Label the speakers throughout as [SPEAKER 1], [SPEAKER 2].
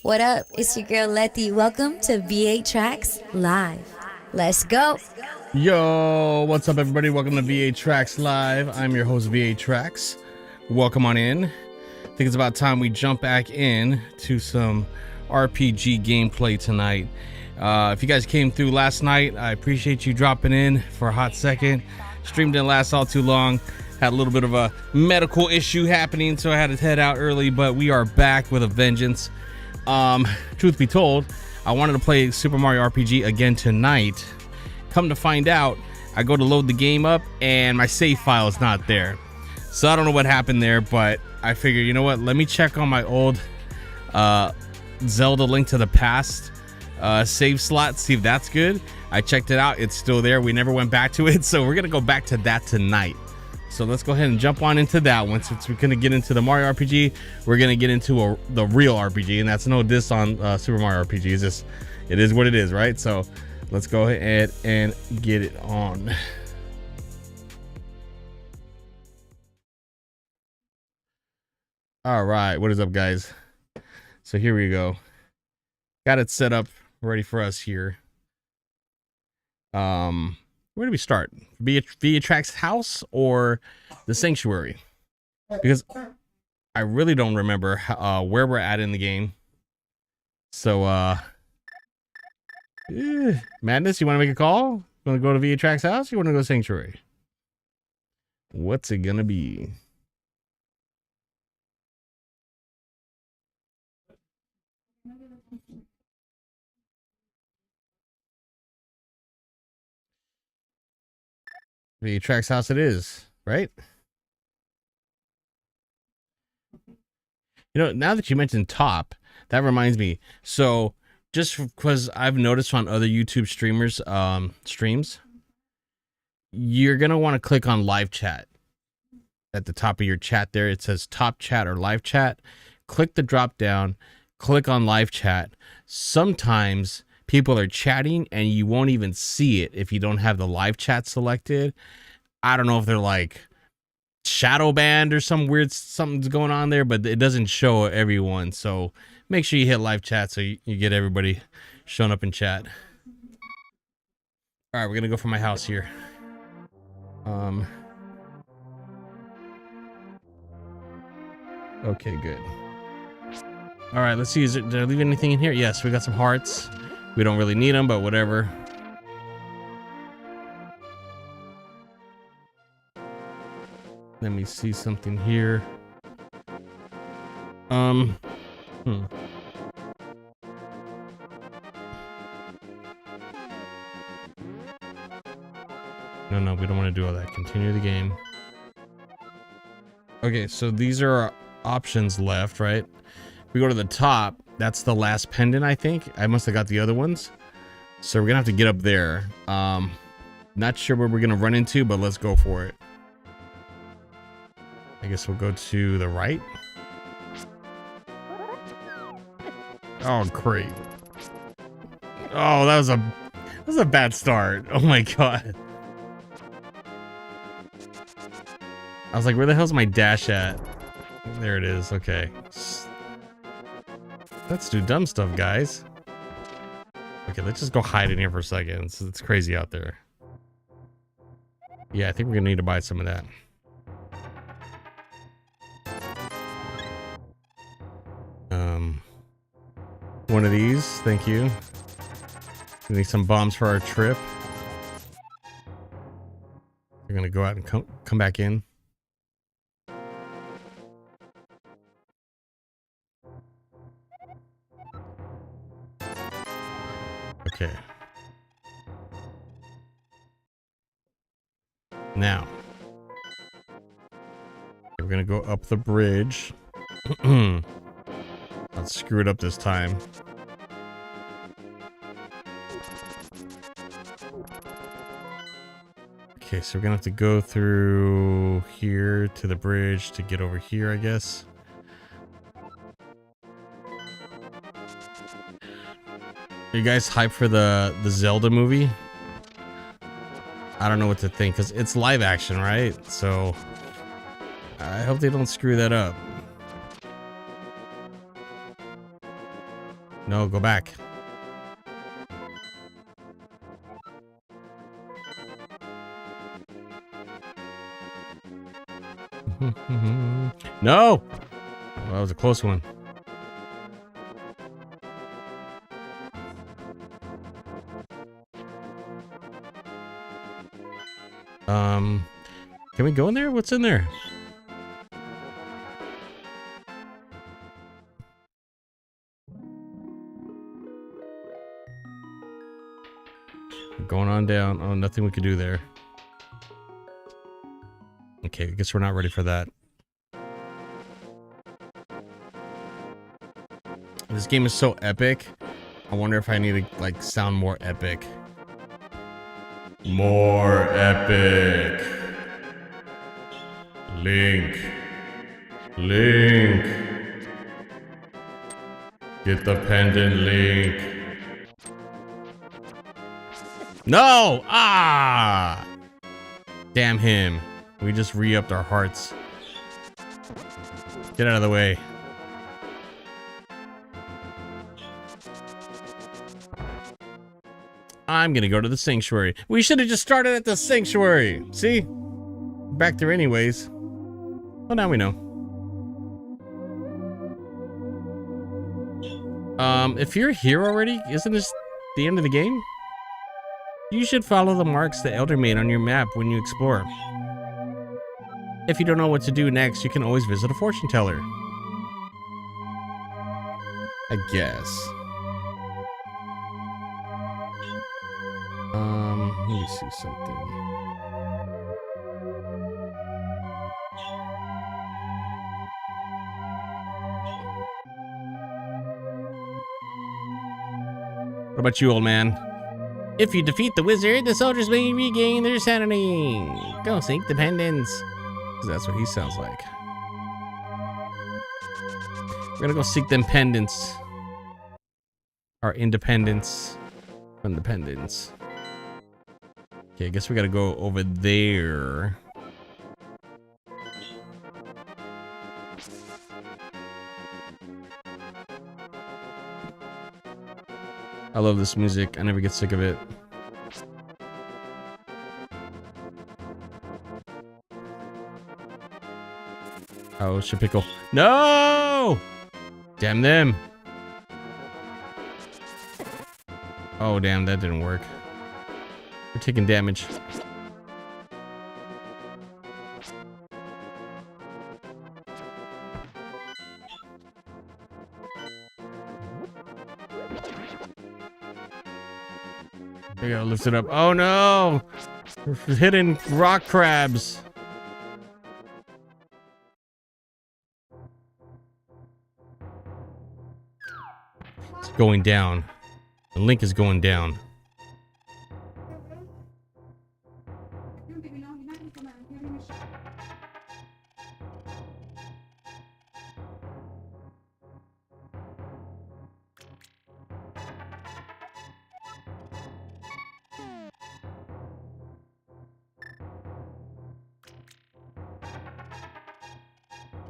[SPEAKER 1] What up? It's your girl Letty. Welcome to V8 Tracks Live. Let's go.
[SPEAKER 2] Yo, what's up, everybody? Welcome to V8 Tracks Live. I'm your host, V8 Tracks. Welcome on in. I think it's about time we jump back in to some RPG gameplay tonight. If you guys came through last night, I appreciate you dropping in for a hot second. Stream didn't last all too long. Had a little bit of a medical issue happening, so I had to head out early, but we are back with a vengeance. Truth be told, I wanted to play Super Mario RPG again tonight. Come to find out, I go to load the game up and my save file is not there. So I don't know what happened there, but I figured, you know what, let me check on my old Zelda Link to the Past save slot, see if that's good. I checked it out, it's still there. We never went back to it, so we're gonna go back to that tonight. So let's go ahead and jump on into that one. Since we're gonna get into the Mario RPG, we're gonna get into the real RPG, and that's no diss on Super Mario RPG. It's just, it is what it is, right? So let's go ahead and get it on. All right, what is up, guys? So here we go. Got it set up, ready for us here. Where do we start? Via Track's house or the sanctuary? Because I really don't remember where we're at in the game. So, Madness, you want to make a call? You want to go to Via Track's house? Or you want to go to sanctuary? What's it gonna be? Via Track's house it is, right? You know, now that you mentioned top, that reminds me. So just because I've noticed on other YouTube streamers streams, you're gonna want to click on live chat at the top of your chat there. It says top chat or live chat. Click the drop down, click on live chat. Sometimes people are chatting and you won't even see it if you don't have the live chat selected. I don't know if they're like shadow banned or something's going on there, but it doesn't show everyone. So make sure you hit live chat so you get everybody showing up in chat. All right, we're gonna go for my house here. Okay, good. All right, let's see. Did I leave anything in here? Yes, we got some hearts. We don't really need them, but whatever. Let me see something here. No, we don't want to do all that. Continue the game. Okay, so these are our options left, right? We go to the top. That's the last pendant, I think. I must have got the other ones. So we're gonna have to get up there. Not sure where we're gonna run into, but let's go for it. I guess we'll go to the right. Oh, great. Oh, that was a bad start. Oh my god. I was like, where the hell's my dash at? There it is. Okay. Let's do dumb stuff, guys. Okay, let's just go hide in here for a second. It's crazy out there. Yeah, I think we're gonna need to buy some of that. One of these, thank you. We need some bombs for our trip. We're gonna go out and come back in. Okay. Now, we're gonna go up the bridge. Let's screw it up this time. Okay, so we're gonna have to go through here to the bridge to get over here, I guess. Are you guys hyped for the Zelda movie? I don't know what to think because it's live action, right? So I hope they don't screw that up. No, go back. No! Well, that was a close one. Can we go in there? What's in there? Going on down. Oh, nothing we could do there. Okay, I guess we're not ready for that. This game is so epic. I wonder if I need to, like, sound more epic. More epic. Link. Link. Get the pendant, Link. No! Ah! Damn him. We just re-upped our hearts. Get out of the way. I'm gonna go to the sanctuary. We should have just started at the sanctuary. See? Back there anyways. Well, now we know. If you're here already, isn't this the end of the game? You should follow the marks the Elder made on your map when you explore. If you don't know what to do next, you can always visit a fortune teller. I guess. Let me see something. What about you, old man? If you defeat the wizard, the soldiers may regain their sanity. Go seek the pendants. That's what he sounds like. We're gonna go seek them pendants. Our independence from the pendants. Okay, I guess we gotta go over there. I love this music. I never get sick of it. Oh, Shapickle. No! Damn them. Oh, damn, that didn't work. We're taking damage. We gotta lift it up. Oh no! Hidden rock crabs. It's going down. The link is going down.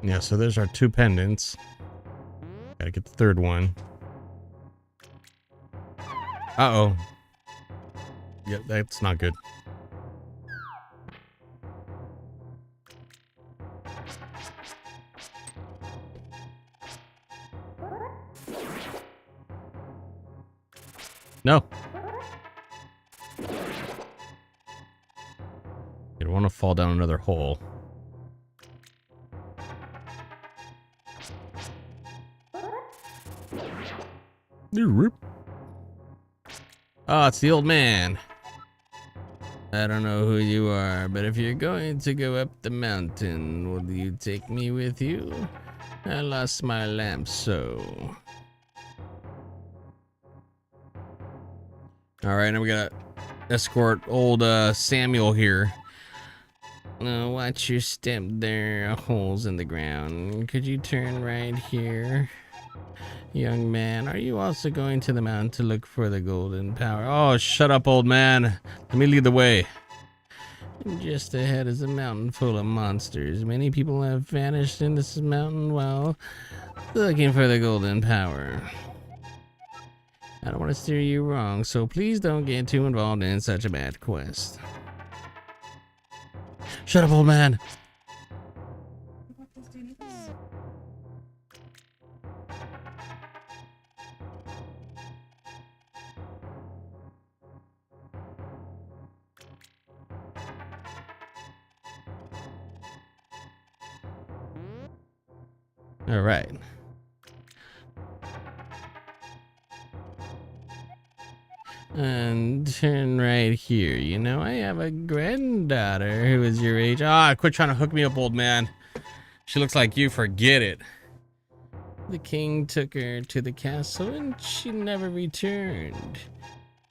[SPEAKER 2] Yeah, so there's our two pendants. Gotta get the third one. Uh-oh. Yeah, that's not good. No. You don't want to fall down another hole. Oh, it's the old man. I don't know who you are, but if you're going to go up the mountain, will you take me with you? I lost my lamp, so... Alright, now we gotta escort old Samuel here. Watch your step, there are holes in the ground. Could you turn right here? Young man, are you also going to the mountain to look for the golden power? Oh, shut up, old man. Let me lead the way. Just ahead is a mountain full of monsters. Many people have vanished in this mountain while looking for the golden power. I don't want to steer you wrong, so please don't get too involved in such a bad quest. Shut up, old man. All right. And turn right here. You know, I have a granddaughter who is your age. Ah, quit trying to hook me up, old man. She looks like you. Forget it. The king took her to the castle and she never returned.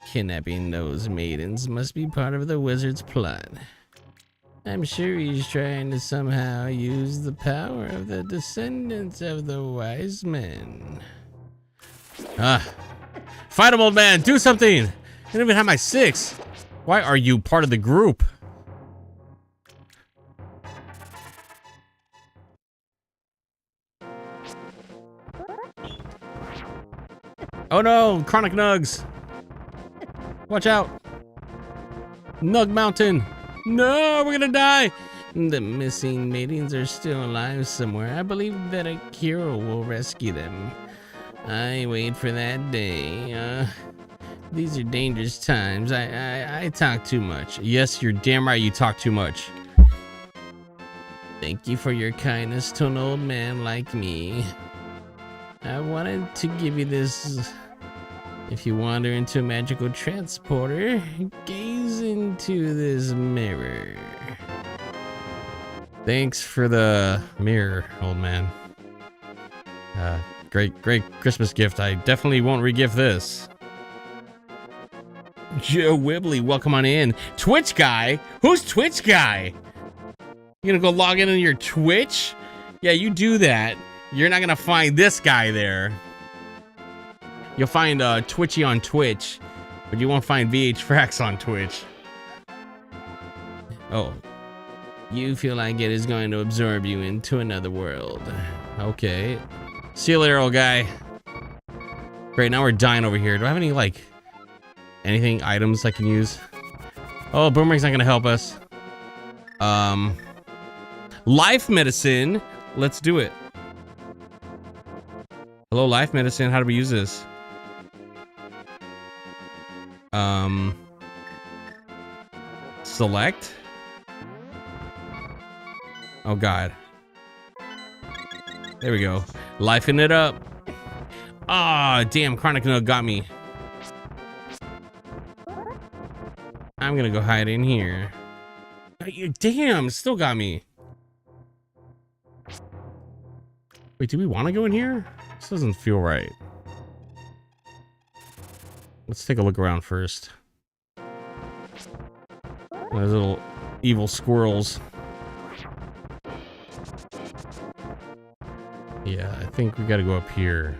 [SPEAKER 2] Kidnapping those maidens must be part of the wizard's plot. I'm sure he's trying to somehow use the power of the descendants of the wise men. Ah. Fight him, old man. Do something. I don't even have my 6. Why are you part of the group? Oh no, chronic nugs. Watch out. Nug Mountain. No, we're gonna die. The missing maidens are still alive somewhere. I believe that a hero will rescue them. I wait for that day. These are dangerous times. I talk too much. Yes, you're damn right you talk too much. Thank you for your kindness to an old man like me. I wanted to give you this. If you wander into a magical transporter, gaze into this mirror. Thanks for the mirror, old man. Great Christmas gift. I definitely won't re-gift this. Joe Wibbly, welcome on in. Twitch guy? Who's Twitch guy? You gonna go log in on your Twitch? Yeah, you do that. You're not gonna find this guy there. You'll find Twitchy on Twitch, but you won't find VH Frax on Twitch. Oh. You feel like it is going to absorb you into another world. Okay. See you later, old guy. Great, now we're dying over here. Do I have any, like, anything, items I can use? Oh, Boomerang's not gonna help us. Life medicine. Let's do it. Hello, life medicine. How do we use this? Select. Oh God. There we go. Lifing it up. Ah, damn, Chronic Nug got me. I'm gonna go hide in here. Damn, still got me. Wait, do we want to go in here? This doesn't feel right. Let's take a look around first. Those little evil squirrels. Yeah, I think we gotta go up here.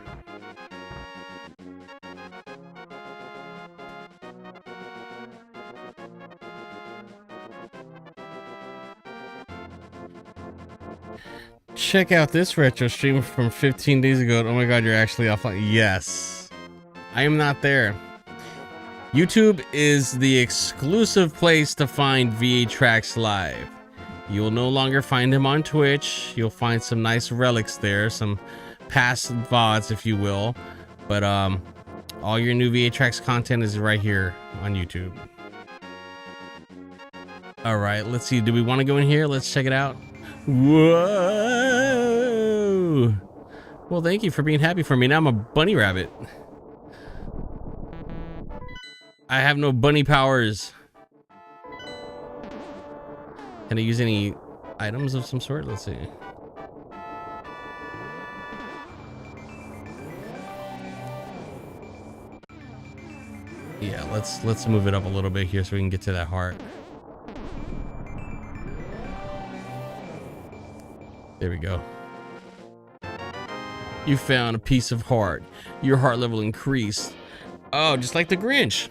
[SPEAKER 2] Check out this retro stream from 15 days ago. Oh my God, you're actually offline. Yes. I am not there. YouTube is the exclusive place to find VHTrax live. You'll no longer find him on Twitch. You'll find some nice relics there, some past VODs, if you will. But all your new VHTrax content is right here on YouTube. All right, let's see. Do we want to go in here? Let's check it out. Whoa! Well, thank you for being happy for me. Now I'm a bunny rabbit. I have no bunny powers. Can I use any items of some sort? Let's see. Yeah, let's move it up a little bit here so we can get to that heart. There we go. You found a piece of heart. Your heart level increased. Oh, just like the Grinch.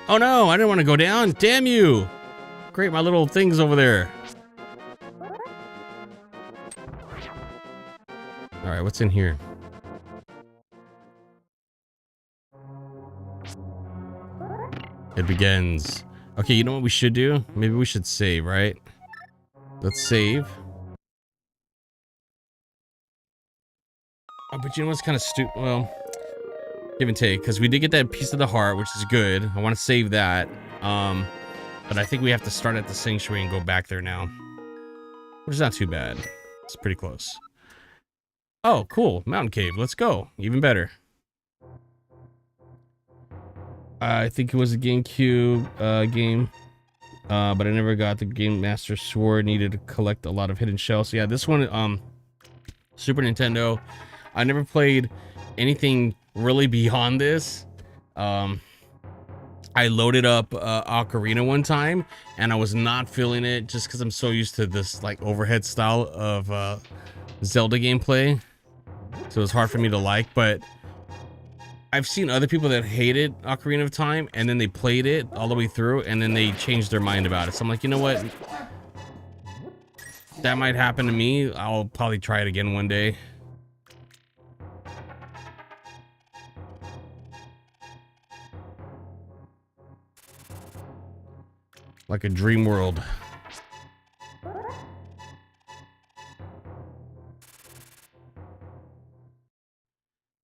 [SPEAKER 2] Oh no, I didn't want to go down. Damn you. Great, my little thing's over there. All right, what's in here? It begins. Okay, you know what we should do? Maybe we should save, right? Let's save. Oh, but you know what's kind of stupid? Well, give and take, because we did get that piece of the heart, which is good. I want to save that. But I think we have to start at the sanctuary and go back there now, which is not too bad. It's pretty close. Oh, cool. Mountain cave. Let's go. Even better. I think it was a GameCube game, but I never got the Game Master Sword. Needed to collect a lot of hidden shells. So yeah, this one, Super Nintendo. I never played anything really beyond this. I loaded up Ocarina one time, and I was not feeling it just because I'm so used to this like overhead style of Zelda gameplay. So it's hard for me to like, but I've seen other people that hated Ocarina of Time, and then they played it all the way through, and then they changed their mind about it. So I'm like, you know what? That might happen to me. I'll probably try it again one day. Like a dream world.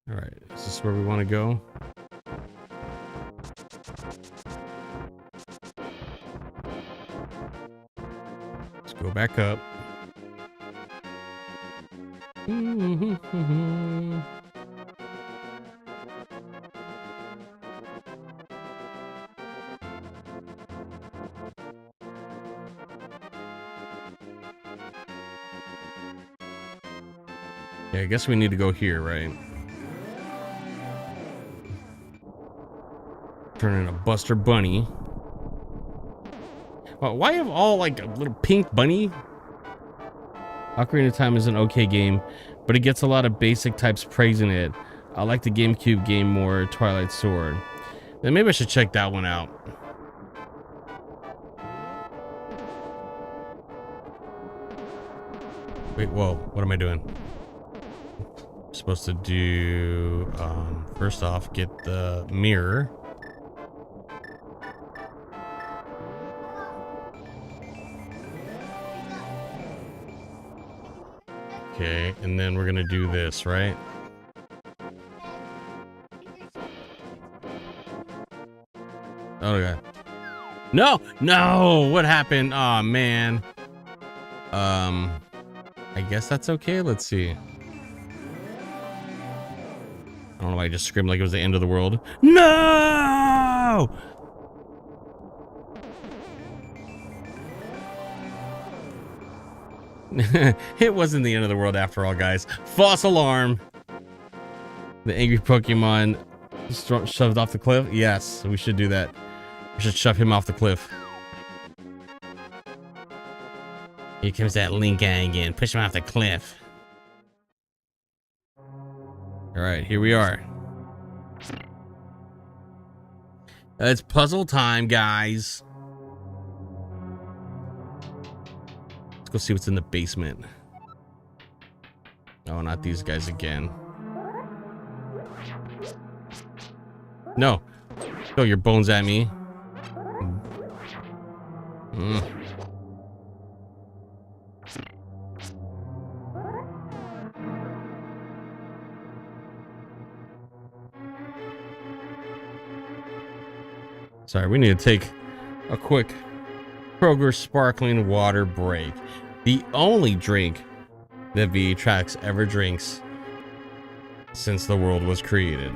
[SPEAKER 2] All right, is this where we want to go? Let's go back up. Yeah, I guess we need to go here, right? Turn in a Buster Bunny. Well, why have all like a little pink bunny? Ocarina of Time is an okay game, but it gets a lot of basic types praising it. I like the GameCube game more, Twilight Sword. Then maybe I should check that one out. Wait, whoa, what am I doing? I'm supposed to do, first off, get the mirror. Okay, and then we're gonna do this, right? Oh god. No! No! What happened? Aw, man. I guess that's okay. Let's see. I don't know why I just screamed like it was the end of the world. No! It wasn't the end of the world after all, guys. False alarm. The angry Pokemon shoved off the cliff. Yes, we should do that. We should shove him off the cliff. Here comes that Link guy again. Push him off the cliff. All right, here we are. It's puzzle time, guys. Let's go see what's in the basement. Oh, not these guys again. No. Throw your bones at me. Sorry, we need to take a quick Kroger sparkling water break. The only drink that VA Tracks ever drinks since the world was created.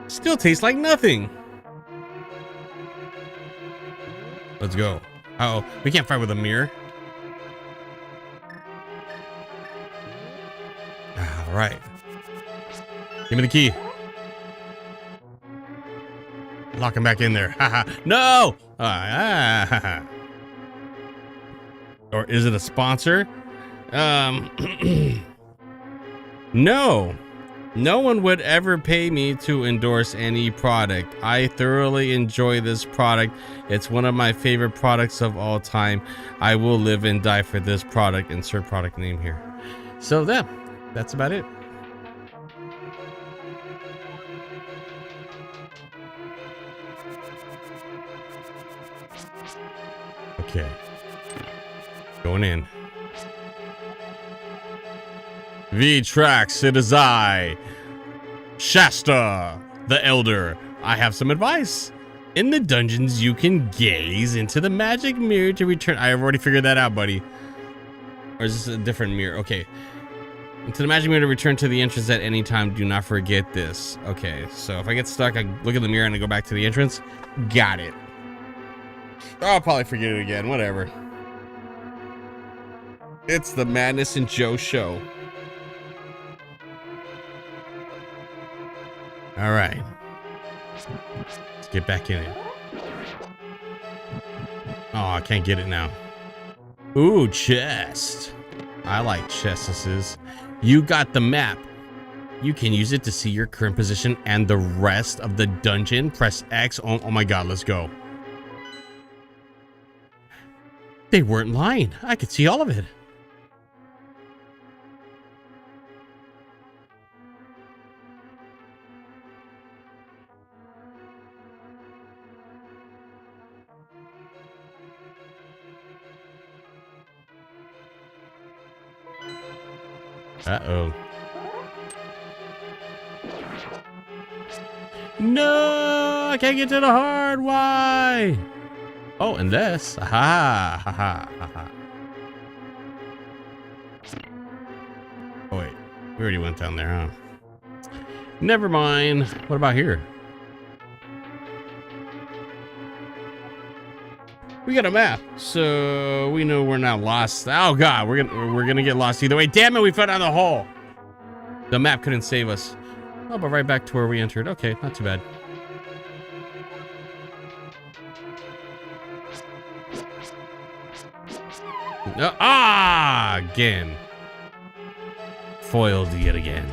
[SPEAKER 2] Still tastes like nothing. Let's go. Uh-oh, we can't fight with a mirror. All right. Give me the key. Lock him back in there. Haha. No! Or is it a sponsor? No. No one would ever pay me to endorse any product. I thoroughly enjoy this product. It's one of my favorite products of all time. I will live and die for this product. Insert product name here. So yeah, that's about it. Okay. Going in. V-Tracks, it is I, Shasta, the Elder. I have some advice. In the dungeons, you can gaze into the magic mirror to return. I have already figured that out, buddy. Or is this a different mirror? Okay. Into the magic mirror to return to the entrance at any time. Do not forget this. Okay, so if I get stuck, I look at the mirror and I go back to the entrance. Got it. I'll probably forget it again. Whatever. It's the Madness and Joe show. All right. Let's get back in it. Oh, I can't get it now. Ooh, chest. I like chests. You got the map. You can use it to see your current position and the rest of the dungeon. Press X. Oh my God, let's go. They weren't lying. I could see all of it. Uh-oh. No, I can't get to the heart. Why? Oh, and this. Ha ha ha ha. Oh wait, we already went down there, huh? Never mind. What about here? We got a map, so we know we're not lost. Oh God, we're gonna get lost either way. Damn it, we fell down the hole. The map couldn't save us. Oh, but right back to where we entered. Okay, not too bad. Again. Foiled yet again.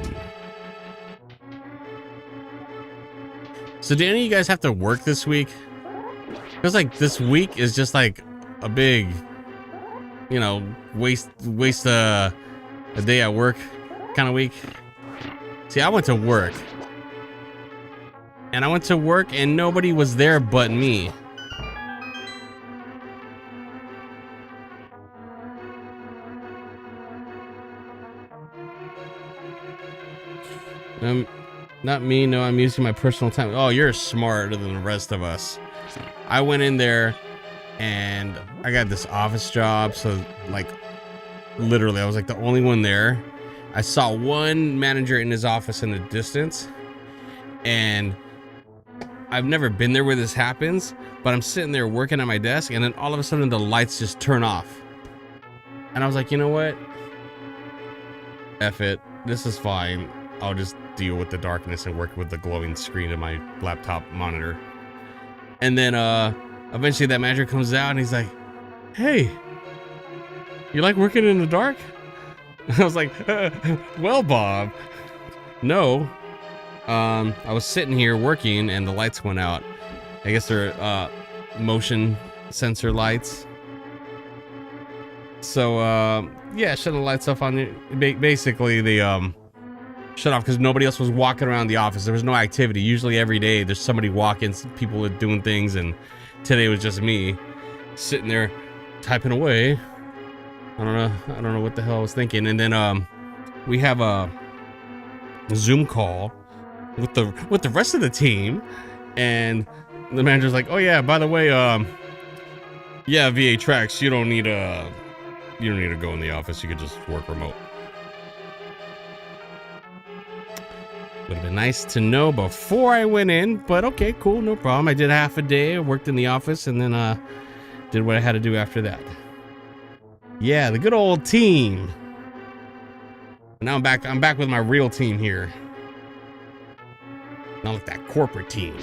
[SPEAKER 2] So do any of you guys have to work this week? Feels like this week is just like a big, you know, waste a day at work kind of week. See, I went to work. And I went to work and nobody was there but me. Not me, no, I'm using my personal time. Oh, you're smarter than the rest of us. I went in there and I got this office job, so like literally I was like the only one there. I saw one manager in his office in the distance, and I've never been there where this happens, but I'm sitting there working at my desk and then all of a sudden the lights just turn off. And I was like, you know what? F it. This is fine. I'll just deal with the darkness and work with the glowing screen of my laptop monitor. And then eventually that manager comes out and he's like, hey, you like working in the dark? I was like, well, Bob, no. I was sitting here working and the lights went out. I guess they're motion sensor lights. So yeah, shut the lights off on it. Basically they shut off because nobody else was walking around the office. There was no activity. Usually every day there's somebody walking, people are doing things, and today was just me sitting there typing away. I don't know what the hell I was thinking. And then we have a Zoom call with the rest of the team, and the manager's like, oh yeah, by the way, yeah, VA Tracks, you don't need to go in the office. You could just work remote. Would have been nice to know before I went in, but okay, cool, no problem. I did half a day, worked in the office, and then did what I had to do after that. Yeah, the good old team. Now I'm back with my real team here. Not like that corporate team.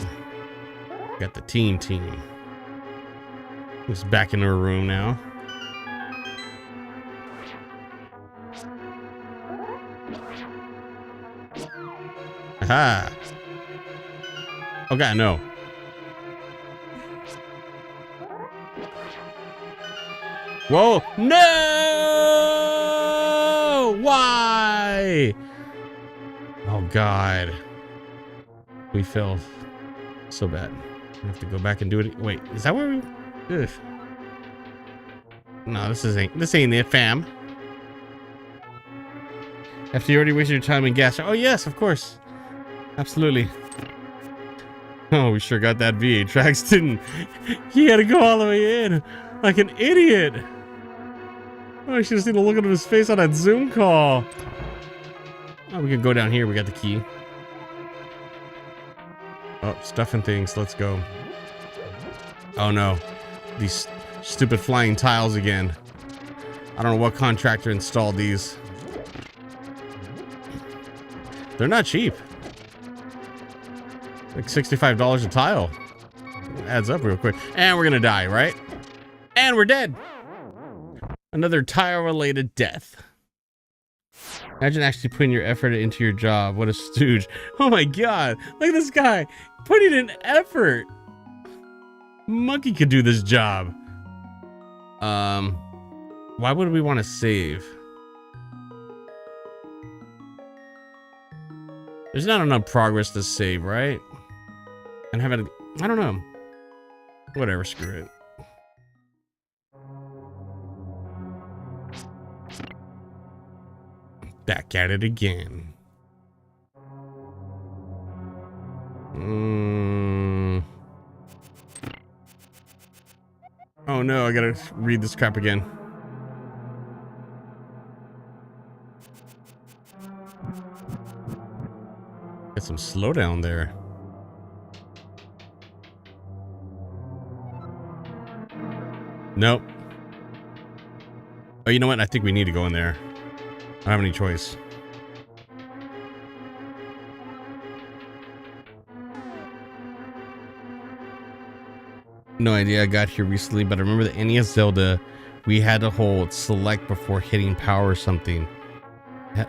[SPEAKER 2] Got the team. Who's back in her room now. Aha. Oh god, no. Whoa. No! Why? Oh god. We failed so bad. We have to go back and do it. Wait, is that where we... Ugh. No, this ain't it, fam. After you already wasted your time and gas. Oh yes, of course. Absolutely. Oh, we sure got that V8 tracks, didn't he? Had to go all the way in like an idiot. Oh, I should have seen the look on his face on that Zoom call. Oh, we can go down here. We got the key. Oh, stuff and things. Let's go. Oh no. These stupid flying tiles again. I don't know what contractor installed these. They're not cheap. Like $65 a tile. Adds up real quick. And we're gonna die, right? And we're dead. Another tile-related death. Imagine actually putting your effort into your job. What a stooge. Oh my god. Look at this guy. Putting in effort. Monkey could do this job. Why would we want to save? There's not enough progress to save, right? And have it, I don't know. Whatever, screw it. Back at it again. Oh no, I gotta read this crap again. Get some slowdown there. Nope. Oh, you know what? I think we need to go in there. I don't have any choice. No idea. I got here recently, but I remember the NES Zelda, we had to hold select before hitting power or something.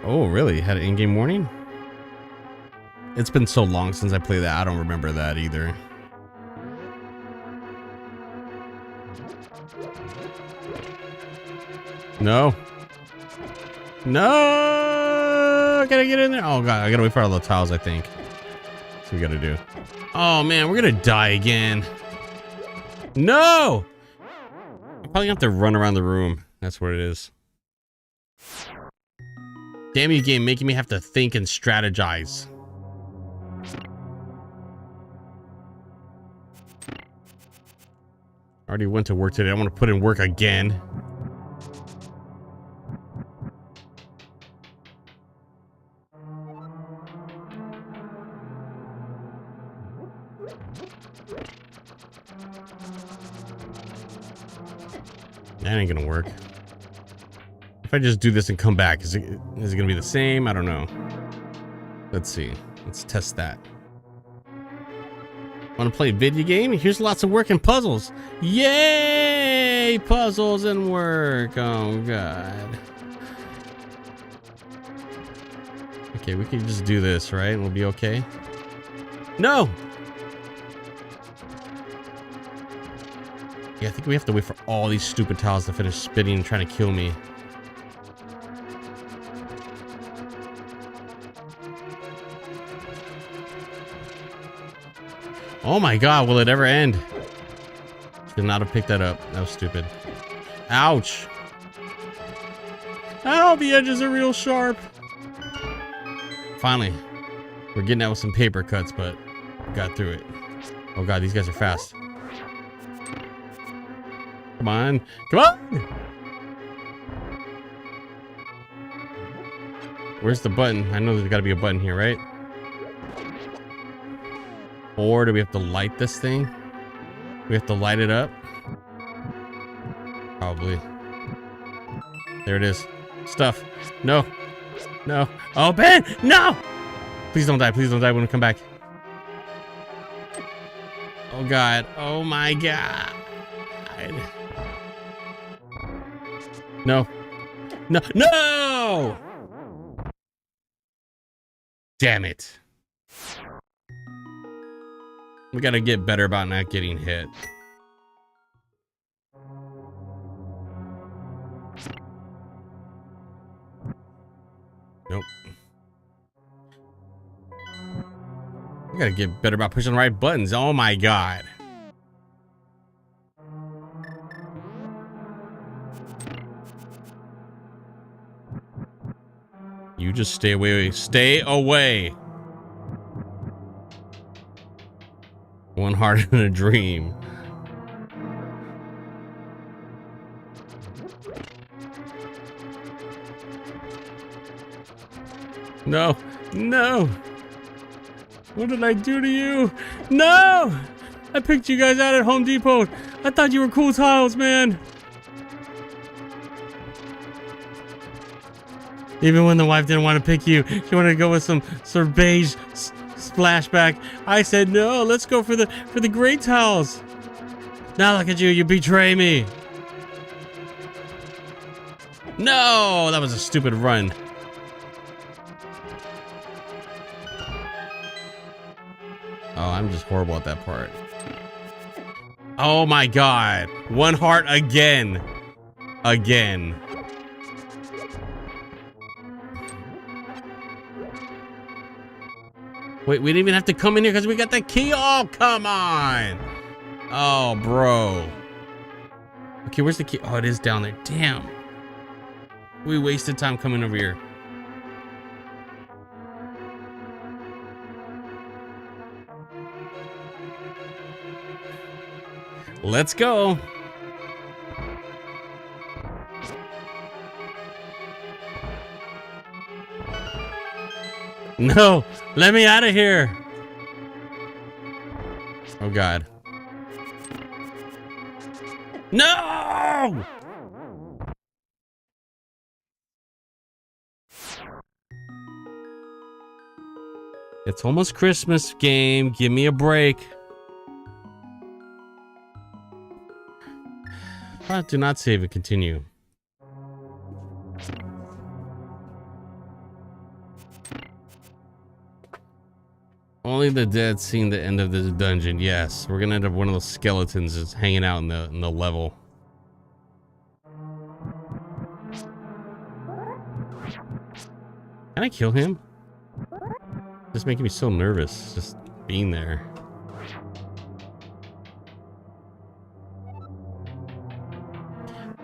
[SPEAKER 2] Oh, really? Had an in-game warning? It's been so long since I played that. I don't remember that either. No. No! I gotta get in there. Oh god, I gotta wait for all the tiles, I think. That's what we gotta do. Oh man, we're gonna die again. No! I'm probably gonna have to run around the room. That's what it is. Damn you, game, making me have to think and strategize. I already went to work today. I want to put in work again. That ain't gonna work. If I just do this and come back, is it gonna be the same? I don't know. Let's see. Let's test that. Want to play a video game? Here's lots of work and puzzles. Yay! Puzzles and work. Oh god. Okay, we can just do this, right? And we'll be okay. No! Yeah, I think we have to wait for all these stupid tiles to finish spinning and trying to kill me. Oh my god, will it ever end? Should not have picked that up. That was stupid. Ouch. Oh, the edges are real sharp. Finally. We're getting out with some paper cuts, but got through it. Oh god, these guys are fast. Come on. Come on! Where's the button? I know there's got to be a button here, right? Or do we have to light this thing? We have to light it up? Probably. There it is. Stuff. No. No. Oh, Ben! No! Please don't die. Please don't die when we come back. Oh, God. Oh, my God. No. No. No! Damn it. We gotta get better about not getting hit. Nope. We gotta get better about pushing the right buttons. Oh my god. You just stay away. Stay away. One heart in a dream. No. No. What did I do to you? No! I picked you guys out at Home Depot. I thought you were cool tiles, man. Even when the wife didn't want to pick you, she wanted to go with some sort of beige splashback. I said no. Let's go for the gray tiles. Now look at you. You betray me. No, that was a stupid run. Oh, I'm just horrible at that part. Oh my god. One heart again. Again. Wait, we didn't even have to come in here because we got the key. Oh, come on. Oh, bro. Okay, where's the key? Oh, it is down there. Damn. We wasted time coming over here. Let's go. No, let me out of here. Oh god. No! It's almost Christmas, game. Give me a break. Do not save and continue. Only the dead seen the end of this dungeon. Yes, we're gonna end up one of those skeletons just hanging out in the level. Can I kill him? Just making me so nervous just being there.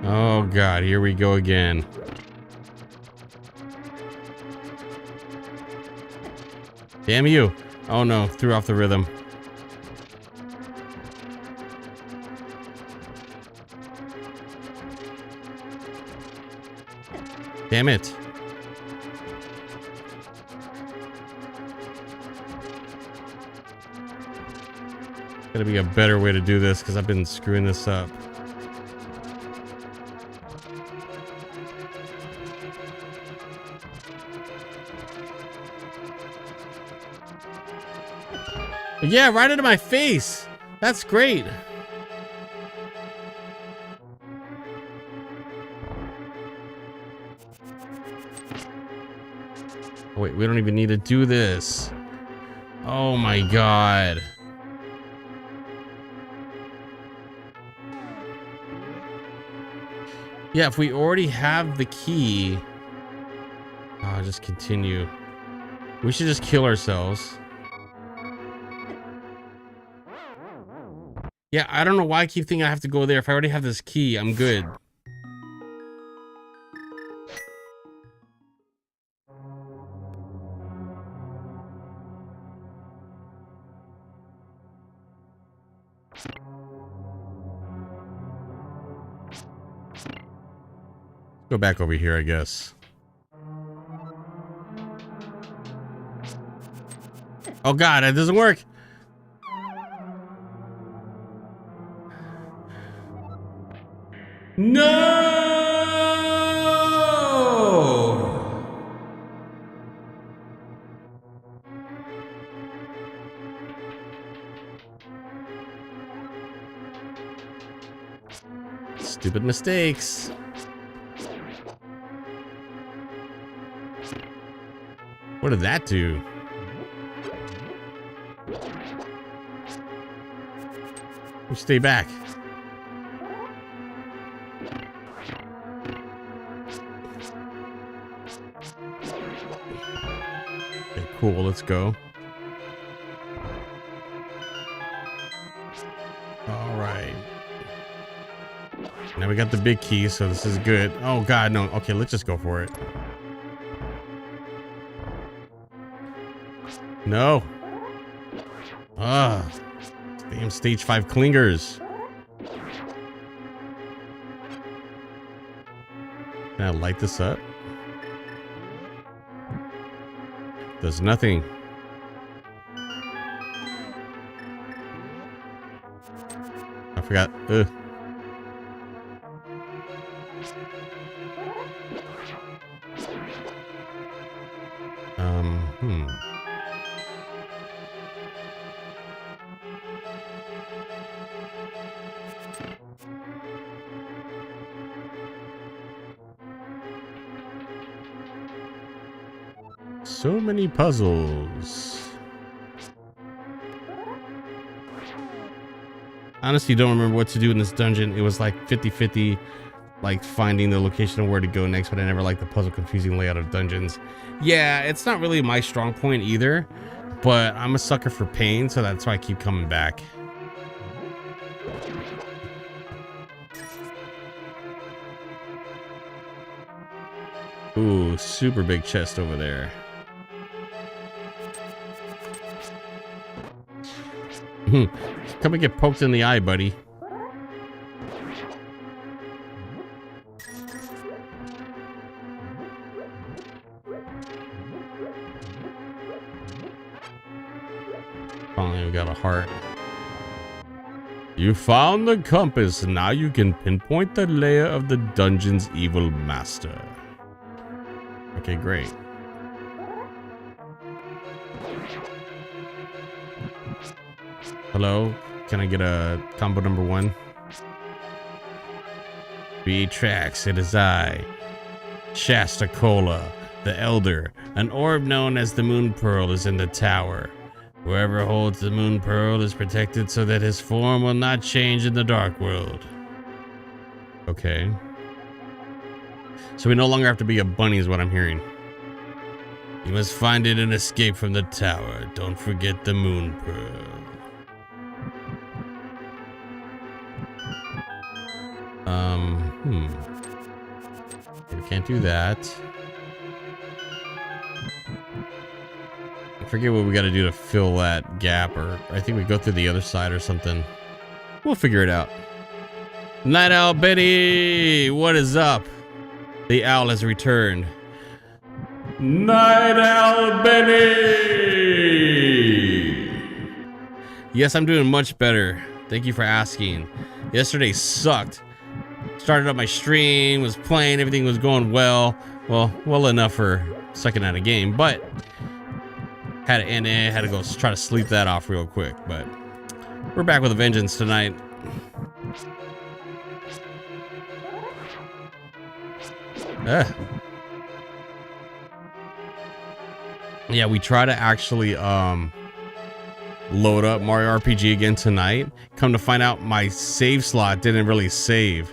[SPEAKER 2] Oh god, here we go again. Damn you. Oh no, threw off the rhythm. Damn it. Gotta be a better way to do this because I've been screwing this up. Yeah, right into my face. That's great. Oh, wait, we don't even need to do this. Oh my god. Yeah, if we already have the key, I'll just continue. We should just kill ourselves. Yeah, I don't know why I keep thinking I have to go there. If I already have this key, I'm good. Go back over here, I guess. Oh god, it doesn't work. No! Stupid mistakes. What did that do? You stay back. Okay, cool. Let's go. All right. Now we got the big key, so this is good. Oh, God, no. Okay, let's just go for it. No. Ah. Damn stage 5 clingers. Can I light this up? Does nothing. I forgot. Ugh. Hmm. So many puzzles. Honestly, don't remember what to do in this dungeon. It was like 50-50, like finding the location of where to go next, but I never liked the puzzle confusing layout of dungeons. Yeah, it's not really my strong point either, but I'm a sucker for pain, so that's why I keep coming back. Ooh, super big chest over there. Come and get poked in the eye, buddy. Finally, we got a heart. You found the compass. Now you can pinpoint the lair of the dungeon's evil master. Okay, great. Hello? Can I get a combo number 1? B tracks, it is I, Shasta Cola, the Elder. An orb known as the Moon Pearl is in the tower. Whoever holds the Moon Pearl is protected so that his form will not change in the Dark World. Okay. So we no longer have to be a bunny is what I'm hearing. You must find it and escape from the tower. Don't forget the Moon Pearl. We can't do that. I forget what we got to do to fill that gap, or I think we go through the other side or something. We'll figure it out. Night Owl Betty, what is up? The owl has returned. Night Owl Betty! Yes, I'm doing much better. Thank you for asking. Yesterday sucked. Started up my stream, was playing, everything was going well. Well enough for second out of game, but had to end it, had to go try to sleep that off real quick. But we're back with a vengeance tonight. Yeah, we try to actually load up Mario RPG again tonight. Come to find out, my save slot didn't really save.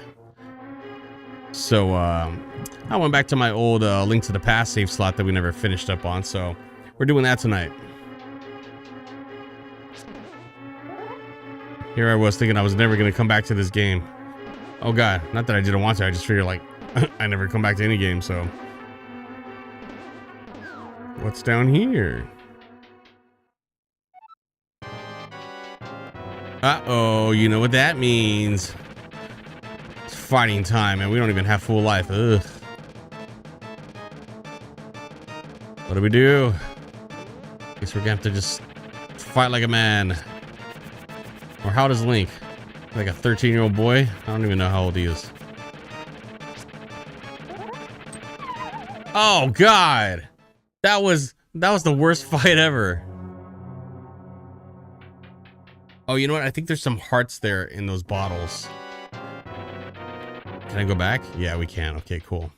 [SPEAKER 2] So I went back to my old Link to the Past save slot that we never finished up on. So we're doing that tonight. Here I was thinking I was never going to come back to this game. Oh God, not that I didn't want to. I just figured like I never come back to any game. So what's down here? Uh-oh, you know what that means. It's fighting time, and we don't even have full life. Ugh. What do we do? Guess we're gonna have to just fight like a man. Or how does Link? Like a 13-year-old boy? I don't even know how old he is. Oh God! That was the worst fight ever. Oh, you know what? I think there's some hearts there in those bottles. Can I go back? Yeah, we can. Okay, cool.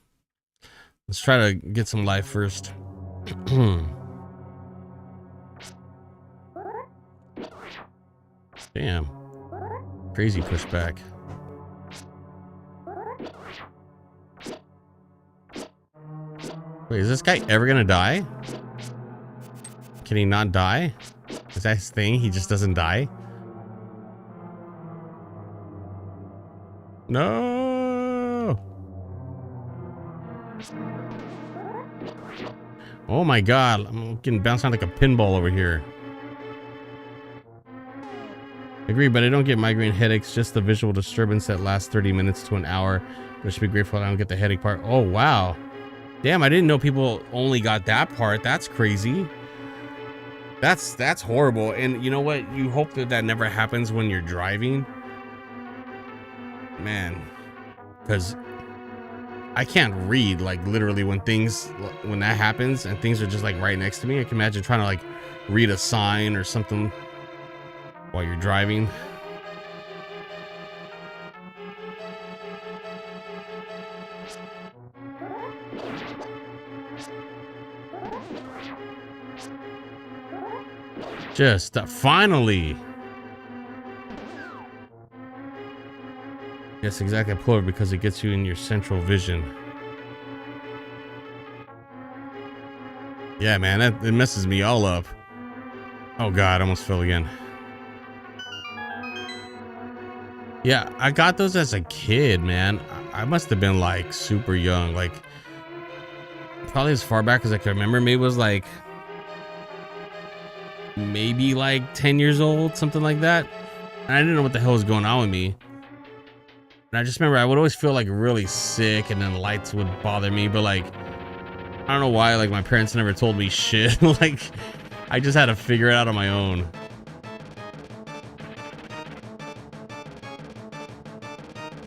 [SPEAKER 2] Let's try to get some life first. Damn. Crazy pushback. Wait, is this guy ever gonna die? Can he not die? Is that his thing? He just doesn't die? No! Oh my god, I'm getting bounced around like a pinball over here. Agree, but I don't get migraine headaches, just the visual disturbance that lasts 30 minutes to an hour. I should be grateful I don't get the headache part. Oh, wow. Damn, I didn't know people only got that part. That's crazy. That's horrible. And you know what? You hope that that never happens when you're driving. Man, because I can't read, like, literally when that happens and things are just like right next to me. I can imagine trying to like read a sign or something while you're driving. Just finally. Yes, exactly. I pull it because it gets you in your central vision. Yeah, man, it messes me all up. Oh god, I almost fell again. Yeah, I got those as a kid, man. I must have been like super young, like probably as far back as I can remember. Maybe it was like maybe like 10 years old, something like that. And I didn't know what the hell was going on with me. And I just remember I would always feel like really sick, and then the lights would bother me, but like I don't know why, like my parents never told me shit. Like I just had to figure it out on my own.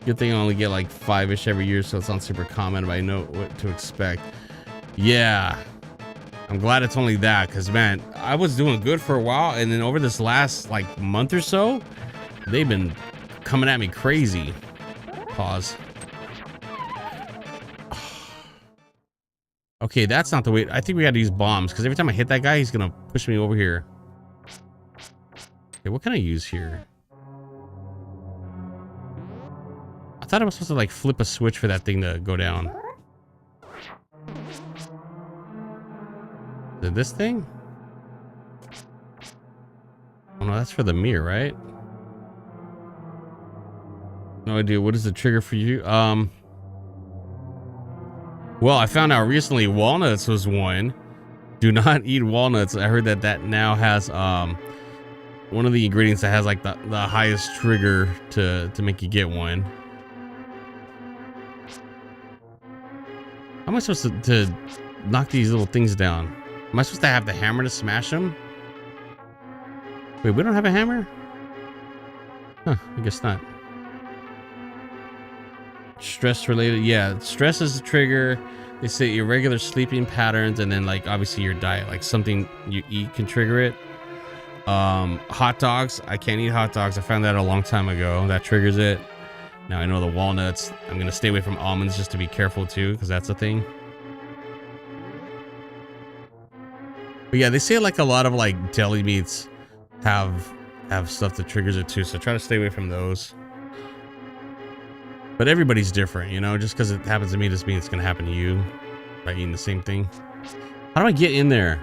[SPEAKER 2] Good thing I only get like 5-ish every year, so it's not super common, but I know what to expect. Yeah, I'm glad it's only that, because man, I was doing good for a while, and then over this last like month or so, they've been coming at me crazy. Pause. Okay, that's not the way. I think we gotta use bombs, because every time I hit that guy, he's gonna push me over here. Okay, what can I use here? I thought I was supposed to like flip a switch for that thing to go down. Is it this thing? Oh no, that's for the mirror, right? No idea. What is the trigger for you? Well, I found out recently walnuts was one. Do not eat walnuts. I heard that now has one of the ingredients that has like the highest trigger to make you get one. How am I supposed to knock these little things down? Am I supposed to have the hammer to smash them? Wait, we don't have a hammer? Huh, I guess not. Stress related, yeah, stress is the trigger. They say irregular sleeping patterns, and then like obviously your diet, like something you eat can trigger it. Hot dogs, I can't eat hot dogs. I found that a long time ago. That triggers it. Now I know the walnuts. I'm gonna stay away from almonds just to be careful too, because that's a thing. But yeah, they say like a lot of like deli meats have stuff that triggers it too, so try to stay away from those. But everybody's different, you know, just because it happens to me doesn't mean it's gonna happen to you by eating the same thing. How do I get in there?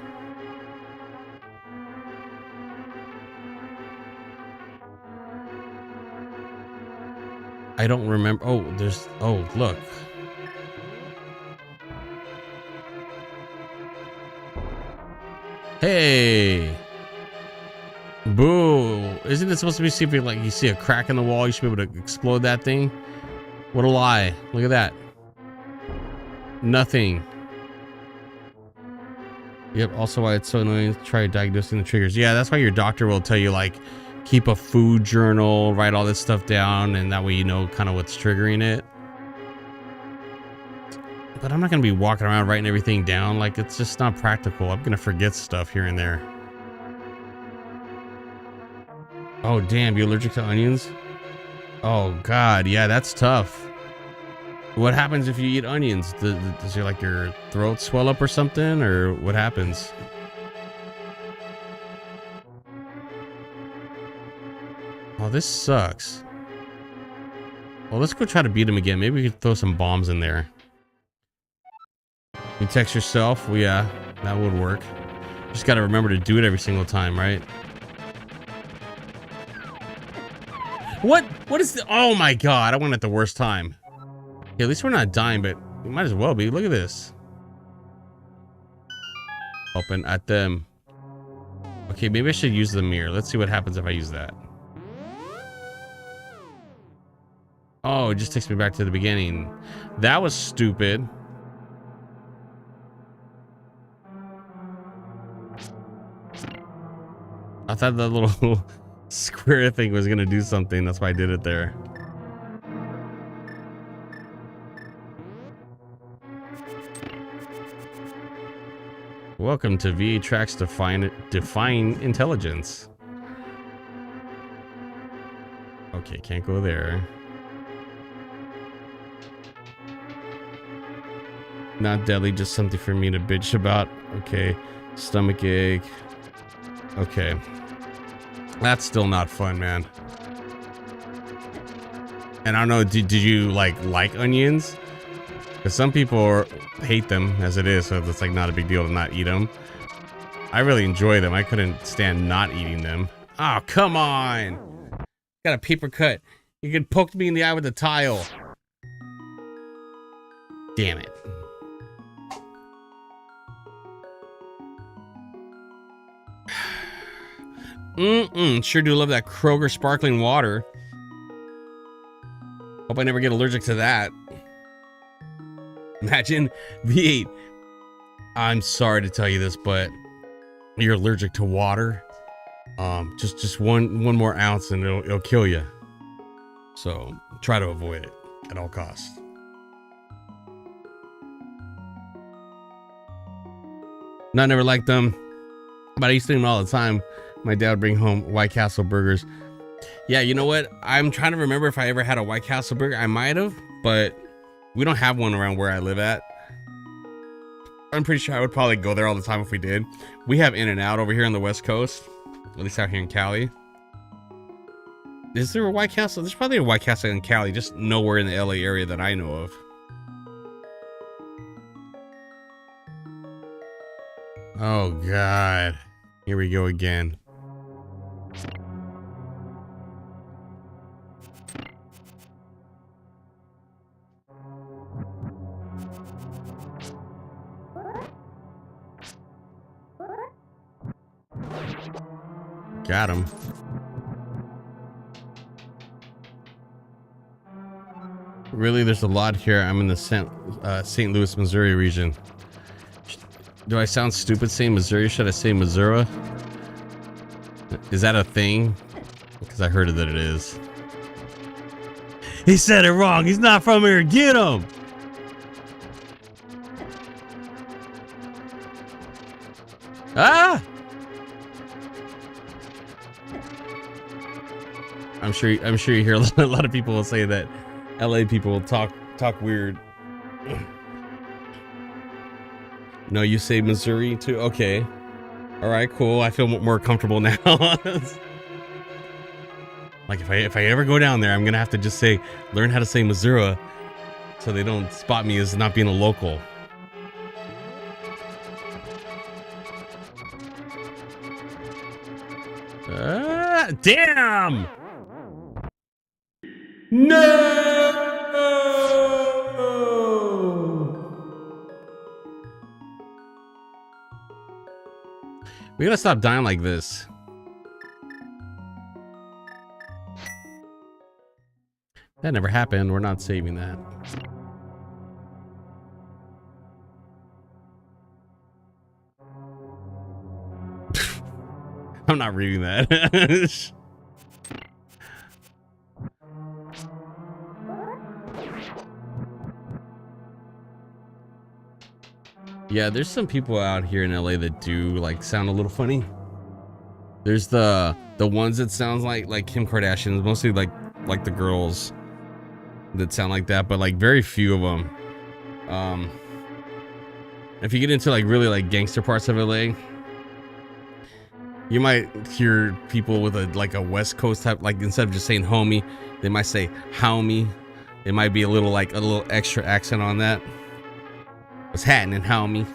[SPEAKER 2] I don't remember. Oh, there's, oh, look. Hey. Boo. Isn't it supposed to be something like you see a crack in the wall, you should be able to explode that thing? What a lie. Look at that. Nothing. Yep, also why it's so annoying to try diagnosing the triggers. Yeah, that's why your doctor will tell you, like, keep a food journal, write all this stuff down, and that way you know kind of what's triggering it. But I'm not going to be walking around writing everything down. Like, it's just not practical. I'm going to forget stuff here and there. Oh, damn, you allergic to onions? Oh, God, yeah, that's tough. What happens if you eat onions? Does your, like, your throat swell up or something? Or what happens? Oh, this sucks. Well, let's go try to beat him again. Maybe we could throw some bombs in there. You text yourself. Well, yeah, that would work. Just got to remember to do it every single time, right? What? What is the... Oh my god, I went at the worst time. Yeah, at least we're not dying, but we might as well be. Look at this. Open at them. Okay, maybe I should use the mirror. Let's see what happens if I use that. Oh, it just takes me back to the beginning. That was stupid. I thought that little square thing was gonna do something. That's why I did it there. Welcome to VA Tracks Define Intelligence. Okay, can't go there. Not deadly, just something for me to bitch about. Okay, stomach ache. Okay, that's still not fun, man. And I don't know, did you like onions? Because some people hate them as it is, so it's like not a big deal to not eat them. I really enjoy them. I couldn't stand not eating them. Oh, come on. Got a paper cut. You could poke me in the eye with a tile. Damn it. Sure do love that Kroger sparkling water. Hope I never get allergic to that. Imagine V8. I'm sorry to tell you this, but you're allergic to water. Just one more ounce and it'll kill you. So try to avoid it at all costs. I never liked them, but I used to eat them all the time. My dad would bring home White Castle burgers. Yeah, you know what? I'm trying to remember if I ever had a White Castle burger. I might have, but we don't have one around where I live at. I'm pretty sure I would probably go there all the time if we did. We have In-N-Out over here on the West Coast, at least out here in Cali. Is there a White Castle? There's probably a White Castle in Cali, just nowhere in the LA area that I know of. Oh God, here we go again. Got him. Really, there's a lot here. I'm in the St. Louis, Missouri region. Do I sound stupid saying Missouri? Should I say Missouri? Is that a thing? Because I heard that it is. He said it wrong. He's not from here. Get him. Ah! I'm sure you hear a lot of people will say that LA people will talk weird. No, you say Missouri too? Okay. All right, cool. I feel more comfortable now. Like if I ever go down there, I'm gonna have to just learn how to say Missouri, so they don't spot me as not being a local. Damn! No! We gotta stop dying like this. That never happened. We're not saving that. I'm not reading that. Yeah, there's some people out here in LA that do like sound a little funny. There's the ones that sounds like Kim Kardashian, mostly like the girls that sound like that, but like very few of them. If you get into like really like gangster parts of LA, you might hear people with a West Coast type, like instead of just saying homie, they might say homie, It might be a little extra accent on that. What's happening, homie?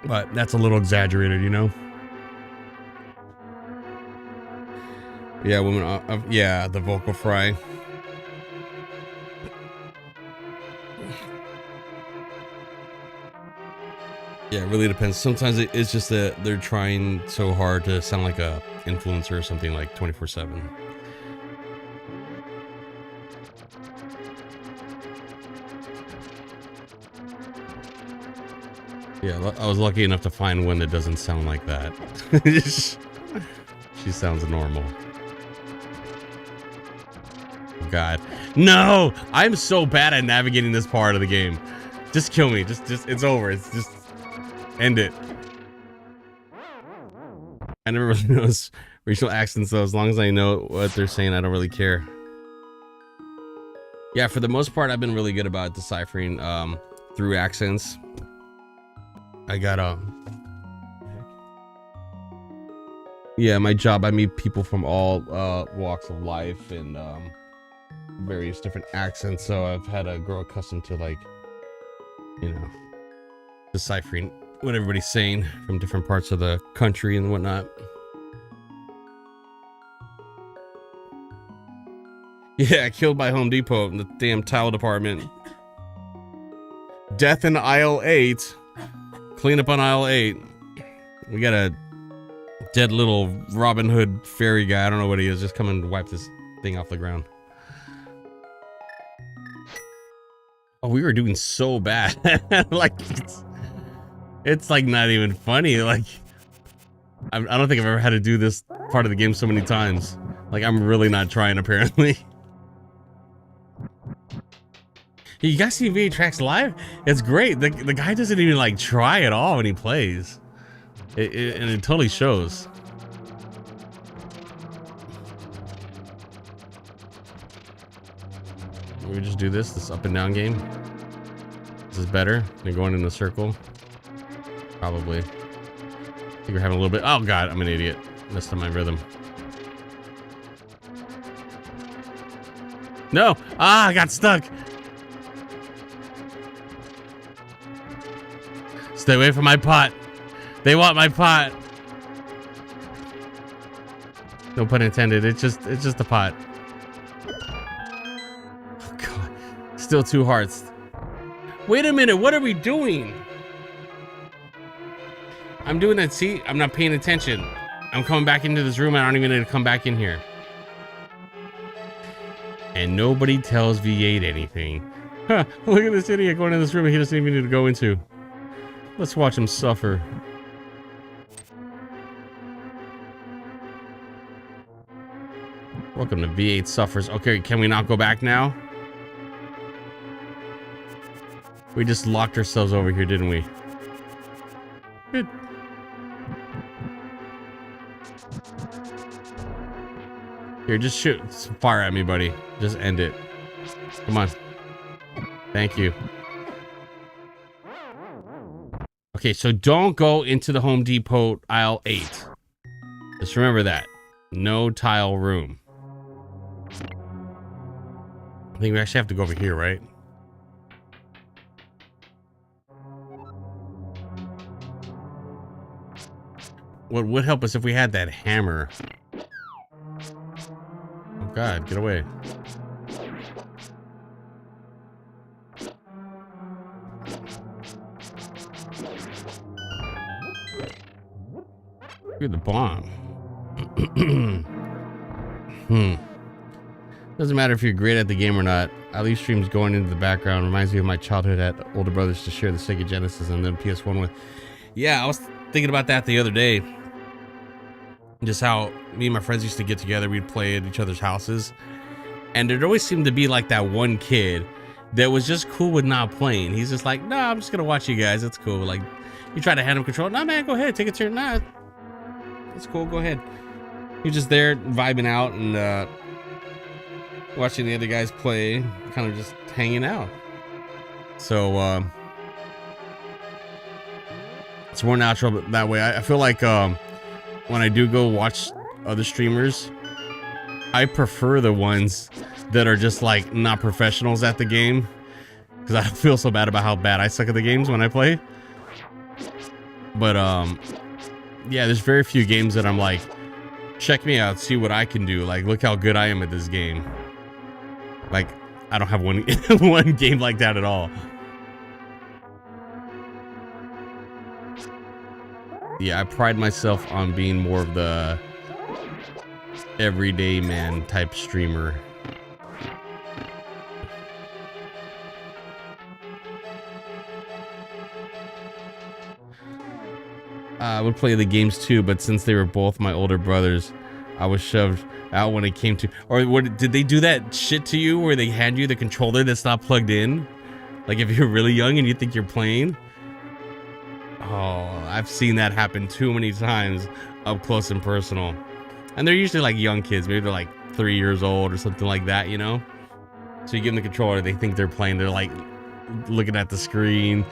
[SPEAKER 2] But that's a little exaggerated, you know? Yeah, women. Yeah, the vocal fry. Yeah, it really depends. Sometimes it's just that they're trying so hard to sound like a influencer or something, like 24/7. Yeah, I was lucky enough to find one that doesn't sound like that. She sounds normal. God, no! I'm so bad at navigating this part of the game. Just kill me. Just it's over. It's just end it. I never really knows regional accents, though. As long as I know what they're saying, I don't really care. Yeah, for the most part, I've been really good about deciphering through accents. I got yeah, my job, I meet people from all walks of life and various different accents, so I've had to grow accustomed to, like, you know, deciphering what everybody's saying from different parts of the country and whatnot. Yeah, killed by Home Depot in the damn tile department. Death in aisle 8. Clean up on aisle 8. We got a dead little Robin Hood fairy guy. I don't know what he is. Just come and wipe this thing off the ground. Oh, we were doing so bad. Like, it's like not even funny. Like, I don't think I've ever had to do this part of the game so many times. Like, I'm really not trying, apparently. You guys see VA Tracks live? It's great. The guy doesn't even like try at all when he plays. And it totally shows. We just do this up and down game. This is better than going in a circle. Probably. I think we're having a little bit. Oh God, I'm an idiot. Messed up my rhythm. No! Ah, I got stuck. Stay away from my pot. They want my pot. No pun intended. It's just a pot. Oh God. Still 2 hearts. Wait a minute. What are we doing? I'm doing that. See, I'm not paying attention. I'm coming back into this room. I don't even need to come back in here. And nobody tells V8 anything. Huh, look at this idiot going in this room he doesn't even need to go into. Let's watch him suffer. Welcome to V8 Suffers. Okay, can we not go back now? We just locked ourselves over here, didn't we? Good. Here, just shoot. Fire at me, buddy. Just end it. Come on. Thank you. Okay, so don't go into the Home Depot aisle 8. Just remember that. No tile room. I think we actually have to go over here, right? What would help us if we had that hammer? Oh God, get away. Look at the bomb. Doesn't matter if you're great at the game or not. At least streams going into the background reminds me of my childhood. I had older brothers to share the Sega Genesis and then PS1 with. Yeah, I was thinking about that the other day. Just how me and my friends used to get together. We'd play at each other's houses. And there always seemed to be like that one kid that was just cool with not playing. He's just like, no, I'm just going to watch you guys. It's cool. Like, you try to hand him control. Nah, man, go ahead. Take a turn. Nah, it's cool. Go ahead. You're just there vibing out and watching the other guys play, kind of just hanging out. So it's more natural that way. I feel like when I do go watch other streamers, I prefer the ones that are just like not professionals at the game, because I feel so bad about how bad I suck at the games when I play. But yeah, there's very few games that I'm like, check me out, see what I can do. Like, look how good I am at this game. Like, I don't have one one game like that at all. Yeah, I pride myself on being more of the everyday man type streamer. I would play the games too, but since they were both my older brothers, I was shoved out when it came to. Or what, did they do that shit to you where they hand you the controller that's not plugged in? Like if you're really young and you think you're playing? Oh, I've seen that happen too many times up close and personal. And they're usually like young kids, maybe they're like 3 years old or something like that, you know? So you give them the controller, they think they're playing, they're like looking at the screen,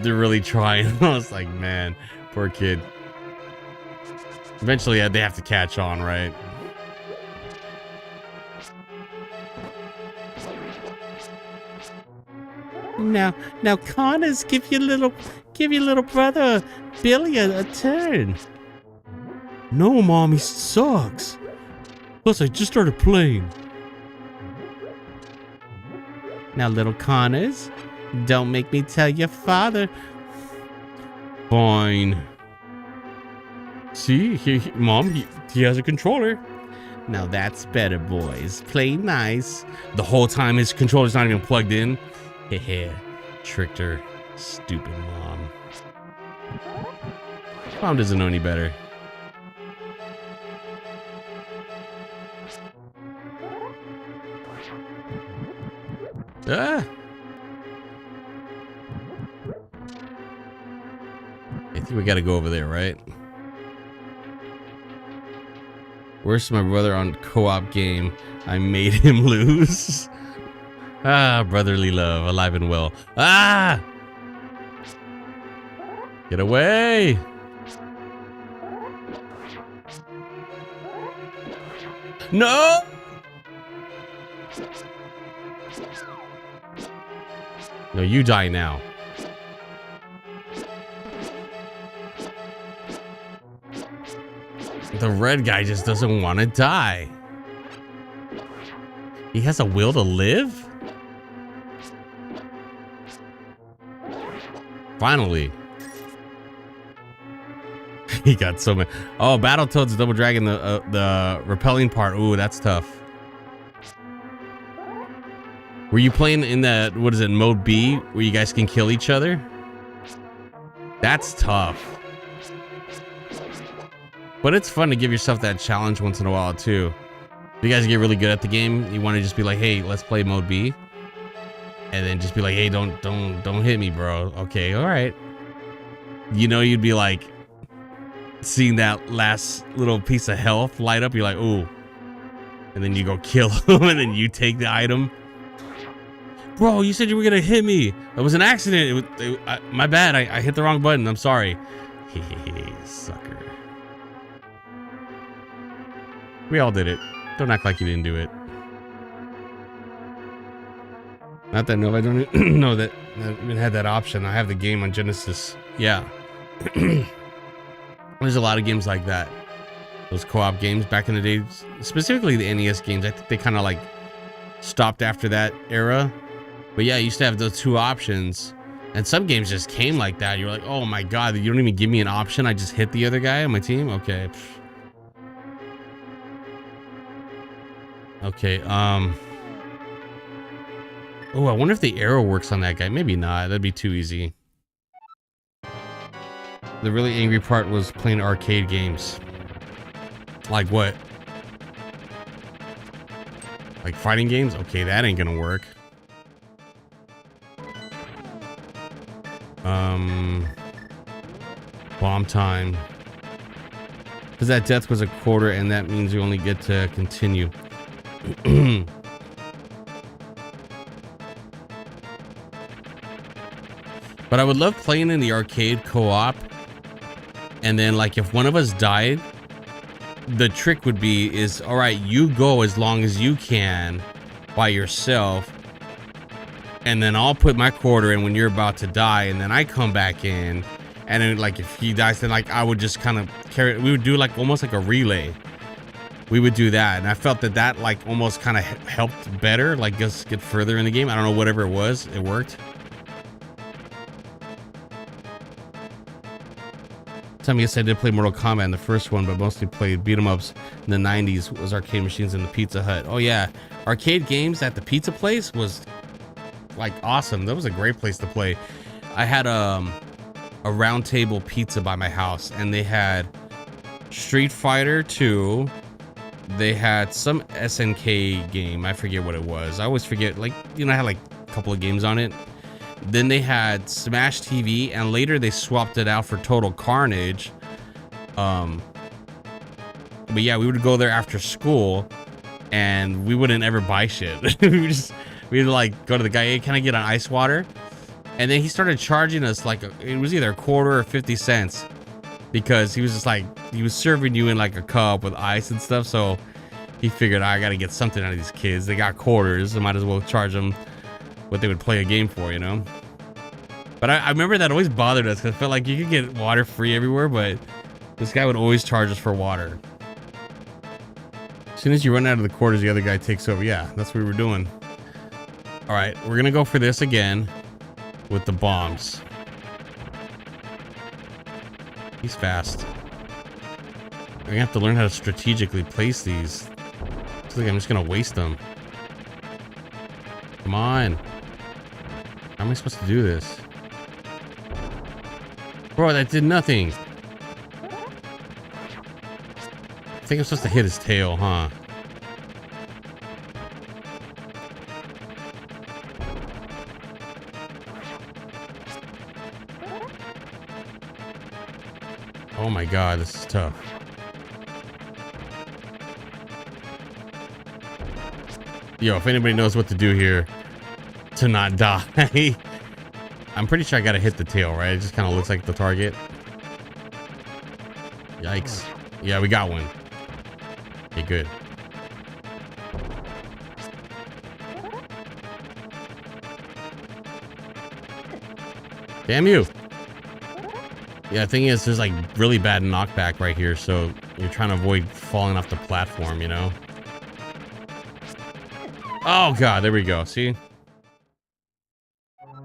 [SPEAKER 2] they're really trying. I was like, man, poor kid. Eventually they have to catch on, right? Now Connors, give your little brother Billy a turn. No, Mom, he sucks. Plus, I just started playing. Now, little Connors, don't make me tell your father. Fine. See, Mom, he has a controller. Now that's better, boys. Play nice. The whole time his controller's not even plugged in. Heh, tricked her. Stupid mom. Mom doesn't know any better. Ah! I think we gotta go over there, right? Where's my brother on co-op game? I made him lose. Ah, brotherly love, alive and well. Ah! Get away! No! No, you die now. The red guy just doesn't want to die. He has a will to live? Finally. He got so many. Oh, Battletoads Double Dragon, the repelling part. Ooh, that's tough. Were you playing in that, what is it, mode B, where you guys can kill each other? That's tough. But it's fun to give yourself that challenge once in a while too. If you guys get really good at the game, you want to just be like, hey, let's play mode B. And then just be like, hey, don't hit me, bro. Okay, all right. You know, you'd be like, seeing that last little piece of health light up, you're like, ooh. And then you go kill him, and then you take the item. Bro, you said you were gonna hit me. It was an accident. My bad. I hit the wrong button. I'm sorry. Sucker. We all did it. Don't act like you didn't do it. Not that no, I don't know that I even had that option. I have the game on Genesis. Yeah. There's a lot of games like that. Those co-op games back in the day, specifically the NES games. I think they kind of like stopped after that era. But yeah, I used to have those two options. And some games just came like that. You're like, oh my God, you don't even give me an option. I just hit the other guy on my team. Okay. Okay, oh, I wonder if the arrow works on that guy. Maybe not. That'd be too easy. The really angry part was playing arcade games. Like what? Like fighting games? Okay, that ain't gonna work. Bomb time. Because that death was a quarter, and that means you only get to continue. But I would love playing in the arcade co-op, and then like if one of us died, the trick would be is, all right, you go as long as you can, by yourself, and then I'll put my quarter in when you're about to die, and then I come back in, and then like if he dies, then like I would just kind of carry. We would do like almost like a relay. We would do that, and I felt that like almost kind of helped better, like just get further in the game. I don't know, whatever it was, it worked. Time, yes, I did play Mortal Kombat in the first one, but mostly played beat 'em ups in the 90s. Was arcade machines in the Pizza Hut. Oh yeah, arcade games at the pizza place was like awesome. That was a great place to play. I had a round table pizza by my house, and they had Street Fighter 2. They had some SNK game. I forget what it was. I always forget, like, you know, I had like a couple of games on it. Then they had Smash TV, and later they swapped it out for Total Carnage. But yeah, we would go there after school, and we wouldn't ever buy shit. We'd like go to the guy, hey, can I get an ice water? And then he started charging us like it was either a quarter or 50 cents, because he was just like, he was serving you in like a cup with ice and stuff. So he figured, I gotta get something out of these kids. They got quarters, I might as well charge them what they would play a game for, you know. But I remember that always bothered us, because I felt like you could get water free everywhere, but this guy would always charge us for water. As soon as you run out of the quarters, the other guy takes over. Yeah, that's what we were doing. All right, we're gonna go for this again with the bombs. He's fast. I'm gonna have to learn how to strategically place these. I feel like I'm just gonna waste them. Come on. How am I supposed to do this? Bro, that did nothing. I think I'm supposed to hit his tail, huh? Oh my god, this is tough. Yo, if anybody knows what to do here to not die. I'm pretty sure I gotta hit the tail, right? It just kind of looks like the target. Yikes. Yeah, we got one. Okay, good. Damn you. Yeah, the thing is, there's like really bad knockback right here, so you're trying to avoid falling off the platform, you know? Oh god, there we go. See?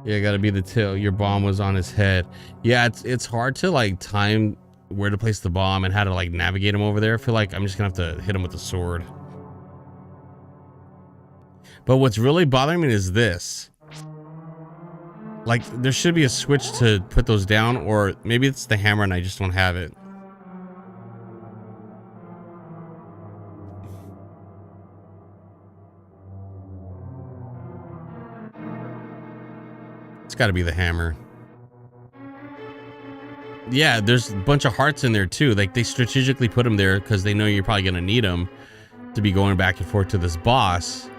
[SPEAKER 2] Yeah, gotta be the tail. Your bomb was on his head. Yeah, it's hard to like time where to place the bomb and how to like navigate him over there. I feel like I'm just gonna have to hit him with the sword. But what's really bothering me is this. Like, there should be a switch to put those down, or maybe it's the hammer and I just don't have it. It's got to be the hammer. Yeah, there's a bunch of hearts in there too. Like, they strategically put them there because they know you're probably going to need them to be going back and forth to this boss.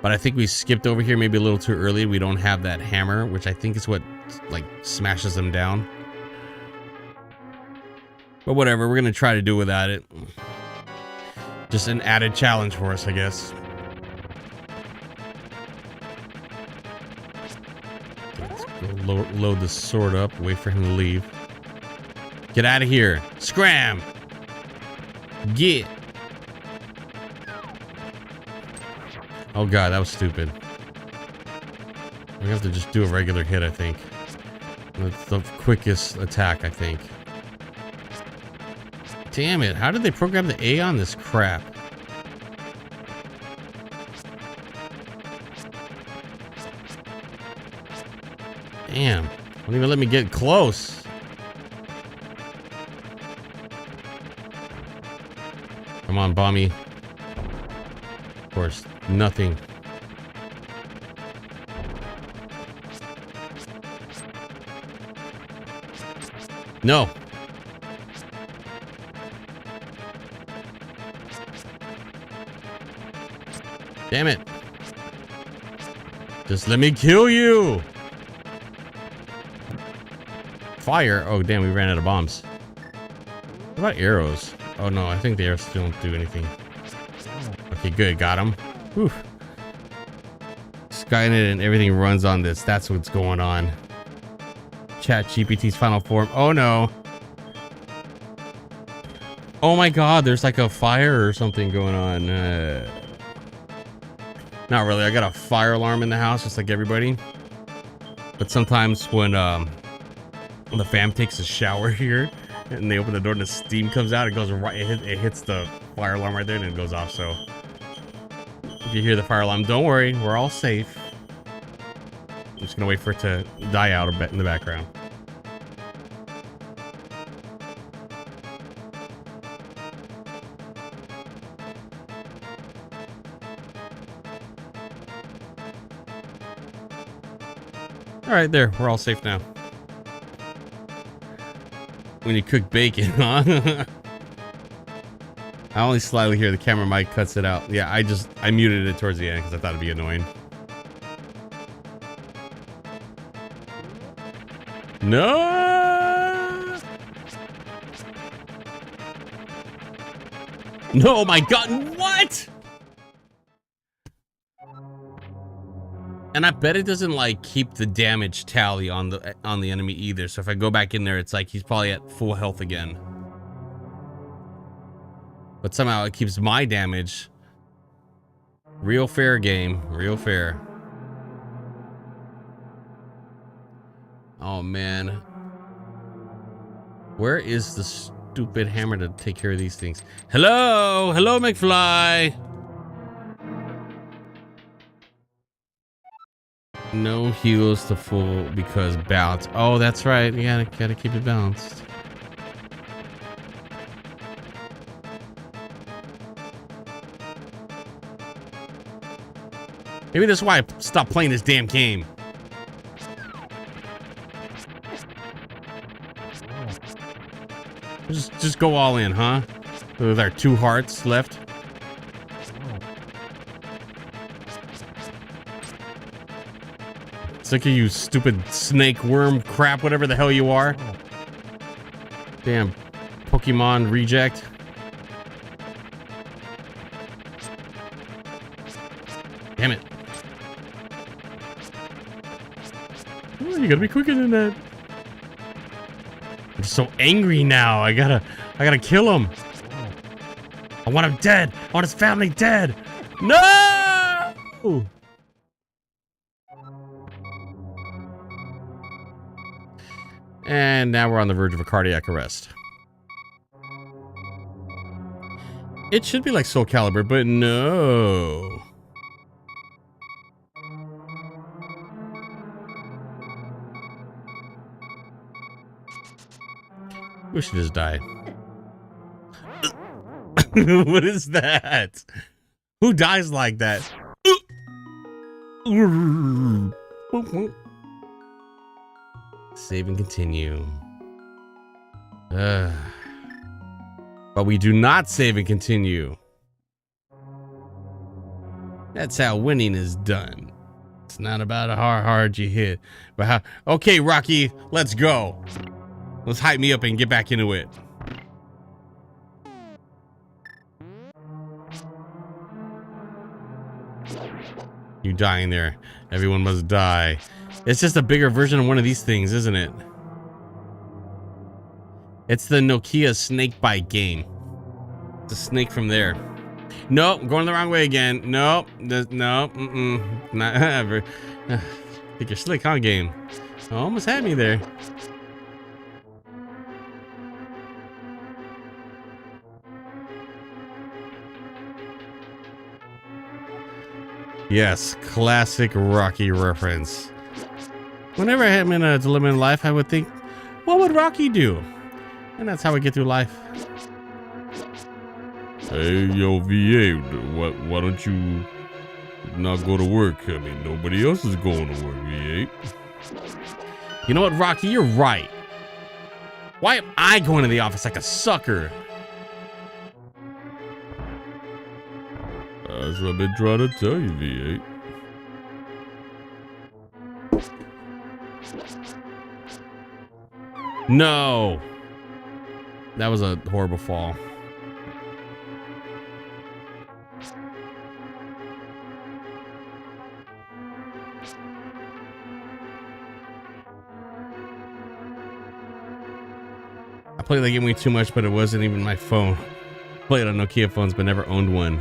[SPEAKER 2] But I think we skipped over here maybe a little too early. We don't have that hammer, which I think is what like smashes them down. But whatever, we're going to try to do without it. Just an added challenge for us, I guess. Let's go load the sword up, wait for him to leave. Get out of here. Scram! Get! Oh god, that was stupid. We have to just do a regular hit, I think. That's the quickest attack, I think. Damn it, how did they program the A on this crap? Damn, won't even let me get close. Come on, Bommy. Of course, nothing. No. Damn it. Just let me kill you. Fire. Oh, damn, we ran out of bombs. What about arrows? Oh, no, I think the arrows still don't do anything. Okay, good. Got him. Whew. Skynet and everything runs on this. That's what's going on. Chat GPT's final form. Oh no. Oh my god, there's like a fire or something going on. Not really. I got a fire alarm in the house just like everybody. But sometimes when the fam takes a shower here and they open the door and the steam comes out, it goes right, it hits the fire alarm right there and it goes off. So if you hear the fire alarm, don't worry, we're all safe. I'm just gonna wait for it to die out a bit in the background. All right, there, we're all safe now. When you cook bacon, huh? I only slightly hear the camera mic cuts it out. Yeah, I muted it towards the end because I thought it'd be annoying. No! No, my god, what? And I bet it doesn't like keep the damage tally on the enemy either. So if I go back in there, it's like he's probably at full health again. But somehow it keeps my damage. Real fair game, real fair. Oh man. Where is the stupid hammer to take care of these things? Hello, hello McFly. No heals to full because bounce. Oh, that's right. You gotta keep it balanced. Maybe that's why I stopped playing this damn game. Just go all in, huh? With our 2 hearts left. Look at you, stupid snake worm crap, whatever the hell you are. Damn Pokemon reject. Damn it. Oh, you gotta be quicker than that. I'm so angry now. I gotta kill him. I want him dead. I want his family dead. No! And now we're on the verge of a cardiac arrest. It should be like Soul Calibur, but no. We should just die. What is that? Who dies like that? Save and continue. But we do not save and continue. That's how winning is done. It's not about how hard you hit, but how. Okay, Rocky, let's go. Let's hype me up and get back into it. You dying there. Everyone must die. It's just a bigger version of one of these things, isn't it? It's the Nokia snake bite game. It's a snake from there. Nope, going the wrong way again. Nope, no, not ever. Think you're slick, huh, game? Almost had me there. Yes, classic Rocky reference. Whenever I'm in a dilemma in life, I would think, what would Rocky do? And that's how we get through life. Hey, yo, V8, why don't you not go to work? I mean, nobody else is going to work, V8. You know what, Rocky? You're right. Why am I going to the office like a sucker? That's what I've been trying to tell you, V8. No. That was a horrible fall. I played that game way too much, but it wasn't even my phone. Played on Nokia phones, but never owned one.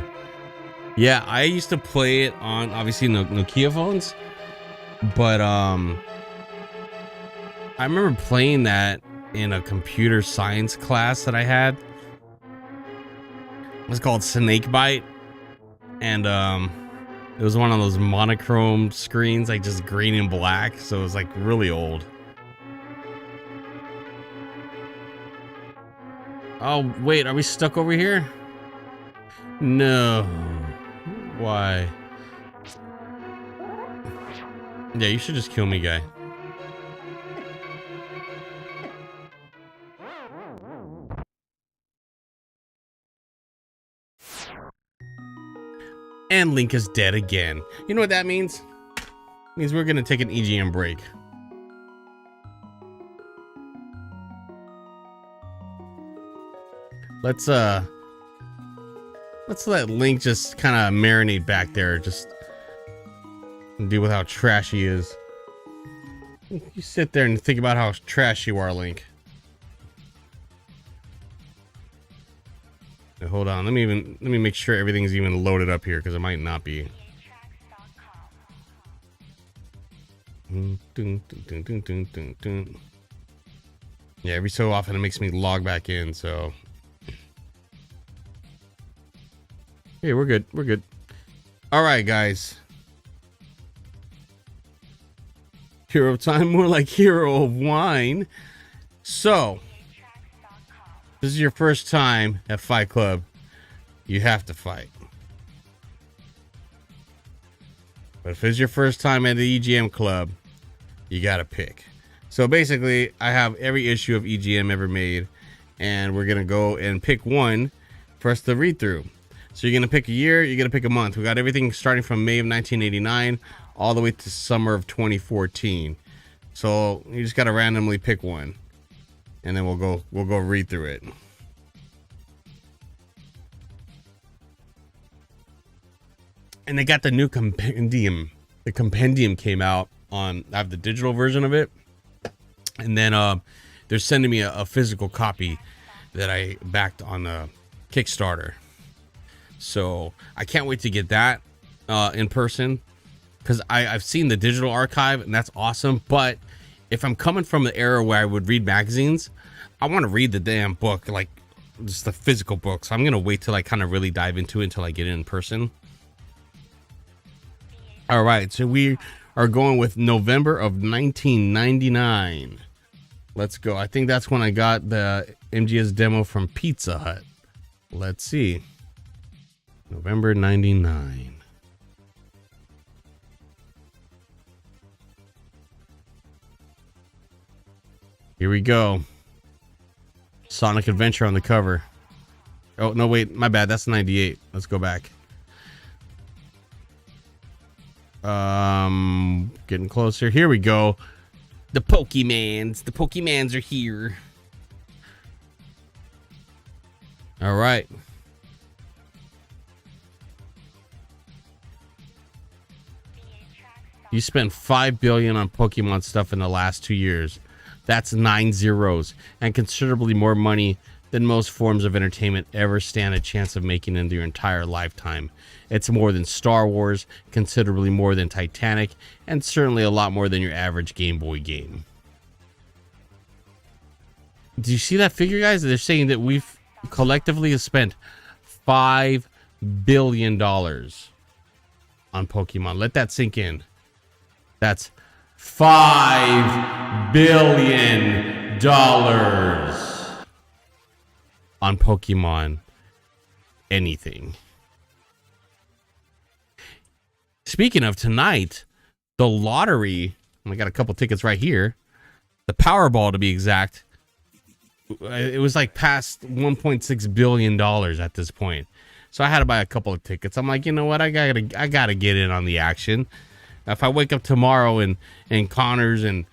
[SPEAKER 2] Yeah, I used to play it on obviously Nokia phones, but I remember playing that in a computer science class that I had. It was called Snakebite, and it was one of those monochrome screens, like just green and black, so it was like really old. Oh wait, are we stuck over here? No. Why? Yeah, you should just kill me, guy. And Link is dead again. You know what that means? It means we're gonna take an EGM break. Let's let Link just kind of marinate back there, just deal with how trash he is. You sit there and think about how trash you are, Link. Now, hold on, let me make sure everything's even loaded up here, because it might not be. Yeah, every so often it makes me log back in, so. Hey, we're good. We're good. All right, guys. Hero time, more like hero of wine. So, this is your first time at Fight Club. You have to fight. But if it's your first time at the EGM Club, you got to pick. So basically, I have every issue of EGM ever made, and we're going to go and pick one for us to read through. So you're going to pick a year, you're going to pick a month. We got everything starting from May of 1989 all the way to summer of 2014. So you just got to randomly pick one, and then we'll go read through it. And they got the new compendium. The compendium came out on, I have the digital version of it. And then they're sending me a physical copy that I backed on the Kickstarter. So I can't wait to get that in person, because I've seen the digital archive and that's awesome. But if I'm coming from the era where I would read magazines, I want to read the damn book, like just the physical book. So I'm going to wait till I kind of really dive into it until I get it in person. All right. So we are going with November of 1999. Let's go. I think that's when I got the MGS demo from Pizza Hut. Let's see. November 99. Here we go. Sonic Adventure on the cover. Oh, no, wait. My bad. That's 98. Let's go back. Getting closer. Here we go. The Pokemans. The Pokemans are here. All right. You spent $5 billion on Pokemon stuff in the last 2 years. That's 9 zeros, and considerably more money than most forms of entertainment ever stand a chance of making in your entire lifetime. It's more than Star Wars, considerably more than Titanic, and certainly a lot more than your average Game Boy game. Do you see that figure, guys? They're saying that we've collectively spent $5 billion on Pokemon. Let that sink in. That's $5 billion on Pokemon anything. Speaking of tonight, the lottery, I got a couple tickets right here. The Powerball, to be exact, it was like past $1.6 billion at this point. So I had to buy a couple of tickets. I'm like, you know what? I gotta get in on the action. If I wake up tomorrow and Connors and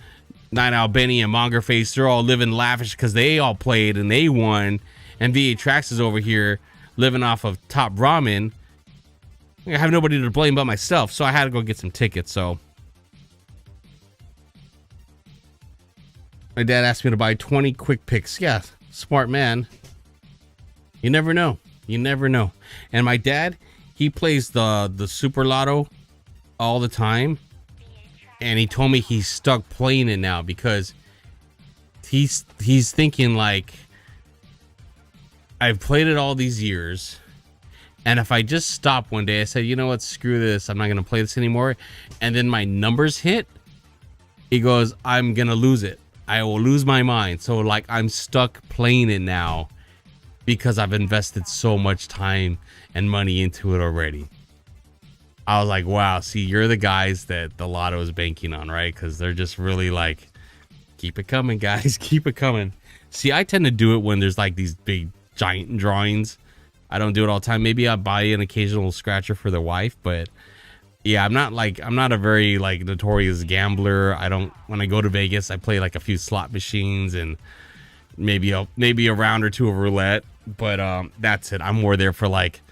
[SPEAKER 2] Night Owl Benny and Mongerface, they're all living lavish because they all played and they won, and V8 Trax is over here living off of Top Ramen, I have nobody to blame but myself, so I had to go get some tickets. So my dad asked me to buy 20 quick picks. Yeah, smart man. You never know. You never know. And my dad, he plays the Super Lotto all the time. And he told me he's stuck playing it now because he's thinking like, I've played it all these years, and if I just stop one day, I said, you know what, screw this, I'm not gonna play this anymore, and then my numbers hit, he goes, I'm gonna lose it. I will lose my mind. So like, I'm stuck playing it now because I've invested so much time and money into it already. I was like, wow, see, you're the guys that the lotto is banking on, right? Because they're just really like, keep it coming, guys, keep it coming. See, I tend to do it when there's like these big giant drawings. I don't do it all the time. Maybe I buy an occasional scratcher for the wife, but yeah, I'm not a very like notorious gambler. When I go to Vegas, I play like a few slot machines and maybe a round or two of roulette, but that's it. I'm more there for like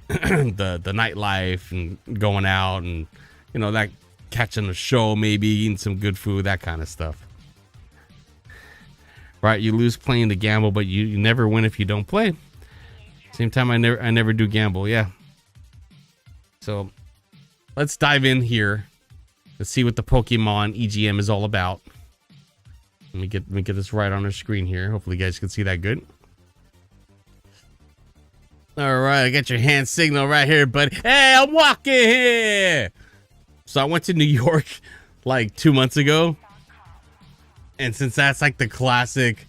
[SPEAKER 2] the nightlife and going out and, you know, that catching a show, maybe eating some good food, that kind of stuff. Right, you lose playing the gamble, but you never win if you don't play. Same time, I never do gamble. Yeah. So let's dive in here. Let's see what the Pokemon EGM is all about. Let me get this right on our screen here. Hopefully, you guys can see that good. All right, I got your hand signal right here, buddy. Hey, I'm walking here. So I went to New York like 2 months ago. And since that's like the classic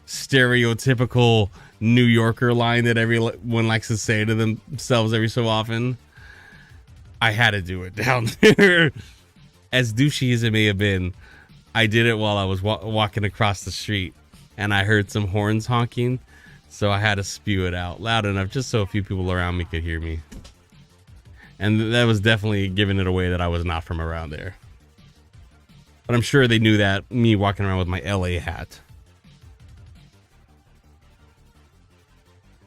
[SPEAKER 2] stereotypical New Yorker line that everyone likes to say to themselves every so often, I had to do it down there. As douchey as it may have been, I did it while I was walking across the street and I heard some horns honking. So I had to spew it out loud enough just so a few people around me could hear me. And that was definitely giving it away that I was not from around there. But I'm sure they knew that, me walking around with my LA hat.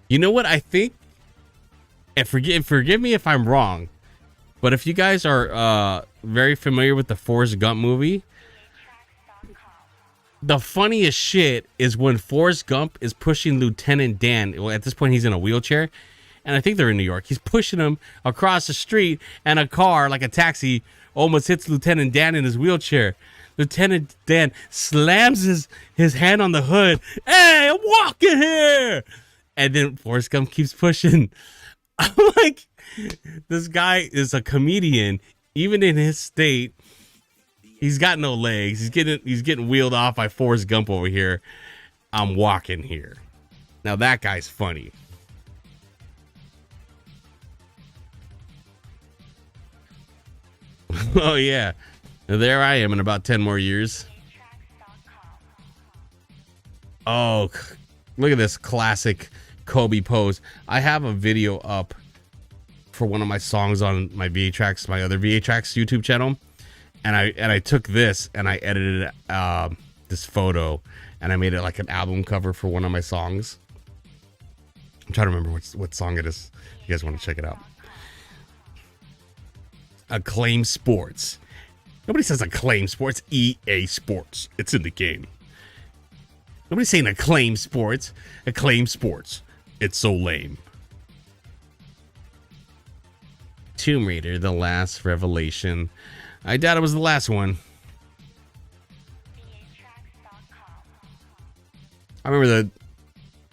[SPEAKER 2] You know what I think? And forgive me if I'm wrong, but if you guys are very familiar with the Forrest Gump movie, the funniest shit is when Forrest Gump is pushing Lieutenant Dan. Well, at this point, he's in a wheelchair, and I think they're in New York. He's pushing him across the street, and a car, like a taxi, almost hits Lieutenant Dan in his wheelchair. Lieutenant Dan slams his hand on the hood. Hey, I'm walking here. And then Forrest Gump keeps pushing. I'm like, this guy is a comedian, even in his state. He's got no legs. He's getting wheeled off by Forrest Gump over here. I'm walking here. Now that guy's funny. Oh yeah. There I am in about 10 more years. Oh, look at this classic Kobe pose. I have a video up for one of my songs on my VA-Tracks, my other VA-Tracks YouTube channel. And I took this and I edited this photo and I made it like an album cover for one of my songs. I'm trying to remember what song it is. You guys want to check it out. Acclaim Sports. Nobody says Acclaim Sports. EA Sports. It's in the game. Nobody's saying Acclaim Sports. Acclaim Sports. It's so lame. Tomb Raider, The Last Revelation. I doubt it was the last one. I remember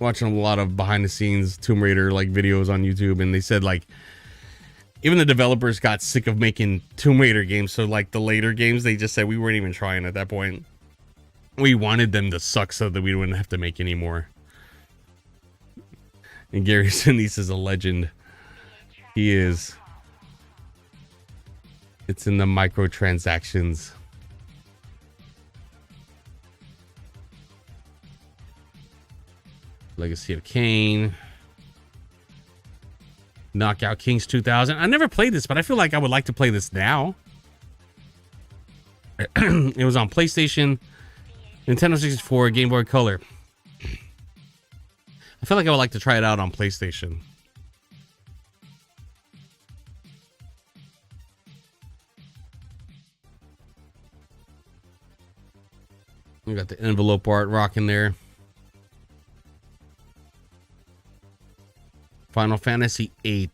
[SPEAKER 2] watching a lot of behind the scenes Tomb Raider like videos on YouTube, and they said like even the developers got sick of making Tomb Raider games, so like the later games, they just said we weren't even trying at that point. We wanted them to suck so that we wouldn't have to make any more. And Gary Sinise is a legend. He is. It's in the microtransactions. Legacy of Kain. Knockout Kings 2000. I never played this, but I feel like I would like to play this now. It was on PlayStation, Nintendo 64, Game Boy Color. I feel like I would like to try it out on PlayStation. We got the envelope art rocking there. Final Fantasy VIII.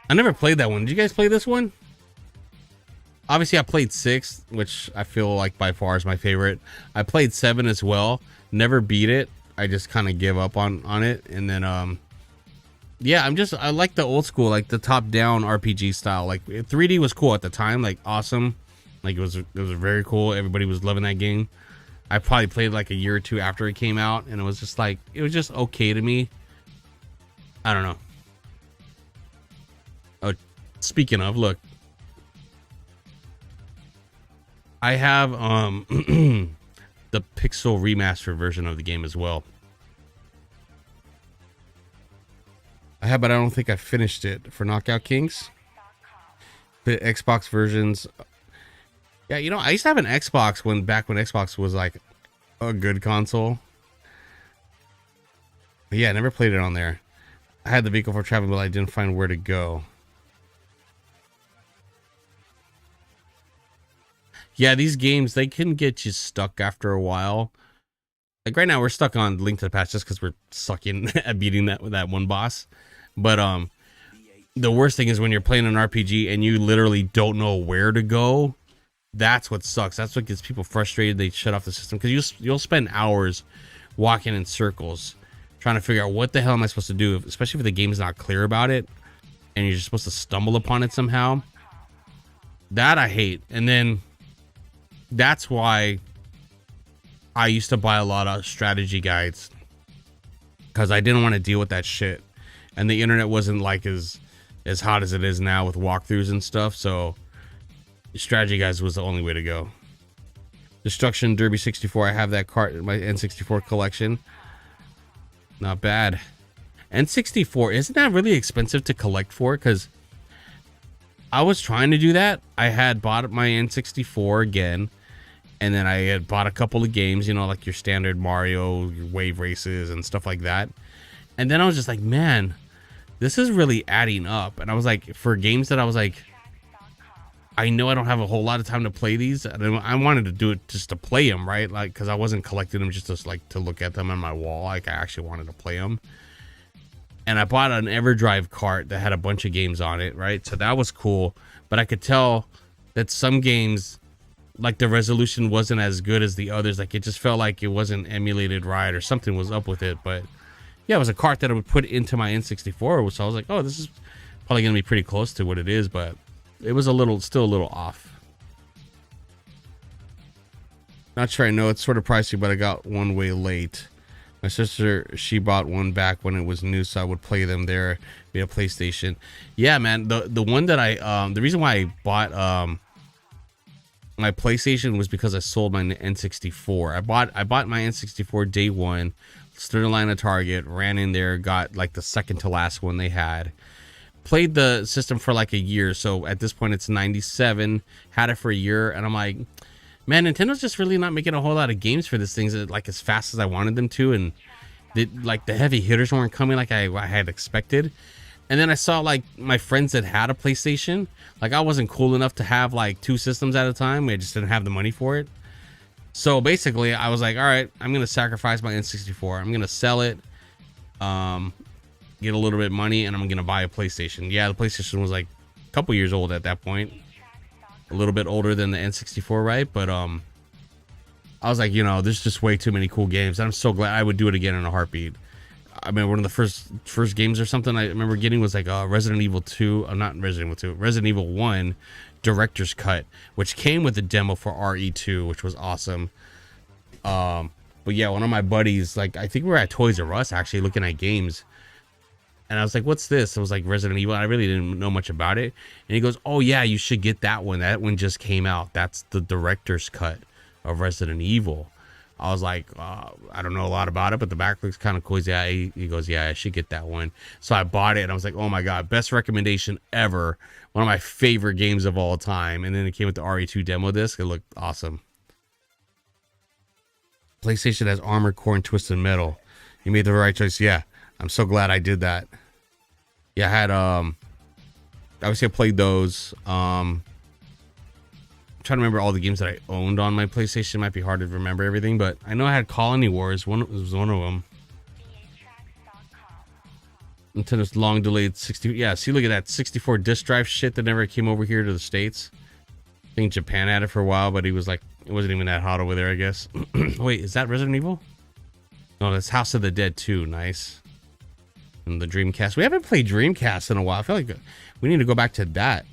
[SPEAKER 2] I never played that one. Did you guys play this one? Obviously, I played 6, which I feel like by far is my favorite. I played 7 as well. Never beat it. I just kind of give up on it. And then, yeah, I like the old school, like the top-down RPG style. Like 3D was cool at the time, like awesome. Like it was very cool. Everybody was loving that game. I probably played like a year or two after it came out, and it was just like, it was just okay to me. I don't know. Oh, speaking of, look. I have the pixel remaster version of the game as well. I have, but I don't think I finished it for Knockout Kings. The Xbox versions. Yeah, you know, I used to have an Xbox back when Xbox was like a good console. But yeah, I never played it on there. I had the vehicle for traveling, but I didn't find where to go. Yeah, these games, they can get you stuck after a while. Like right now, we're stuck on Link to the Past just because we're sucking at beating that one boss. But the worst thing is when you're playing an RPG and you literally don't know where to go. That's what sucks. That's what gets people frustrated. They shut off the system because you'll spend hours walking in circles trying to figure out what the hell am I supposed to do, especially if the game's not clear about it and you're just supposed to stumble upon it somehow. That I hate. And then that's why I used to buy a lot of strategy guides, because I didn't want to deal with that shit. And the internet wasn't like as hot as it is now with walkthroughs and stuff. So strategy guides was the only way to go. Destruction Derby 64. I have that cart in my N64 collection. Not bad. N64, isn't that really expensive to collect for? Because I was trying to do that. I had bought my N64 again. And then I had bought a couple of games, you know, like your standard Mario, your Wave Races and stuff like that. And then I was just like, man, this is really adding up. And I was like, for games that I was like, I know I don't have a whole lot of time to play these. And I wanted to do it just to play them, right? Like, because I wasn't collecting them just to look at them on my wall. Like, I actually wanted to play them. And I bought an EverDrive cart that had a bunch of games on it, right? So that was cool. But I could tell that some games, like the resolution wasn't as good as the others. Like it just felt like it wasn't emulated right or something was up with it. But yeah, it was a cart that I would put into my N64. So I was like, oh, this is probably going to be pretty close to what it is. But it was still a little off. Not sure I know. It's sort of pricey, but I got one way late. My sister, she bought one back when it was new, so I would play them there via PlayStation. Yeah, man. The one that the reason why I bought my PlayStation was because I sold my N64. I bought my N64 day one, stood in line at Target, ran in there, got like the second to last one they had. Played the system for like a year, so at this point it's 97. Had it for a year, and I'm like, man, Nintendo's just really not making a whole lot of games for this thing like as fast as I wanted them to, and like the heavy hitters weren't coming like I had expected. And then I saw like my friends that had a PlayStation. Like I wasn't cool enough to have like 2 systems at a time. I just didn't have the money for it. So basically I was like, all right, I'm going to sacrifice my N64. I'm going to sell it, get a little bit of money, and I'm going to buy a PlayStation. Yeah, the PlayStation was like a couple years old at that point. A little bit older than the N64, right? But I was like, you know, there's just way too many cool games. And I'm so glad I would do it again in a heartbeat. I mean, one of the first games or something I remember getting was like Resident Evil 2, not Resident Evil 2, Resident Evil 1 Director's Cut, which came with a demo for RE2, which was awesome. But yeah, one of my buddies, like, I think we were at Toys R Us actually looking at games. And I was like, what's this? I was like, Resident Evil. I really didn't know much about it. And he goes, oh yeah, you should get that one. That one just came out. That's the Director's Cut of Resident Evil. I was like, I don't know a lot about it, but the back looks kind of cool. Yeah, he goes, yeah, I should get that one. So I bought it, and I was like, oh my god, best recommendation ever. One of my favorite games of all time. And then it came with the RE2 demo disc. It looked awesome. PlayStation has Armored Core and Twisted Metal. You made the right choice. Yeah, I'm so glad I did that. Yeah, I had obviously I played those. Trying to remember all the games that I owned on my PlayStation. Might be hard to remember everything, but I know I had Colony Wars. One was one of them. Nintendo's long delayed 60. Yeah, see, look at that 64 disc drive shit that never came over here to the States. I think Japan had it for a while, but he was like, it wasn't even that hot over there, I guess. Wait, is that Resident Evil? No, that's House of the Dead 2. Nice. And the Dreamcast. We haven't played Dreamcast in a while. I feel like we need to go back to that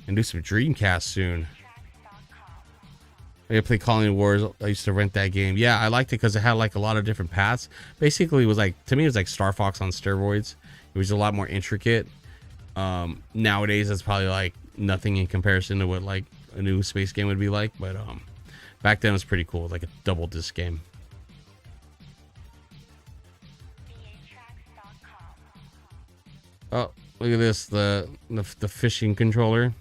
[SPEAKER 2] and do some Dreamcast soon. I play Colony Wars. I used to rent that game. Yeah, I liked it because it had like a lot of different paths. Basically, it was like, to me, it was like Star Fox on steroids. It was a lot more intricate. Nowadays, it's probably like nothing in comparison to what like a new space game would be like. But back then, it was pretty cool, like a double disc game. Oh, look at this, the fishing controller.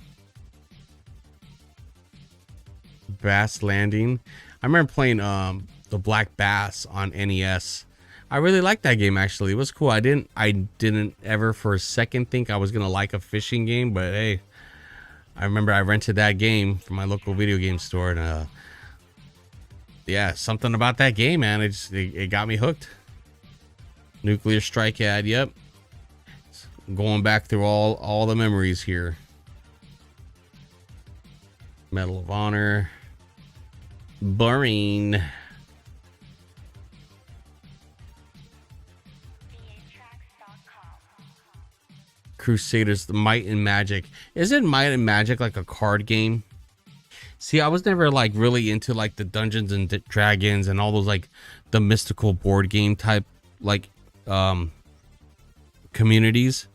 [SPEAKER 2] Bass Landing. I remember playing the Black Bass on NES. I really liked that game, actually. It was cool. I didn't ever for a second think I was gonna like a fishing game, but hey, I remember I rented that game from my local video game store, and yeah, something about that game, man, it got me hooked. Nuclear Strike ad, yep. Going back through all the memories here. Medal of Honor. Boring. Crusaders, the Might and Magic. Isn't Might and Magic like a card game? See, I was never like really into like the Dungeons and Dragons and all those like the mystical board game type like communities.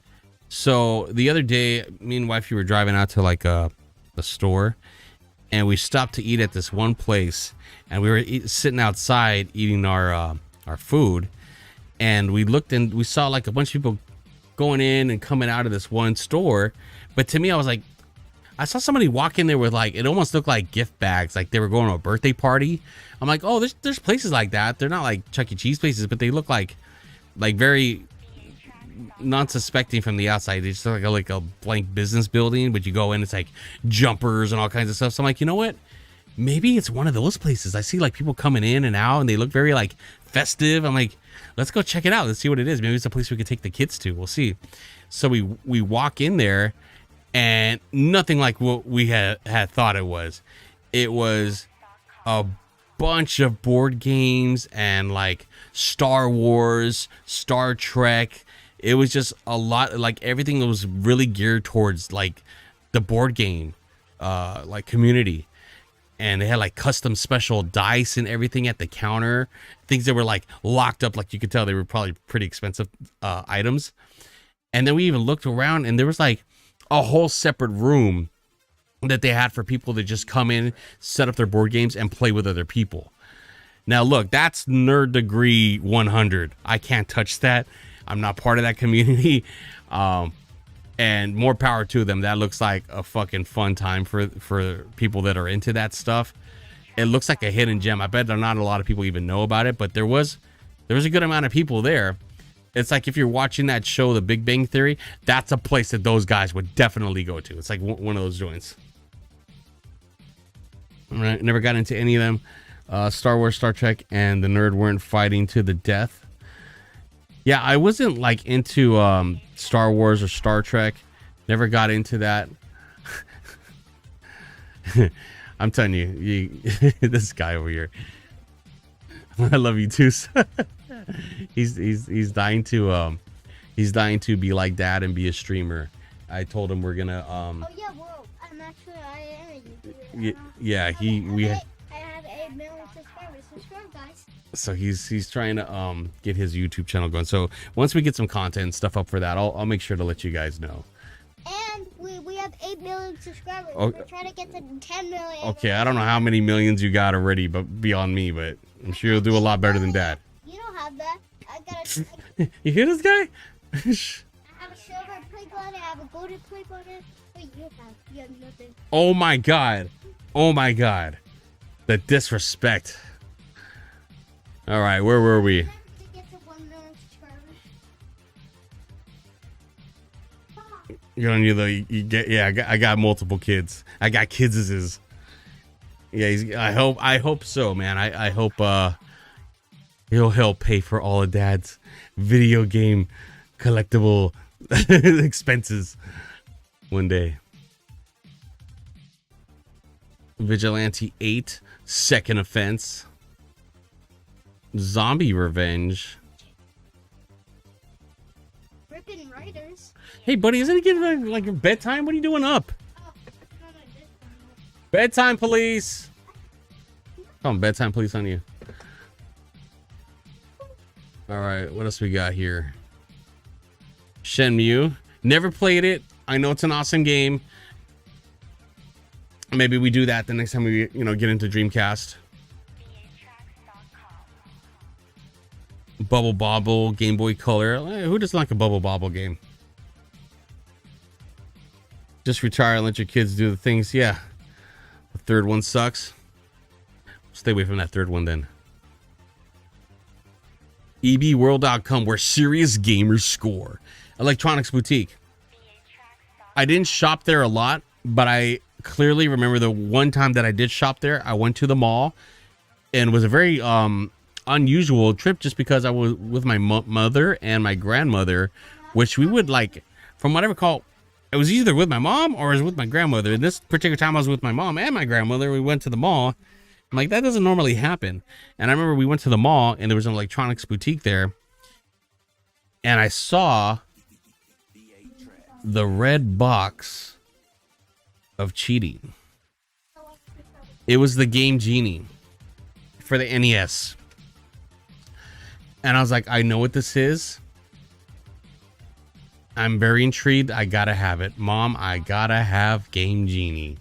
[SPEAKER 2] So the other day, me and wifey were driving out to like the store, and we stopped to eat at this one place, and we were sitting outside eating our food, and we looked and we saw like a bunch of people going in and coming out of this one store. But to me, I was like, I saw somebody walk in there with like, it almost looked like gift bags, like they were going to a birthday party. I'm like, oh, there's places like that. They're not like Chuck E. Cheese places, but they look like very non-suspecting from the outside. They just look like a blank business building, but you go in, it's like jumpers and all kinds of stuff. So I'm like, you know what? Maybe it's one of those places. I see like people coming in and out, and they look very like festive. I'm like, let's go check it out. Let's see what it is. Maybe it's a place we could take the kids to. We'll see. So we walk in there, and nothing like what we had thought it was. It was a bunch of board games and like Star Wars, Star Trek. It was just a lot, like everything was really geared towards like the board game like community. And they had like custom special dice and everything at the counter, things that were like locked up, like you could tell they were probably pretty expensive items. And then we even looked around, and there was like a whole separate room that they had for people to just come in, set up their board games, and play with other people. Now look, that's nerd degree 100. I can't touch that. I'm not part of that community. And more power to them. That looks like a fucking fun time for people that are into that stuff. It looks like a hidden gem. I bet not a lot of people even know about it, but there was a good amount of people there. It's like if you're watching that show, The Big Bang Theory, that's a place that those guys would definitely go to. It's like one of those joints. All right, never got into any of them. Star Wars, Star Trek, and the nerd weren't fighting to the death. Yeah, I wasn't like into Star Wars or Star Trek. Never got into that. I'm telling you, this guy over here. I love you too. he's dying to be like Dad and be a streamer. I told him we're gonna
[SPEAKER 3] Oh yeah, well, I'm actually I am a YouTuber.
[SPEAKER 2] Yeah,
[SPEAKER 3] I have 8 million subscribers. Subscribe, guys.
[SPEAKER 2] So he's trying to get his YouTube channel going. So once we get some content and stuff up for that, I'll make sure to let you guys know.
[SPEAKER 3] And we have 8 million subscribers.
[SPEAKER 2] Okay.
[SPEAKER 3] We're trying to get to 10 million.
[SPEAKER 2] Okay, I don't know how many millions you got already, but beyond me. But I'm sure you'll do a lot better than Dad.
[SPEAKER 3] You don't have that. I got
[SPEAKER 2] You hear this guy?
[SPEAKER 3] I have a silver plate on it. I have a golden plate on it. Wait, you have nothing.
[SPEAKER 2] Oh my god! Oh my god! The disrespect. All right, where were we? You don't need you get, yeah. I got multiple kids. I got kidses. Yeah, I hope so, man. I hope he'll help pay for all of Dad's video game collectible expenses one day. Vigilante 8, second offense. Zombie Revenge.
[SPEAKER 3] Ripping Riders.
[SPEAKER 2] Hey, buddy, isn't it getting like your bedtime? What are you doing up?
[SPEAKER 3] Oh, it's not like this one.
[SPEAKER 2] Bedtime police. Come on, bedtime police on you. All right, what else we got here? Shenmue. Never played it. I know it's an awesome game. Maybe we do that the next time we, get into Dreamcast. Bubble Bobble, Game Boy Color. Who doesn't like a Bubble Bobble game? Just retire and let your kids do the things. Yeah. The third one sucks. Stay away from that third one then. ebworld.com, where serious gamers score. Electronics Boutique. I didn't shop there a lot, but I clearly remember the one time that I did shop there. I went to the mall, and it was a very unusual trip just because I was with my mother and my grandmother, which we would from what I recall, it was either with my mom or it was with my grandmother. And this particular time I was with my mom and my grandmother. We went to the mall. I'm like, that doesn't normally happen. And I remember we went to the mall and there was an electronics boutique there, and I saw the red box of cheating. It was the Game Genie for the NES. And I was like, I know what this is. I'm very intrigued. I gotta have it. Mom, I gotta have Game Genie.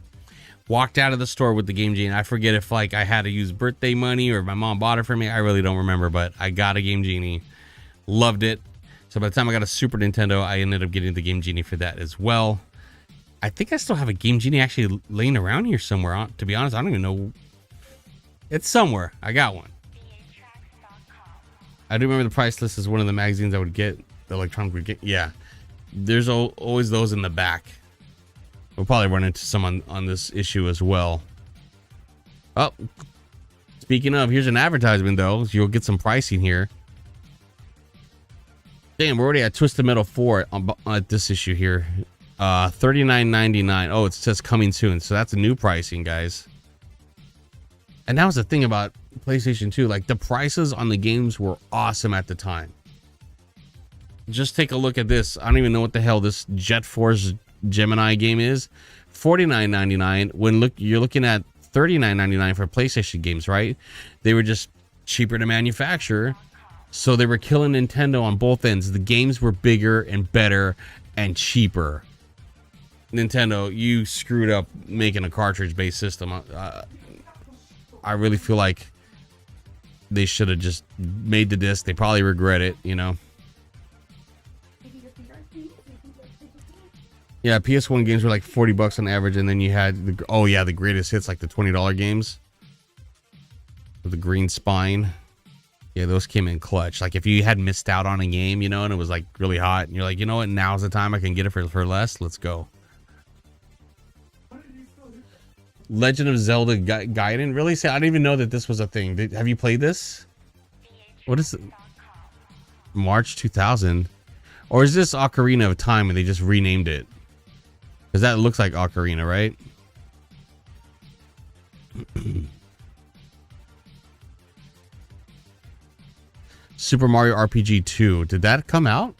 [SPEAKER 2] Walked out of the store with the Game Genie. I forget if I had to use birthday money or my mom bought it for me. I really don't remember, but I got a Game Genie. Loved it. So by the time I got a Super Nintendo, I ended up getting the Game Genie for that as well. I think I still have a Game Genie actually laying around here somewhere. To be honest, I don't even know. It's somewhere. I got one. I do remember the price list is one of the magazines I would get. The electronic would get. Yeah. There's always those in the back. We'll probably run into some on this issue as well. Oh, speaking of, here's an advertisement though. So you'll get some pricing here. Damn, we're already at Twisted Metal 4 on this issue here. $39.99. Oh, it says coming soon. So that's a new pricing, guys. And that was the thing about PlayStation 2. The prices on the games were awesome at the time. Just take a look at this. I don't even know what the hell this Jet Force Gemini game is. $49.99. When you're looking at $39.99 for PlayStation games, right? They were just cheaper to manufacture. So they were killing Nintendo on both ends. The games were bigger and better and cheaper. Nintendo, you screwed up making a cartridge-based system. I really feel like they should have just made the disc. They probably regret it, Yeah, PS1 games were like $40 on average, and then you had the greatest hits, like the $20 games with the green spine. Yeah, those came in clutch. Like if you had missed out on a game, and it was like really hot, and you're like, you know what, now's the time I can get it for less. Let's go. Legend of Zelda Gaiden. Really? I didn't even know that this was a thing. Have you played this? What is it? March 2000? Or is this Ocarina of Time and they just renamed it? Because that looks like Ocarina, right? Super Mario RPG 2. Did that come out?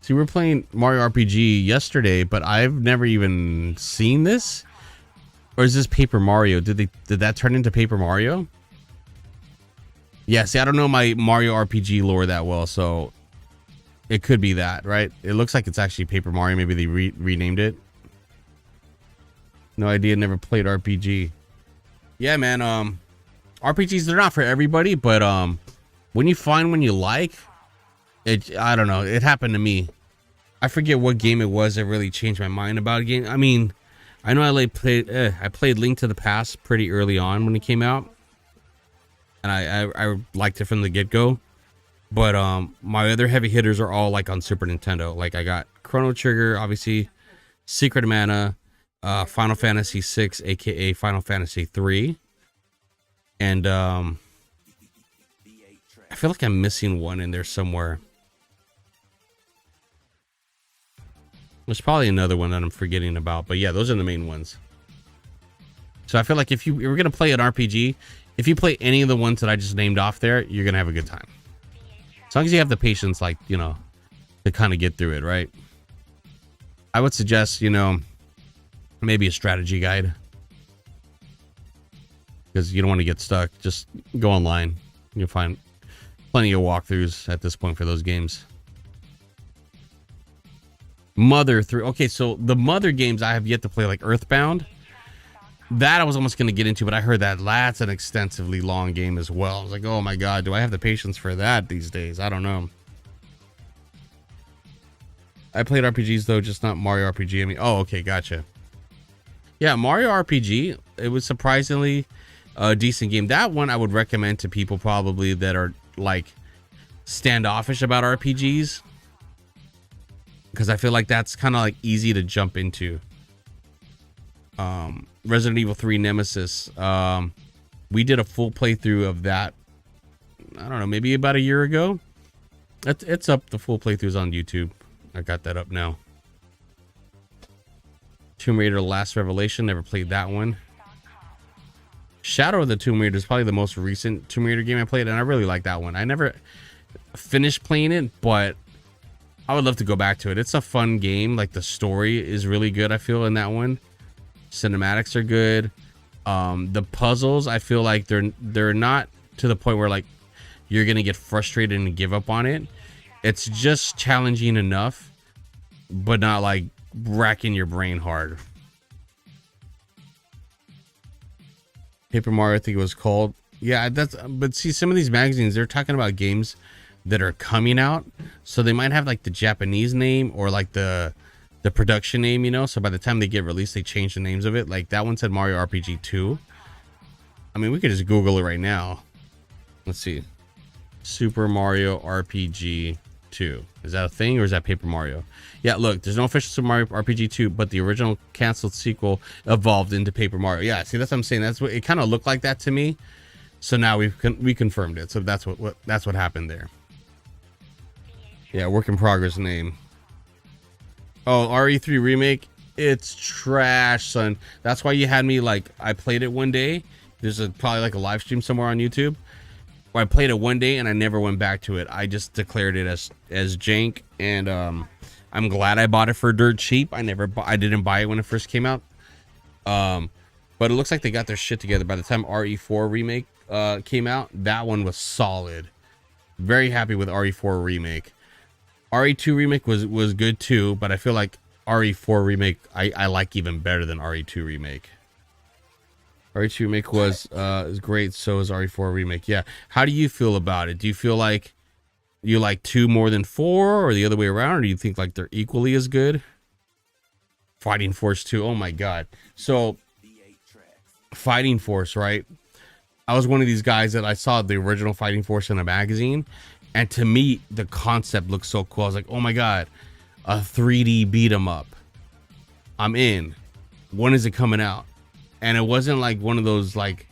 [SPEAKER 2] See, we're playing Mario RPG yesterday, but I've never even seen this. Or is this Paper Mario? Did that turn into Paper Mario? Yeah, see, I don't know my Mario RPG lore that well, so it could be that, right? It looks like it's actually Paper Mario. Maybe they renamed it. No idea. Never played RPG. Yeah, man. RPGs, they're not for everybody, but when you find one you like, I don't know. It happened to me. I forget what game it was that really changed my mind about a game. I mean, I know I played Link to the Past pretty early on when it came out, and I liked it from the get-go. But my other heavy hitters are all like on Super Nintendo. Like I got Chrono Trigger, obviously, Secret of Mana, Final Fantasy 6, aka Final Fantasy 3, and I feel like I'm missing one in there somewhere. There's probably another one that I'm forgetting about, but yeah, those are the main ones. So I feel like if you were gonna play an RPG, if you play any of the ones that I just named off there, you're gonna have a good time. As long as you have the patience, like, you know, to kind of get through it, right? I would suggest, you know, maybe a strategy guide, because you don't want to get stuck. Just go online. You'll find plenty of walkthroughs at this point for those games. Mother 3. Okay, so the Mother games I have yet to play, like Earthbound. That I was almost going to get into, but I heard that that's an extensively long game as well. I was like, oh my god, do I have the patience for that these days? I don't know. I played RPGs though, just not Mario RPG. I mean, oh, okay, gotcha. Yeah, Mario RPG, it was surprisingly a decent game. That one I would recommend to people probably that are like standoffish about RPGs, because I feel like that's kind of like easy to jump into. Resident Evil 3 Nemesis, we did a full playthrough of that, I don't know, maybe about a year ago. It's up, the full playthrough's on YouTube. I got that up now. Tomb Raider Last Revelation, never played that one. Shadow of the Tomb Raider is probably the most recent Tomb Raider game I played, and I really like that one. I never finished playing it, but I would love to go back to it. It's a fun game. Like, the story is really good, I feel, in that one. Cinematics are good. The puzzles, I feel like they're not to the point where like you're gonna get frustrated and give up on it. It's just challenging enough, but not like racking your brain hard. Paper Mario, I think it was called. Yeah, but see, some of these magazines, they're talking about games that are coming out, so they might have like the Japanese name or like the production name, you know, so by the time they get released, they change the names of it. Like that one said Mario RPG 2. I mean, we could just Google it right now. Let's see. Super Mario RPG 2. Is that a thing, or is that Paper Mario? Yeah, look, there's no official Super Mario RPG 2, but the original canceled sequel evolved into Paper Mario. Yeah, see, that's what I'm saying. That's what it kind of looked like that to me. So now we confirmed it. So that's what happened there. Yeah, work in progress name. Oh, RE3 remake, it's trash, son. That's why you had me, like, I played it one day. There's probably like a live stream somewhere on YouTube where I played it one day and I never went back to it. I just declared it as jank, and I'm glad I bought it for dirt cheap. I didn't buy it when it first came out. But it looks like they got their shit together. By the time RE4 remake came out, that one was solid. Very happy with RE4 remake. RE2 remake was good too, but I feel like RE4 remake I like even better than RE2 remake. RE2 remake is great, so is RE4 remake. Yeah. How do you feel about it? Do you feel like you like 2 more than 4, or the other way around, or do you think like they're equally as good? Fighting Force 2, oh my god. So Fighting Force, right? I was one of these guys that I saw the original Fighting Force in a magazine, and to me, the concept looked so cool. I was like, oh my god, a 3D beat 'em up. I'm in. When is it coming out? And it wasn't like one of those like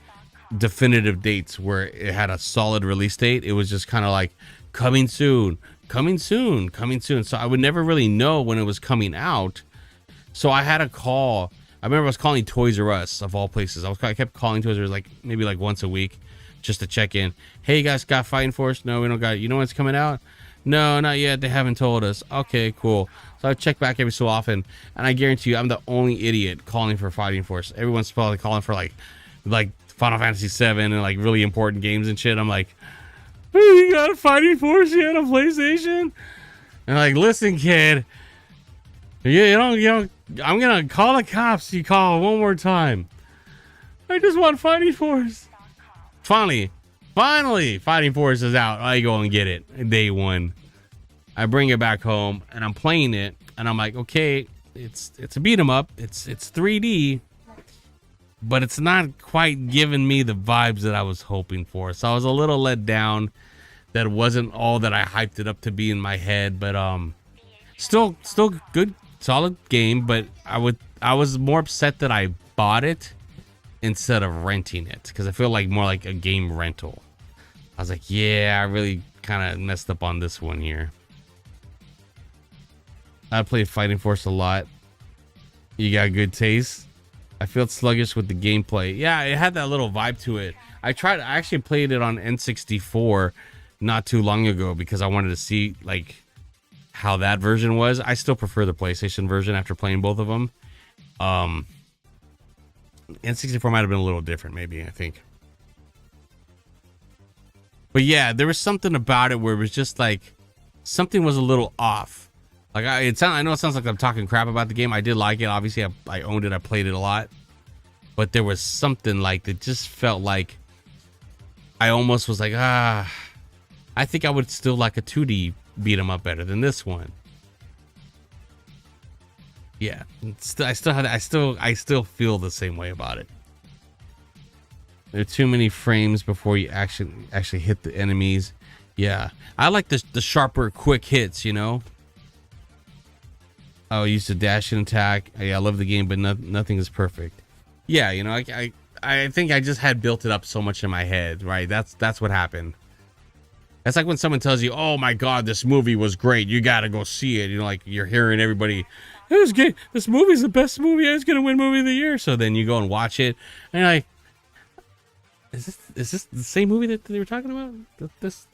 [SPEAKER 2] definitive dates where it had a solid release date. It was just kind of like coming soon, coming soon, coming soon. So I would never really know when it was coming out. So I had a call. I remember I was calling Toys R Us, of all places. I kept calling Toys R Us like maybe like once a week, just to check in. Hey, you guys got Fighting Force? No, we don't got it. You know when it's coming out? No, not yet. They haven't told us. Okay, cool. So I check back every so often, and I guarantee you, I'm the only idiot calling for Fighting Force. Everyone's probably calling for like Final Fantasy 7 and like really important games and shit. I'm like, hey, you got a Fighting Force yet on PlayStation? And like, listen, kid, you know, I'm gonna call the cops. You call one more time. I just want Fighting Force. Finally, Fighting Force is out. I go and get it day one. I bring it back home and I'm playing it, and I'm like, okay, it's a beat 'em up. It's 3D, but it's not quite giving me the vibes that I was hoping for. So I was a little let down. That wasn't all that I hyped it up to be in my head, but still good, solid game. But I was more upset that I bought it instead of renting it, because I feel like more like a game rental. I was like, yeah, I really kind of messed up on this one here. I played Fighting Force a lot. You got good taste. I feel sluggish with the gameplay. Yeah, it had that little vibe to it. I actually played it on N64 not too long ago because I wanted to see like how that version was. I still prefer the PlayStation version after playing both of them. N64 might have been a little different, maybe, I think. But yeah, there was something about it where it was just like something was a little off. Like I know it sounds like I'm talking crap about the game. I did like it. Obviously, I owned it. I played it a lot. But there was something like that just felt like I almost was like, I think I would still like a 2D beat 'em up better than this one. Yeah, I still feel the same way about it. There are too many frames before you actually hit the enemies. Yeah, I like the sharper, quick hits. You know. Oh, I used to dash and attack. Yeah, I love the game, but nothing is perfect. Yeah, you know, I think I just had built it up so much in my head, right? That's what happened. That's like when someone tells you, "Oh my God, this movie was great. You gotta go see it." You know, like you're hearing everybody, "It was good. This movie's the best movie. It's gonna win movie of the year." So then you go and watch it, and you're like, "Is this the same movie that they were talking about?" This.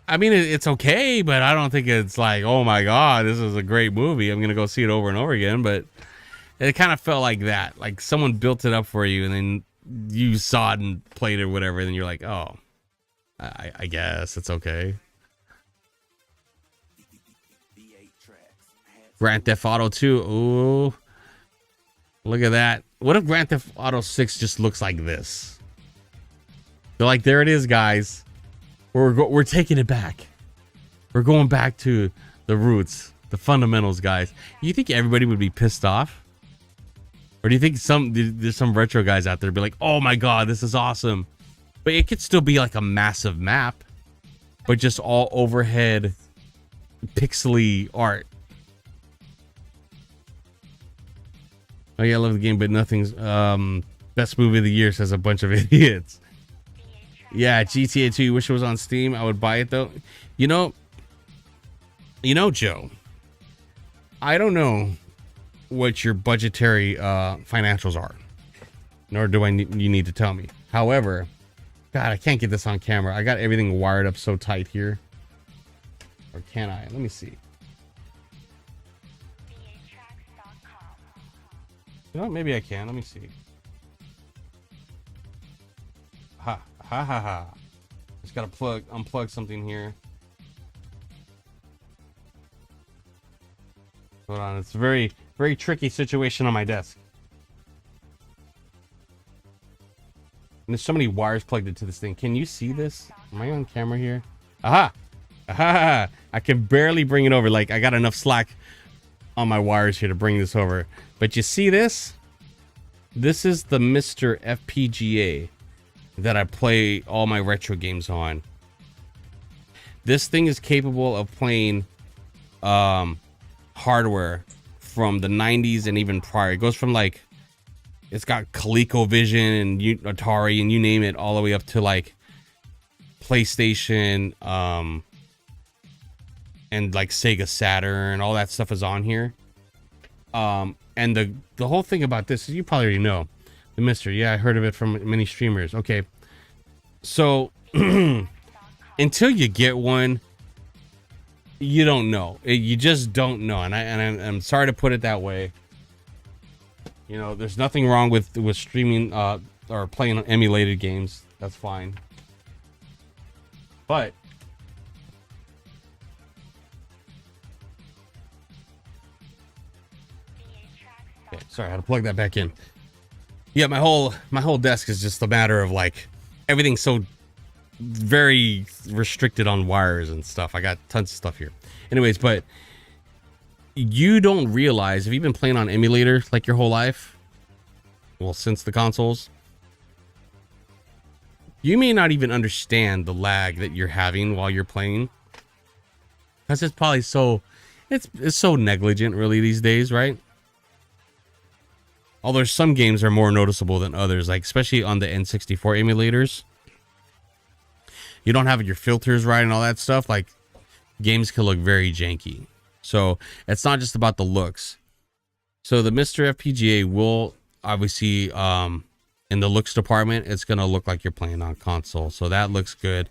[SPEAKER 2] I mean, it's okay, but I don't think it's like, "Oh my God, this is a great movie. I'm gonna go see it over and over again." But it kind of felt like that. Like someone built it up for you, and then you saw it and played it or whatever, and then you're like, "Oh, I guess it's okay." Grand Theft Auto 2. Ooh, look at that. What if Grand Theft Auto 6 just looks like this? They're like, there it is, guys. We're taking it back. We're going back to the roots, the fundamentals, guys. You think everybody would be pissed off? Or do you think there's some retro guys out there be like, "Oh my God, this is awesome"? But it could still be like a massive map, but just all overhead pixely art. Oh yeah, I love the game, but nothing's best movie of the year, says a bunch of idiots. Yeah, GTA 2, you wish it was on Steam. I would buy it though. You know, Joe, I don't know what your budgetary financials are, nor do you need to tell me. However, God, I can't get this on camera. I got everything wired up so tight here. Or can I? Let me see. You know what? Maybe I can. Let me see. Ha ha ha ha. Just gotta unplug something here. Hold on. It's a very, very tricky situation on my desk. And there's so many wires plugged into this thing. Can you see this? Am I on camera here? Aha! Aha! I can barely bring it over. Like, I got enough slack on my wires here to bring this over. But you see this? This is the Mr. FPGA that I play all my retro games on. This thing is capable of playing hardware from the 90s and even prior. It goes from like, it's got ColecoVision and Atari and you name it, all the way up to like PlayStation and like Sega Saturn. All that stuff is on here. And the whole thing about this is, you probably already know the mystery. Yeah, I heard of it from many streamers. Okay, so until you get one, you don't know. You just don't know. And I'm sorry to put it that way. You know, there's nothing wrong with streaming or playing emulated games. That's fine. But okay, sorry, I had to plug that back in. Yeah, my whole desk is just a matter of like everything's so very restricted on wires and stuff. I got tons of stuff here. Anyways, but you don't realize, if you've been playing on emulators like your whole life, well, since the consoles, you may not even understand the lag that you're having while you're playing, because it's probably it's so negligent really these days, right? Although some games are more noticeable than others, like especially on the N64 emulators. You don't have your filters right and all that stuff. Like, games can look very janky. So it's not just about the looks. So the Mr. FPGA will obviously, in the looks department, it's going to look like you're playing on console. So that looks good.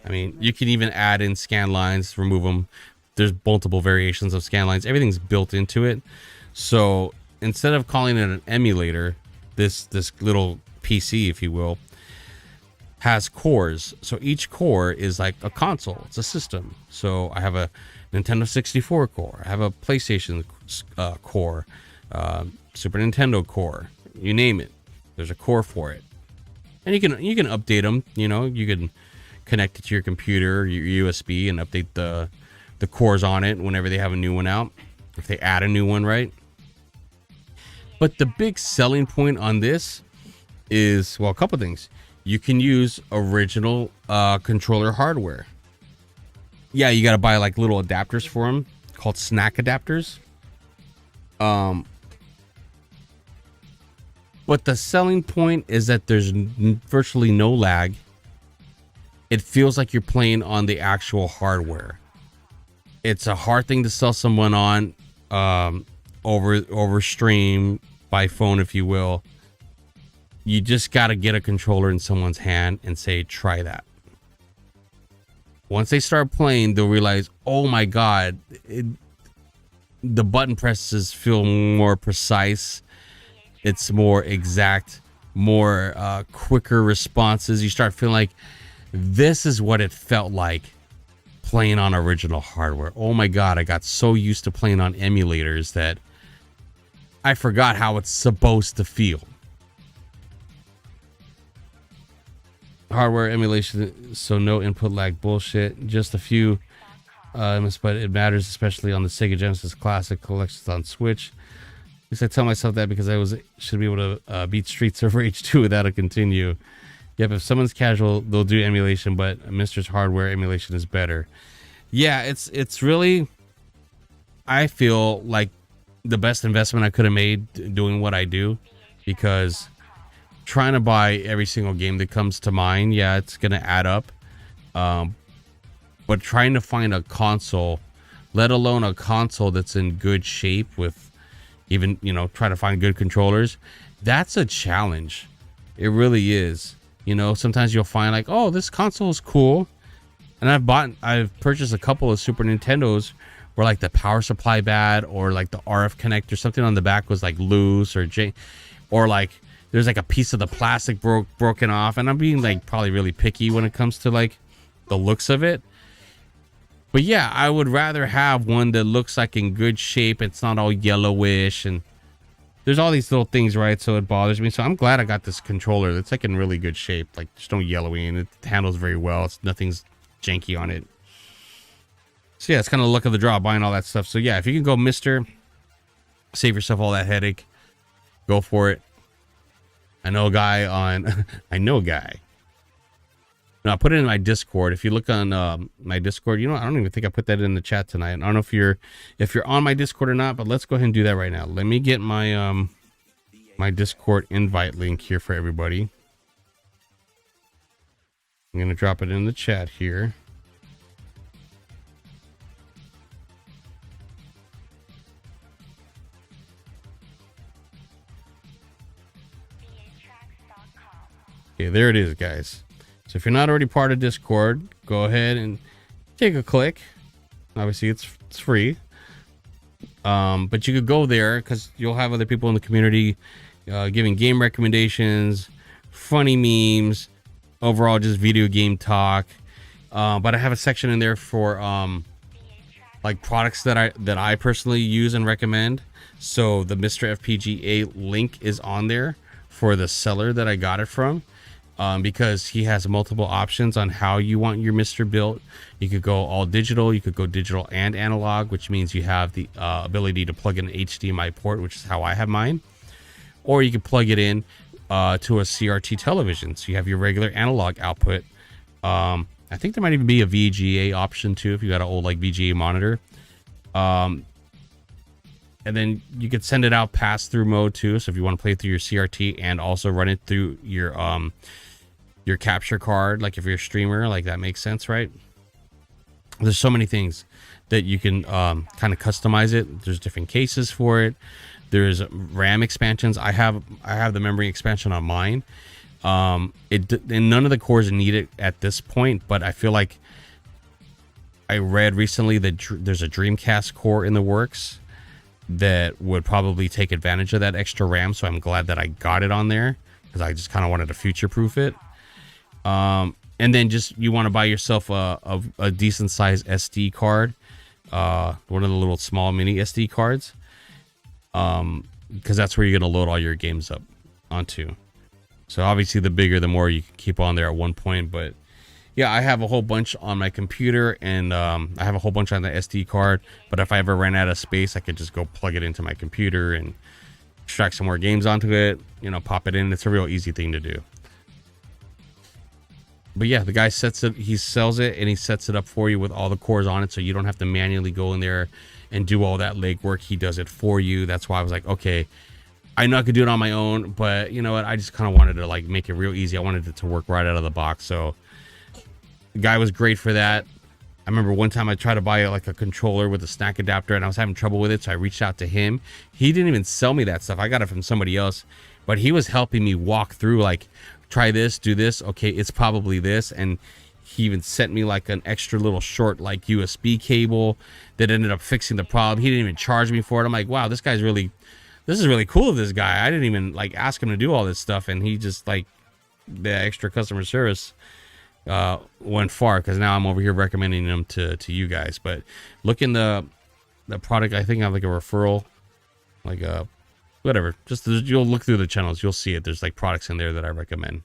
[SPEAKER 2] I mean, you can even add in scan lines, remove them. There's multiple variations of scan lines. Everything's built into it. So instead of calling it an emulator, this little PC, if you will, has cores. So each core is like a console. It's a system. So I have a Nintendo 64 core. I have a PlayStation core, Super Nintendo core. You name it. There's a core for it. And you can update them. You know, you can connect it to your computer, your USB, and update the cores on it whenever they have a new one out, if they add a new one, right? But the big selling point on this is, well, a couple things. You can use original controller hardware. Yeah, you got to buy like little adapters for them called snack adapters. But the selling point is that there's virtually no lag. It feels like you're playing on the actual hardware. It's a hard thing to sell someone on over stream, by phone, if you will. You just got to get a controller in someone's hand and say, try that. Once they start playing, they'll realize, oh my God, the button presses feel more precise. It's more exact, more quicker responses. You start feeling like this is what it felt like playing on original hardware. Oh my God, I got so used to playing on emulators that I forgot how it's supposed to feel. Hardware emulation, so no input lag bullshit. Just a few, but it matters, especially on the Sega Genesis Classic collections on Switch. At least I tell myself that because should be able to beat Street Surfer H2 without a continue. Yep, if someone's casual, they'll do emulation, but Mr.'s hardware emulation is better. Yeah, it's really, I feel like the best investment I could have made doing what I do, because trying to buy every single game that comes to mind, yeah, it's going to add up. But trying to find a console, let alone a console that's in good shape with even, try to find good controllers, that's a challenge. It really is. Sometimes you'll find like, oh, this console is cool. And I've purchased a couple of Super Nintendos where like the power supply bad, or like the RF connector, something on the back was like loose, or like there's like a piece of the plastic broken off. And I'm being like probably really picky when it comes to like the looks of it. But yeah, I would rather have one that looks like in good shape. It's not all yellowish, and there's all these little things, right? So it bothers me. So I'm glad I got this controller that's like in really good shape. Like there's no yellowing, and it handles very well. Nothing's janky on it. So yeah, it's kind of luck of the draw buying all that stuff. So yeah, if you can go Mr., save yourself all that headache, go for it. I know a guy. No, I put it in my Discord. If you look on my Discord, I don't even think I put that in the chat tonight. I don't know if you're on my Discord or not, but let's go ahead and do that right now. Let me get my my Discord invite link here for everybody. I'm gonna drop it in the chat here. Okay, there it is, guys. So if you're not already part of Discord, go ahead and take a click. Obviously, it's free. But you could go there because you'll have other people in the community giving game recommendations, funny memes, overall just video game talk. But I have a section in there for like products that I personally use and recommend. So the Mr. FPGA link is on there for the seller that I got it from. Because he has multiple options on how you want your Mr. built. You could go all digital, you could go digital and analog, which means you have the ability to plug in an HDMI port, which is how I have mine. Or you can plug it in to a CRT television. So you have your regular analog output. I think there might even be a VGA option too, if you got an old like VGA monitor. And then you could send it out pass-through mode too. So if you want to play through your CRT and also run it through your capture card, like if you're a streamer, like that makes sense, right? There's so many things. that you can kind of customize it. There's different cases for it. There's RAM expansions. I have the memory expansion on mine. And none of the cores are needed at this point, but I feel like I read recently that there's a Dreamcast core in the works that would probably take advantage of that extra RAM. So I'm glad that I got it on there, because I just kind of wanted to future-proof it. And then just you want to buy yourself a decent size SD card, one of the little small mini SD cards, because that's where you're going to load all your games up onto. So obviously the bigger the more you can keep on there at one point. But yeah, I have a whole bunch on my computer, and I have a whole bunch on the SD card. But if I ever ran out of space, I could just go plug it into my computer and extract some more games onto it, you know, pop it in. It's a real easy thing to do. But yeah, the guy he sells it, and he sets it up for you with all the cores on it, so you don't have to manually go in there and do all that legwork. He does it for you. That's why I was like, okay, I know I could do it on my own, but you know what? I just kind of wanted to like make it real easy. I wanted it to work right out of the box. So the guy was great for that. I remember one time I tried to buy like a controller with a snack adapter, and I was having trouble with it, so I reached out to him. He didn't even sell me that stuff. I got it from somebody else, but he was helping me walk through, like, try this, do this. Okay, it's probably this. And he even sent me like an extra little short like USB cable that ended up fixing the problem. He didn't even charge me for it. I'm like, wow, this is really cool of this guy. I didn't even like ask him to do all this stuff, and he just like the extra customer service went far, because now I'm over here recommending them to you guys. But look in the product. I think I have like a referral, like whatever. Just you'll look through the channels, you'll see it. There's like products in there that I recommend.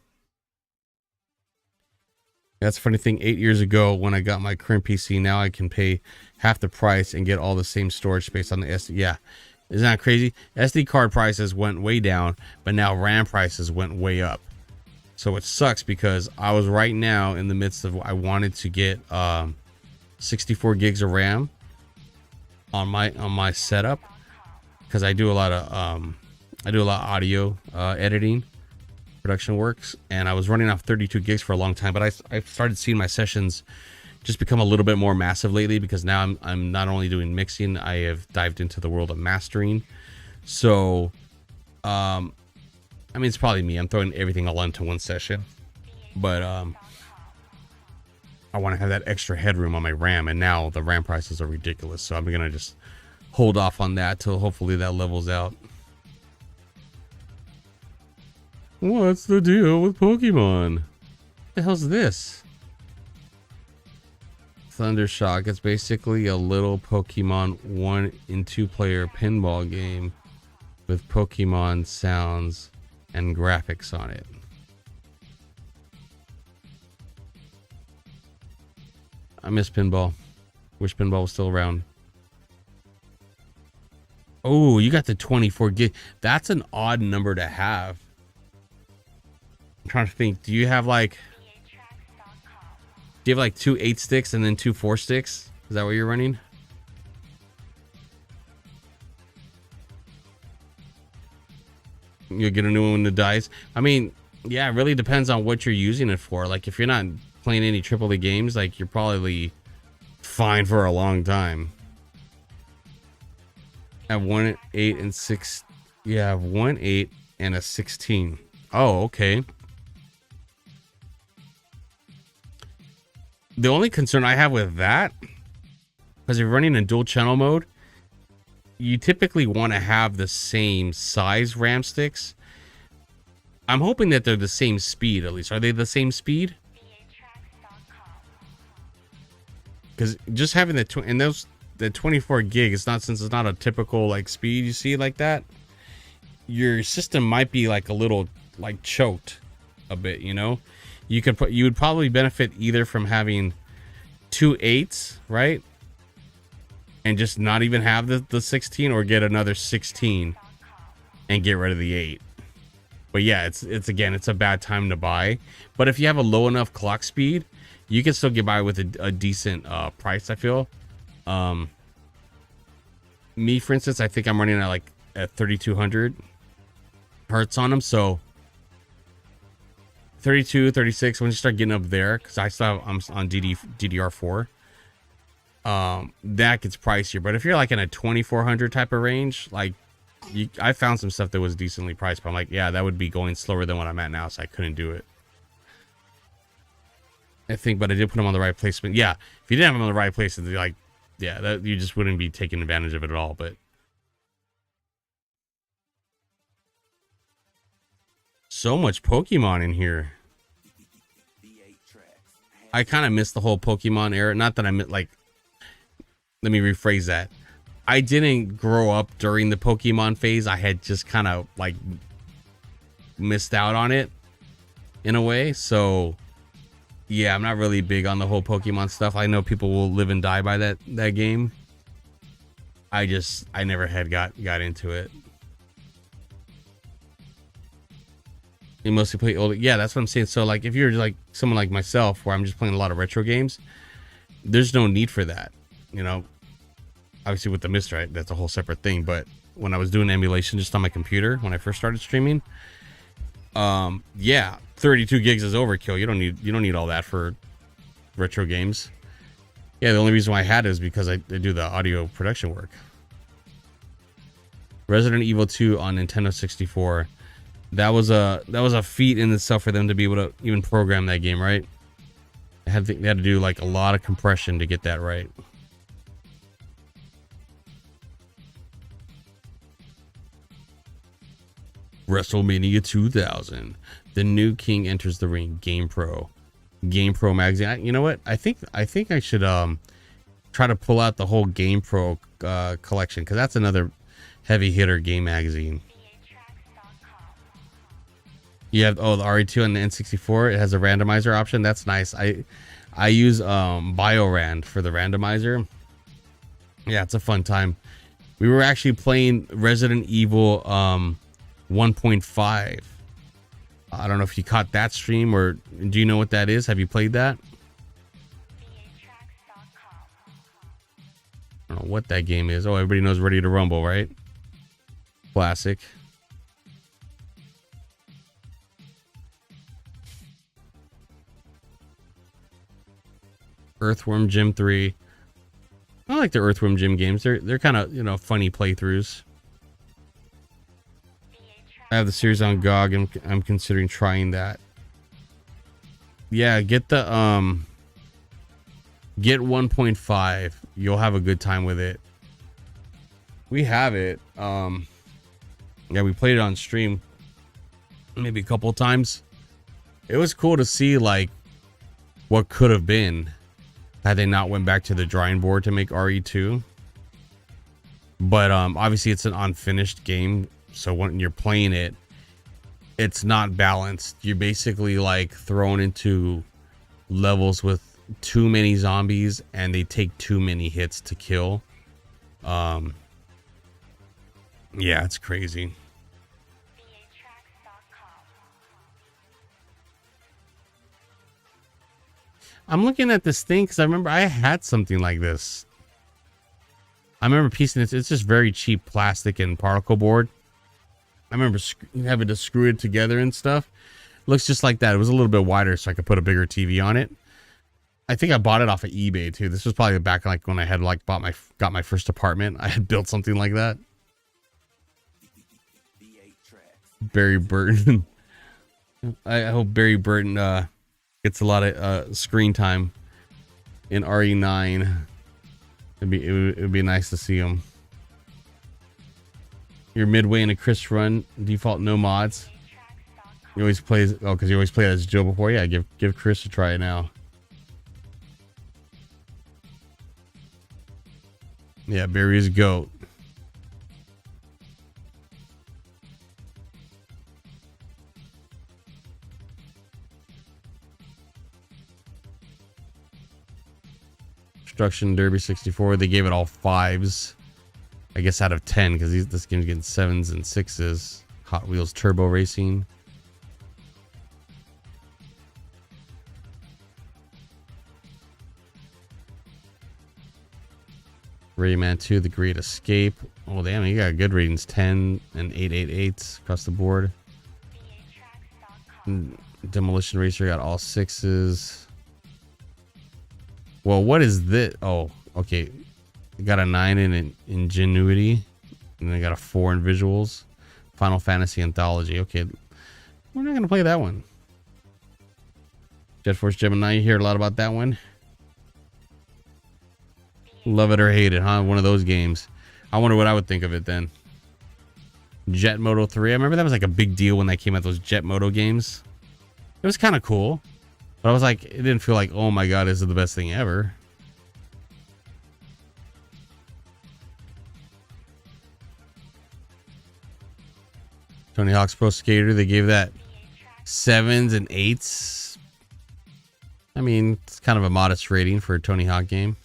[SPEAKER 2] That's a funny thing. 8 years ago, when I got my current PC, now I can pay half the price and get all the same storage space on the SD. Yeah, isn't that crazy? SD card prices went way down, but now RAM prices went way up. So it sucks, because I was right now in the midst of, I wanted to get 64 gigs of RAM on my setup, because I do a lot of audio editing, production works, and I was running off 32 gigs for a long time. But I started seeing my sessions just become a little bit more massive lately, because now I'm not only doing mixing, I have dived into the world of mastering. So I mean, it's probably me. I'm throwing everything all into one session, but I want to have that extra headroom on my RAM, and now the RAM prices are ridiculous. So I'm gonna just hold off on that till hopefully that levels out. What's the deal with Pokemon? What the hell's this? Thundershock. It's basically a little Pokemon 1 and 2 player pinball game with Pokemon sounds and graphics on it. I miss pinball. Wish pinball was still around. Oh, you got the 24 gig. That's an odd number to have. I'm trying to think. Do you have like 2 8 sticks and then 2 4 sticks? Is that what you're running? You'll get a new one when it dies. I mean, yeah, it really depends on what you're using it for. Like, if you're not playing any AAA games, like, you're probably fine for a long time. I have 1 8 and 6. Yeah, I have 1 8 and a 16. Oh, okay. The only concern I have with that, because if you're running in dual channel mode, you typically want to have the same size RAM sticks. I'm hoping that they're the same speed, at least. Are they the same speed? Because just having the 24 gig, since it's not a typical like speed you see like that, your system might be like a little like choked a bit, you know. You would probably benefit either from having 2 8s, right? And just not even have the 16, or get another 16 and get rid of the 8. But yeah, it's a bad time to buy. But if you have a low enough clock speed, you can still get by with a decent price, I feel. Me, for instance, I think I'm running at 3200 hertz on them. So 32, 36, when you start getting up there, because I'm on DDR4. that gets pricier. But if you're like in a 2400 type of range, like I found some stuff that was decently priced, but I'm like, yeah, that would be going slower than what I'm at now, so I couldn't do it. I think, but I did put them on the right placement. Yeah, if you didn't have them on the right place, like, yeah, that you just wouldn't be taking advantage of it at all. But so much Pokemon in here. I kind of missed the whole Pokemon era. Not that I meant, like, let me rephrase that. I didn't grow up during the Pokemon phase. I had just kind of like missed out on it in a way. So yeah, I'm not really big on the whole Pokemon stuff. I know people will live and die by that game. I never had got into it. You mostly play older. Yeah, that's what I'm saying. So like if you're like someone like myself where I'm just playing a lot of retro games, there's no need for that, you know. Obviously with the Mist, right, that's a whole separate thing. But when I was doing emulation just on my computer when I first started streaming, yeah, 32 gigs is overkill. You don't need all that for retro games. Yeah, the only reason why I had it is because I do the audio production work. Resident Evil 2 on Nintendo 64. That was a feat in itself for them to be able to even program that game, right? They had to do like a lot of compression to get that right. WrestleMania 2000. The new king enters the ring. GamePro magazine. You know what? I think I should try to pull out the whole GamePro collection, because that's another heavy hitter game magazine. You have the RE2 and the N64. It has a randomizer option. That's nice. I use BioRand for the randomizer. Yeah, it's a fun time. We were actually playing Resident Evil 1.5. I don't know if you caught that stream, or do you know what that is? Have you played that? I don't know what that game is. Oh, everybody knows Ready to Rumble, right? Classic. Earthworm Jim 3. I like the Earthworm Jim games. They're kind of, you know, funny playthroughs. I have the series on GOG and I'm considering trying that. Yeah, get the get 1.5. You'll have a good time with it. We have it. Yeah, we played it on stream maybe a couple times. It was cool to see like what could have been had they not went back to the drawing board to make RE2. But obviously it's an unfinished game, so when you're playing it, it's not balanced. You're basically like thrown into levels with too many zombies and they take too many hits to kill. Yeah, it's crazy. I'm looking at this thing because I remember I had something like this. I remember piecing it. It's just very cheap plastic and particle board. I remember having to screw it together and stuff. Looks just like that. It was a little bit wider so I could put a bigger TV on it. I think I bought it off of eBay too. This was probably back like when I had like got my first apartment. I had built something like that. Barry Burton. I hope Barry Burton gets a lot of screen time in RE9. It would be nice to see him. You're midway in a Chris run, default no mods. You always play because you always played as Joe before. Yeah, give Chris a try now. Yeah, Barry's GOAT. Destruction Derby 64. They gave it all 5s. I guess out of 10 because this game's getting 7s and 6s. Hot Wheels Turbo Racing. Rayman 2, The Great Escape. Oh damn, you got good ratings. 10 and 888s across the board. Demolition Racer got all 6s. Well, what is this? Oh, Okay, I got a 9 in ingenuity, and I got a 4 in visuals. Final Fantasy Anthology. Okay, we're not gonna play that one. Jet Force Gemini, you hear a lot about that one. Love it or hate it, huh? One of those games. I wonder what I would think of it then. Jet Moto 3. I remember that was like a big deal when they came out, those Jet Moto games. It was kind of cool, but I was like, it didn't feel like, oh my god, this is the best thing ever. Tony Hawk's Pro Skater, they gave that 7s and 8s. I mean, it's kind of a modest rating for a Tony Hawk game.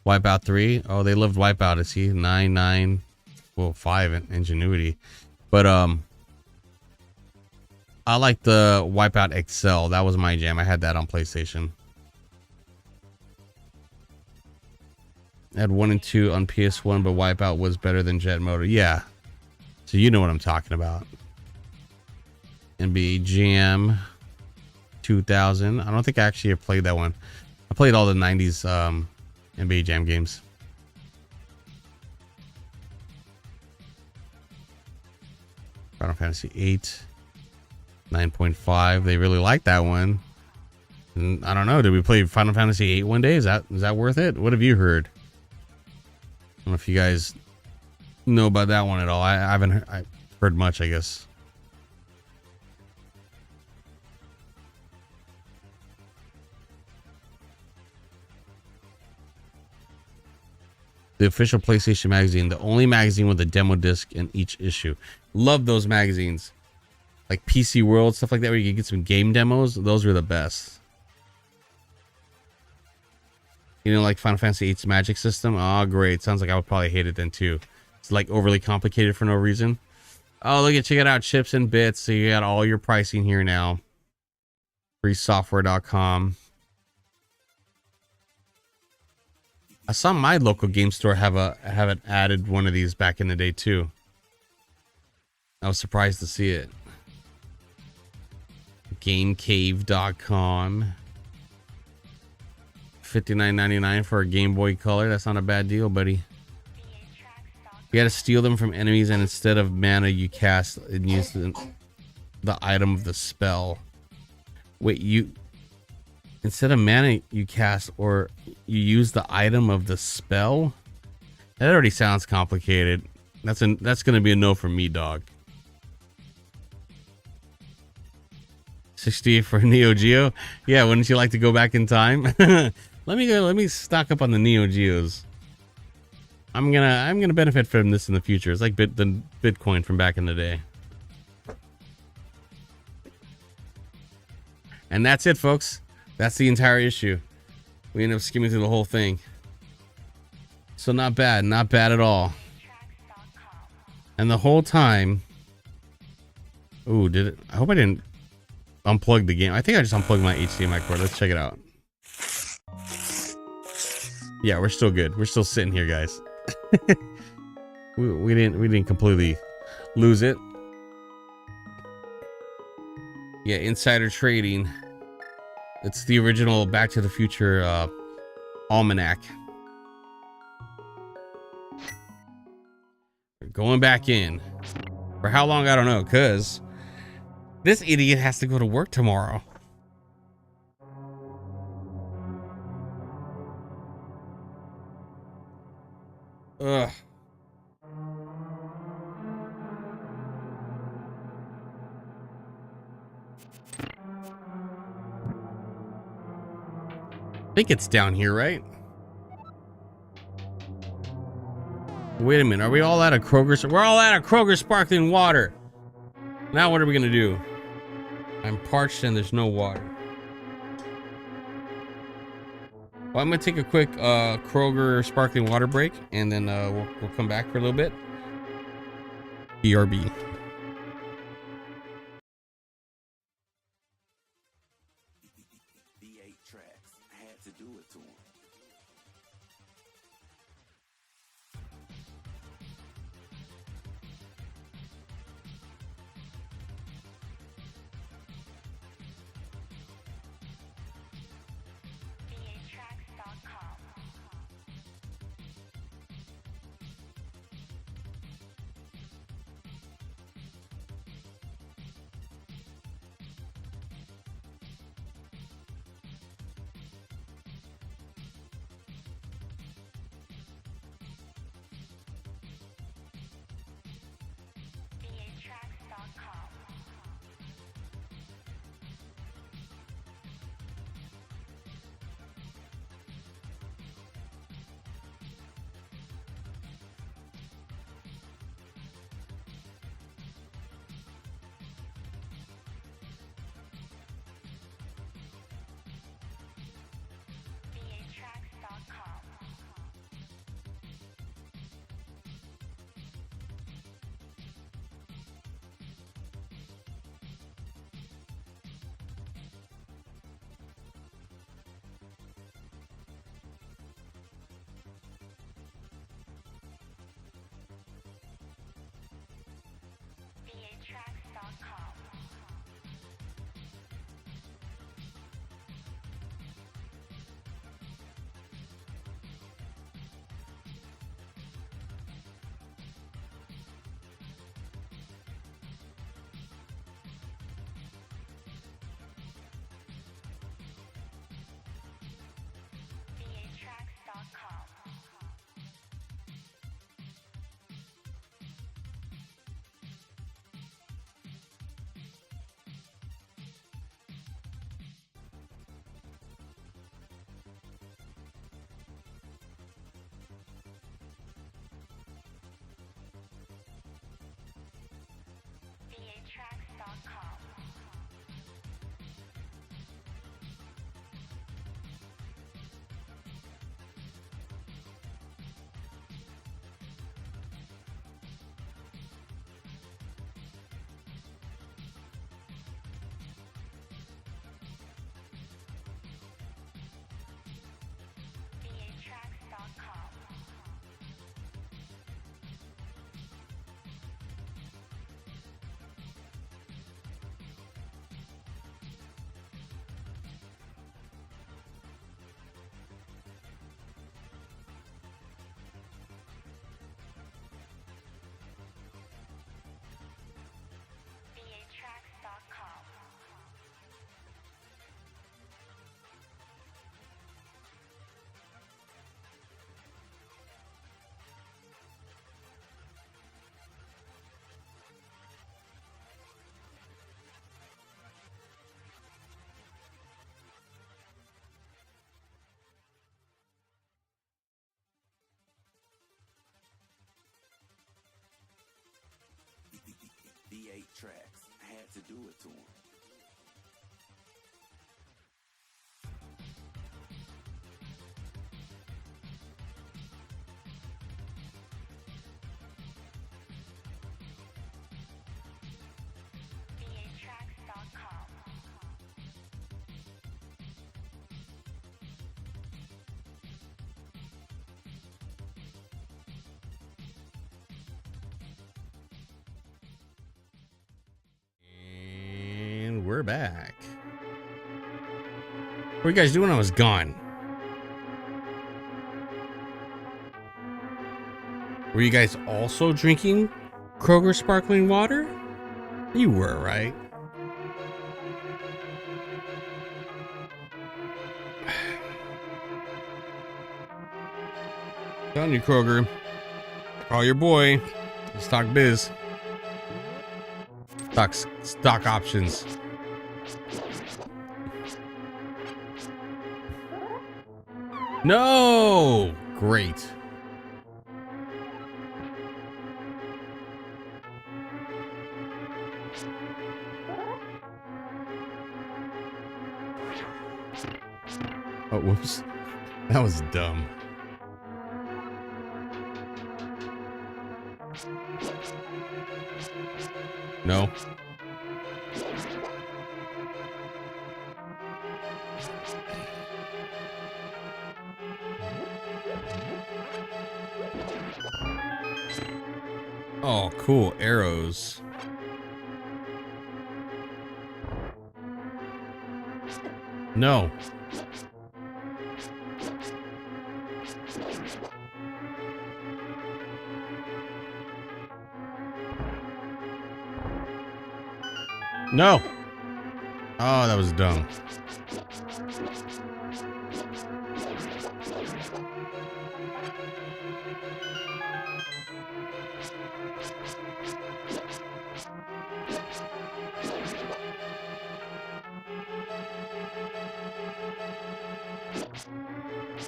[SPEAKER 2] Wipeout 3. Oh, they loved Wipeout. I see 9, 9, well, 5 in ingenuity. But I like the Wipeout Excel. That was my jam. I had that on PlayStation. I had 1 and 2 on PS1, but Wipeout was better than Jet Moto. Yeah. So you know what I'm talking about. NBA Jam 2000. I don't think I actually have played that one. I played all the 90s NBA Jam games. Final Fantasy 8. 9.5. They really like that one. And I don't know. Did we play Final Fantasy 8 one day? Is that worth it? What have you heard? I don't know if you guys know about that one at all. I haven't heard much, I guess. The official PlayStation magazine, the only magazine with a demo disc in each issue. Love those magazines. Like PC World, stuff like that, where you can get some game demos. Those were the best. You know, like Final Fantasy VIII's magic system. Oh, great. Sounds like I would probably hate it then too. It's like overly complicated for no reason. Oh, look at, check it out. Chips and bits. So you got all your pricing here now. Freesoftware.com. I saw my local game store have it added one of these back in the day too. I was surprised to see it. GameCave.com. $59.99 for a Game Boy Color. That's not a bad deal, buddy. You gotta steal them from enemies, and instead of mana you cast and use the item of the spell. Wait, instead of mana you cast or you use the item of the spell? That already sounds complicated. That's gonna be a no for me, dog. 60 for Neo Geo. Yeah, wouldn't you like to go back in time? Let me stock up on the Neo Geos. I'm gonna benefit from this in the future. It's like the Bitcoin from back in the day. And that's it, folks. That's the entire issue. We ended up skimming through the whole thing. So not bad at all. And the whole time, ooh, did it? I hope I didn't unplug the game. I think I just unplugged my HDMI cord. Let's check it out. Yeah, we're still good. We're still sitting here, guys. we didn't completely lose it. Yeah, insider trading. It's the original Back to the Future almanac. We're going back in. For how long, I don't know, because this idiot has to go to work tomorrow. Ugh. I think it's down here, right? Wait a minute. Are we all out of Kroger's? We're all out of Kroger sparkling water. Now what are we going to do? I'm parched and there's no water. Well, I'm going to take a quick Kroger sparkling water break, and then we'll come back for a little bit. BRB.
[SPEAKER 4] V8 tracks. I had to do it to him.
[SPEAKER 2] And we're back. What were you guys doing when I was gone? Were you guys also drinking Kroger sparkling water? You were, right? Telling you, Kroger. Call your boy. Stock biz. Stock options. No! Great. Oh, whoops. That was dumb. No. Oh, cool. Arrows. No. No. Oh, that was dumb.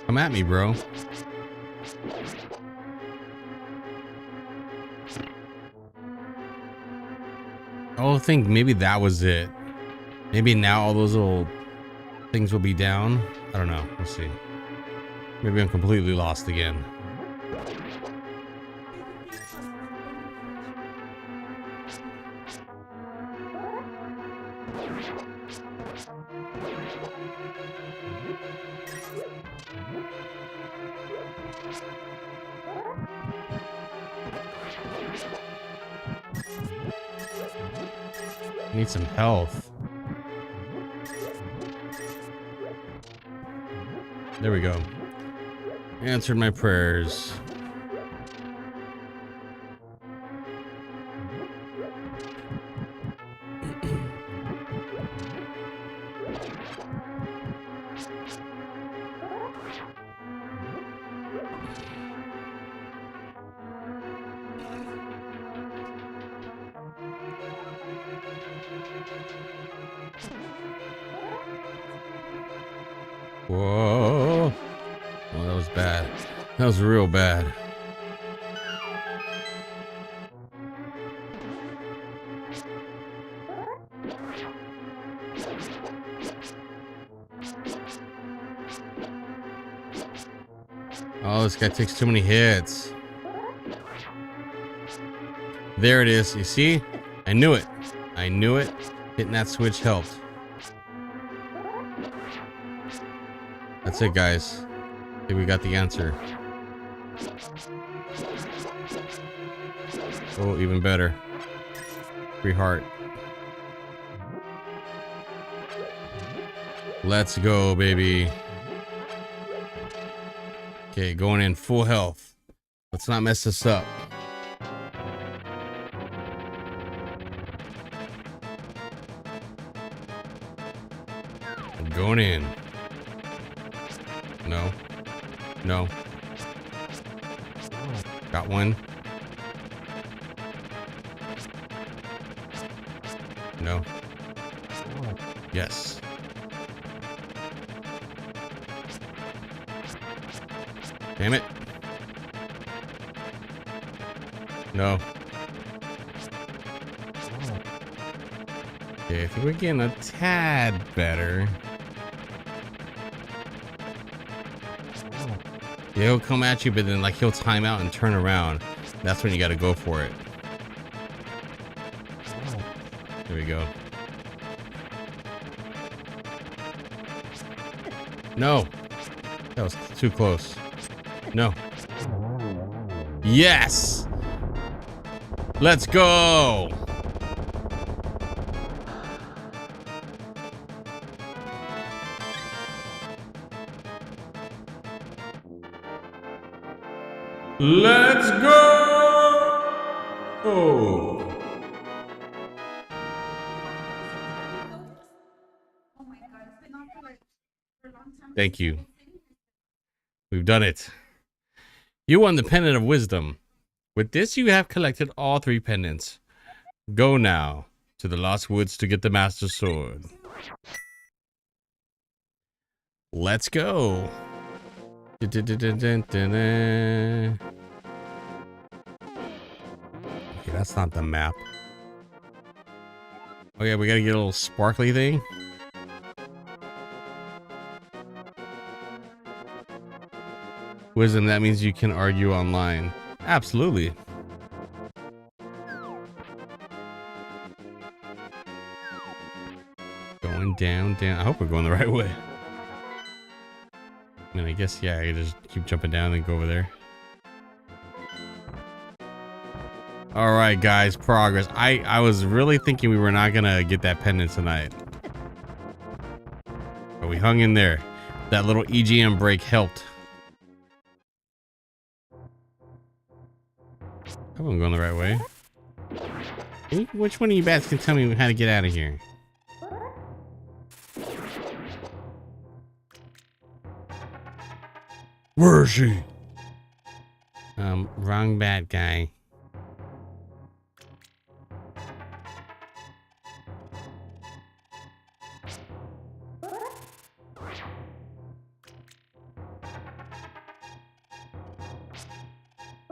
[SPEAKER 2] Come at me, bro. Oh, I think maybe that was it. Maybe now all those little things will be down. I don't know. We'll see. Maybe I'm completely lost again. I need some health. There we go. Answered my prayers. Whoa. Oh, that was bad. That was real bad. Oh, this guy takes too many hits. There it is. You see? I knew it. I knew it. Hitting that switch helped. That's it, guys. I think we got the answer. Oh, even better. Free heart. Let's go, baby. Okay, going in full health. Let's not mess this up. I'm going in. No. No. Got one. No. Yes. Damn it. No. Okay, I think we're getting a tad better. Yeah, he'll come at you, but then like he'll time out and turn around. That's when you got to go for it. There we go. No, that was too close. No. Yes. Let's go. Let's go. Oh. Thank you. We've done it. You won the Pendant of Wisdom. With this, you have collected all 3 pendants. Go now to the Lost Woods to get the Master Sword. Let's go. Okay, that's not the map. Oh yeah, we gotta get a little sparkly thing. Wisdom, that means you can argue online. Absolutely. Going down. I hope we're going the right way. I mean, I guess, yeah, I just keep jumping down and go over there. All right, guys, progress. I was really thinking we were not gonna get that pendant tonight, but we hung in there. That little EGM break helped. I hope I'm going the right way. Which one of you bats can tell me how to get out of here? Where is she? Wrong bat guy.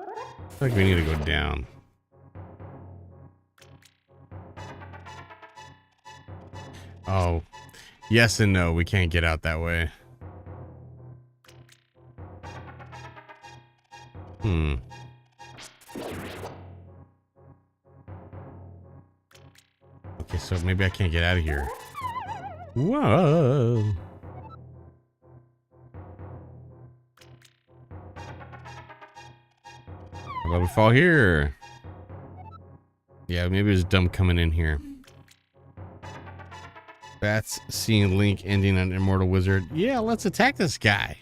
[SPEAKER 2] I feel like we need to go down. Oh, yes and no. We can't get out that way. Okay, so maybe I can't get out of here. Whoa. How about we fall here? Yeah, maybe it's dumb coming in here. Bats seeing Link ending an immortal wizard. Yeah, let's attack this guy.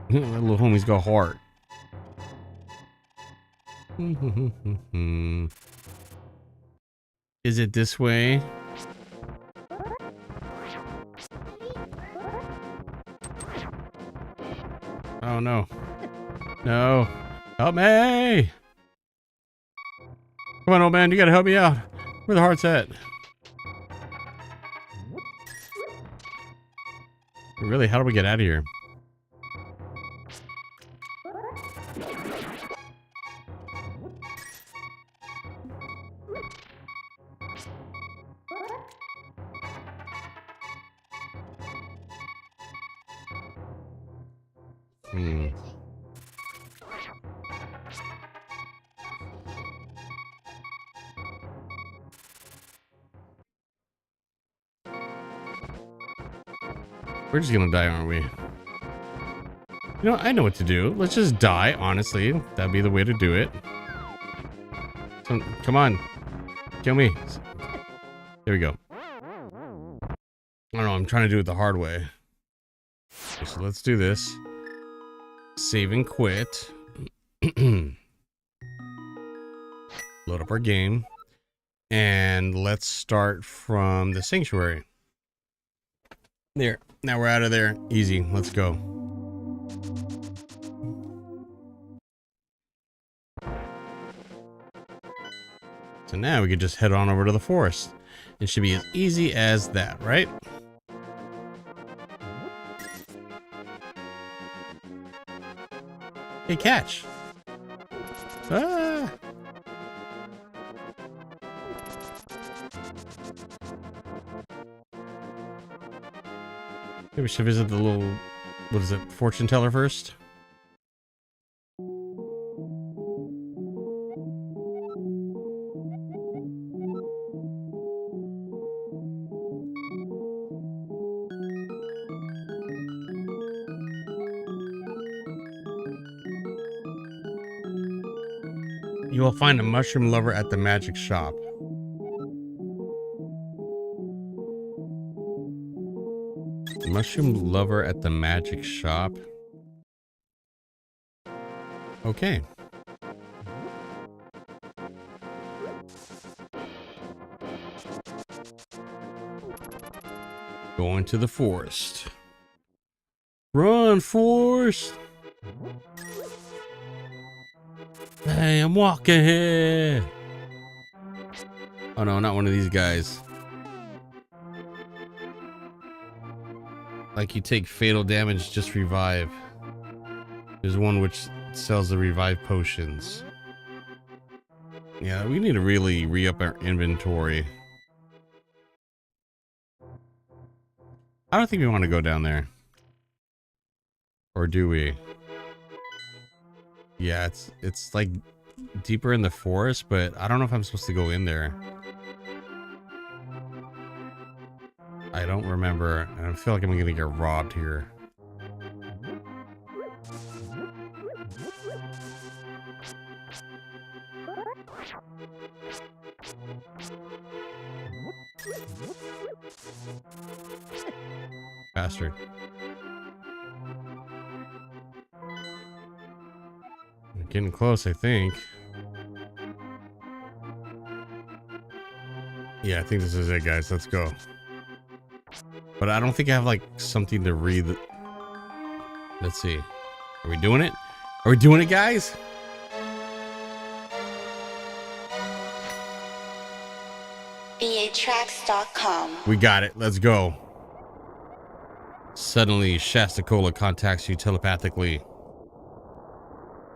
[SPEAKER 2] That little homie's got heart. Is it this way? Oh no. No. Help me! Come on, old man, you gotta help me out. Where the heart's at? Really, how do we get out of here? We're just gonna die, aren't we? You know, I know what to do. Let's just die, honestly. That'd be the way to do it. So, come on. Kill me. There we go. I don't know, I'm trying to do it the hard way. Okay, so let's do this. Save and quit. Load up our game. And let's start from the sanctuary. There. Now we're out of there. Easy. Let's go. So now we can just head on over to the forest. It should be as easy as that, right? Hey, catch. Ah. Maybe we should visit the little, what is it, fortune teller first? You will find a mushroom lover at the magic shop. Mushroom lover at the magic shop. Okay. Going to the forest. Run, forest! Hey, I'm walking here. Oh no, not one of these guys. Like you take fatal damage, just revive. There's one which sells the revive potions. Yeah, we need to really re-up our inventory. I don't think we want to go down there. Or do we? Yeah, it's like deeper in the forest, but I don't know if I'm supposed to go in there. I don't remember. I feel like I'm gonna get robbed here. Bastard. We're getting close, I think. Yeah, I think this is it, guys. Let's go. But I don't think I have like something to read. Let's see. Are we doing it? Are we doing it, guys?
[SPEAKER 5] VATracks.com.
[SPEAKER 2] We got it. Let's go. Suddenly, Shasta-Cola contacts you telepathically.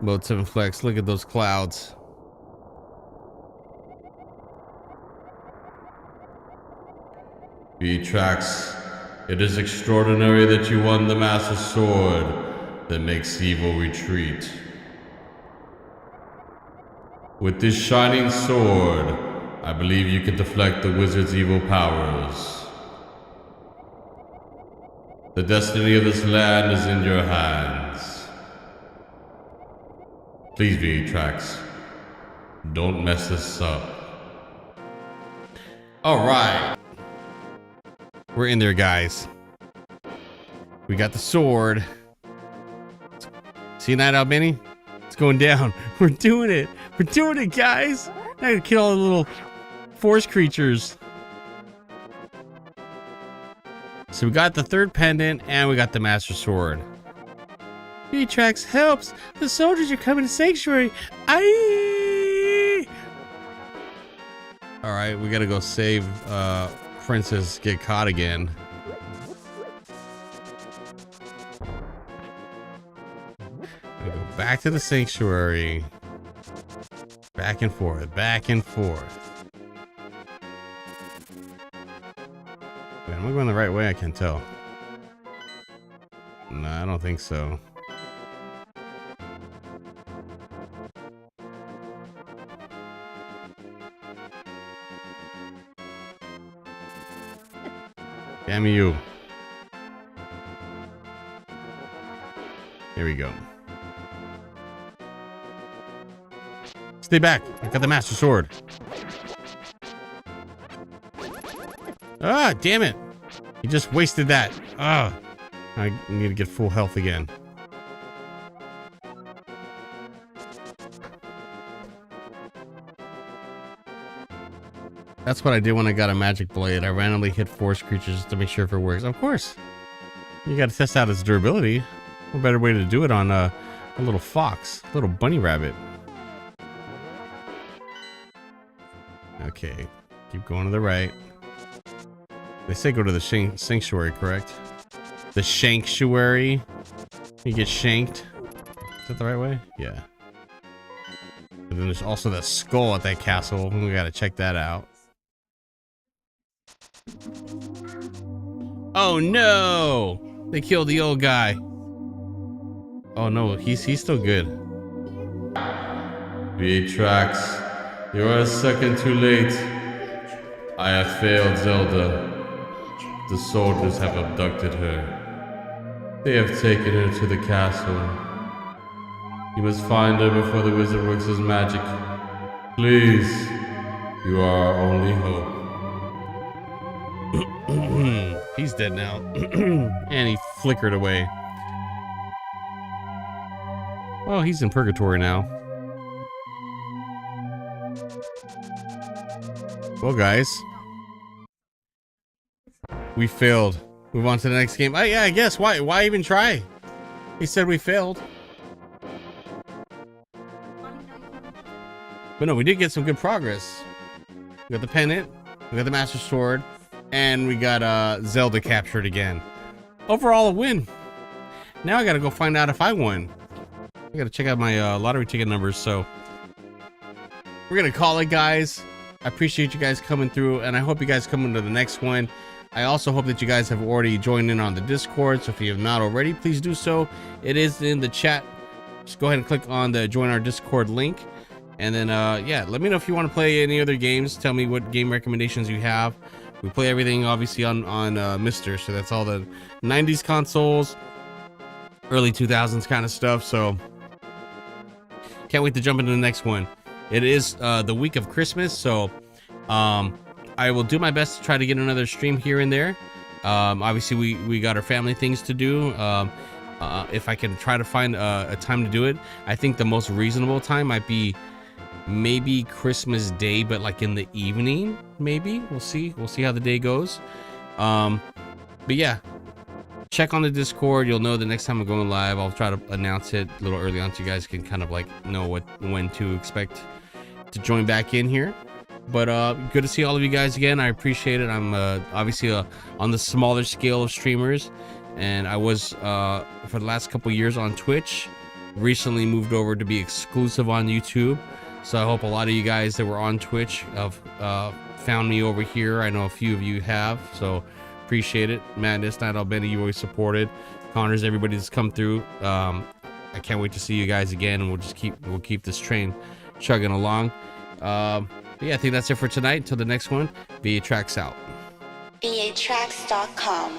[SPEAKER 2] Mode 7 Flex, look at those clouds. V-Tracks, it is extraordinary that you won the Master Sword that makes evil retreat. With this shining sword, I believe you can deflect the wizard's evil powers. The destiny of this land is in your hands. Please, V-Tracks, don't mess this up. Alright. We're in there, guys. We got the sword. See Night Owl Benny? It's going down. We're doing it. We're doing it, guys. I gotta kill all the little forest creatures. So we got the third pendant and we got the Master Sword. V-Tracks helps. The soldiers are coming to Sanctuary. Aye. All right, we gotta go save Princess get caught again. We go back to the Sanctuary. Back and forth, back and forth. Wait, am I going the right way? I can't tell. No, I don't think so. Damn you. Here we go. Stay back. I got the Master Sword. Ah, damn it. You just wasted that. Ah, I need to get full health again. That's what I did when I got a magic blade. I randomly hit forest creatures just to make sure if it works. Of course. You got to test out its durability. What better way to do it on a little fox, a little bunny rabbit. Okay, keep going to the right. They say go to the sanctuary, correct? The shanktuary. You get shanked. that the right way? Yeah. But then there's also the skull at that castle. We gotta check that out. Oh no! They killed the old guy. Oh no, he's still good. V8 Tracks, you are a second too late. I have failed Zelda. The soldiers have abducted her. They have taken her to the castle. You must find her before the wizard works his magic. Please, you are our only hope. He's dead now. And he flickered away. Oh, he's in purgatory now. Well, guys, we failed. Move on to the next game. Oh, yeah, I guess. Why even try? He said we failed. But no, we did get some good progress. We got the pennant, we got the Master Sword, and we got Zelda captured again. Overall, a win. Now I gotta go find out if I won. I gotta check out my lottery ticket numbers. So we're gonna call it, guys. I appreciate you guys coming through, and I hope you guys come into the next one. I also hope that you guys have already joined in on the Discord. So if you have not already, please do so. It is in the chat. Just go ahead and click on the join our Discord link. And then, yeah, let me know if you want to play any other games. Tell me what game recommendations you have. We play everything, obviously, on Mister. So that's all the 90s consoles, early 2000s kind of stuff. So can't wait to jump into the next one. It is the week of Christmas. So I will do my best to try to get another stream here and there. Obviously, we got our family things to do. If I can try to find a time to do it, I think the most reasonable time might be maybe Christmas Day, but like in the evening, maybe. We'll see how the day goes. But yeah, check on the Discord. You'll know the next time I'm going live. I'll try to announce it a little early on so you guys can kind of like know when to expect to join back in here. But good to see all of you guys again. I appreciate it. I'm obviously on the smaller scale of streamers, and I was for the last couple years on Twitch. Recently moved over to be exclusive on YouTube. So I hope a lot of you guys that were on Twitch have found me over here. I know a few of you have, so appreciate it. Madness, Night Owl Benny, you always supported. Connors, everybody that's come through. I can't wait to see you guys again, and we'll keep this train chugging along. But yeah, I think that's it for tonight. Until the next one, V8 Tracks out.
[SPEAKER 5] V8Tracks.com.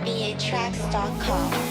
[SPEAKER 5] V8Tracks.com.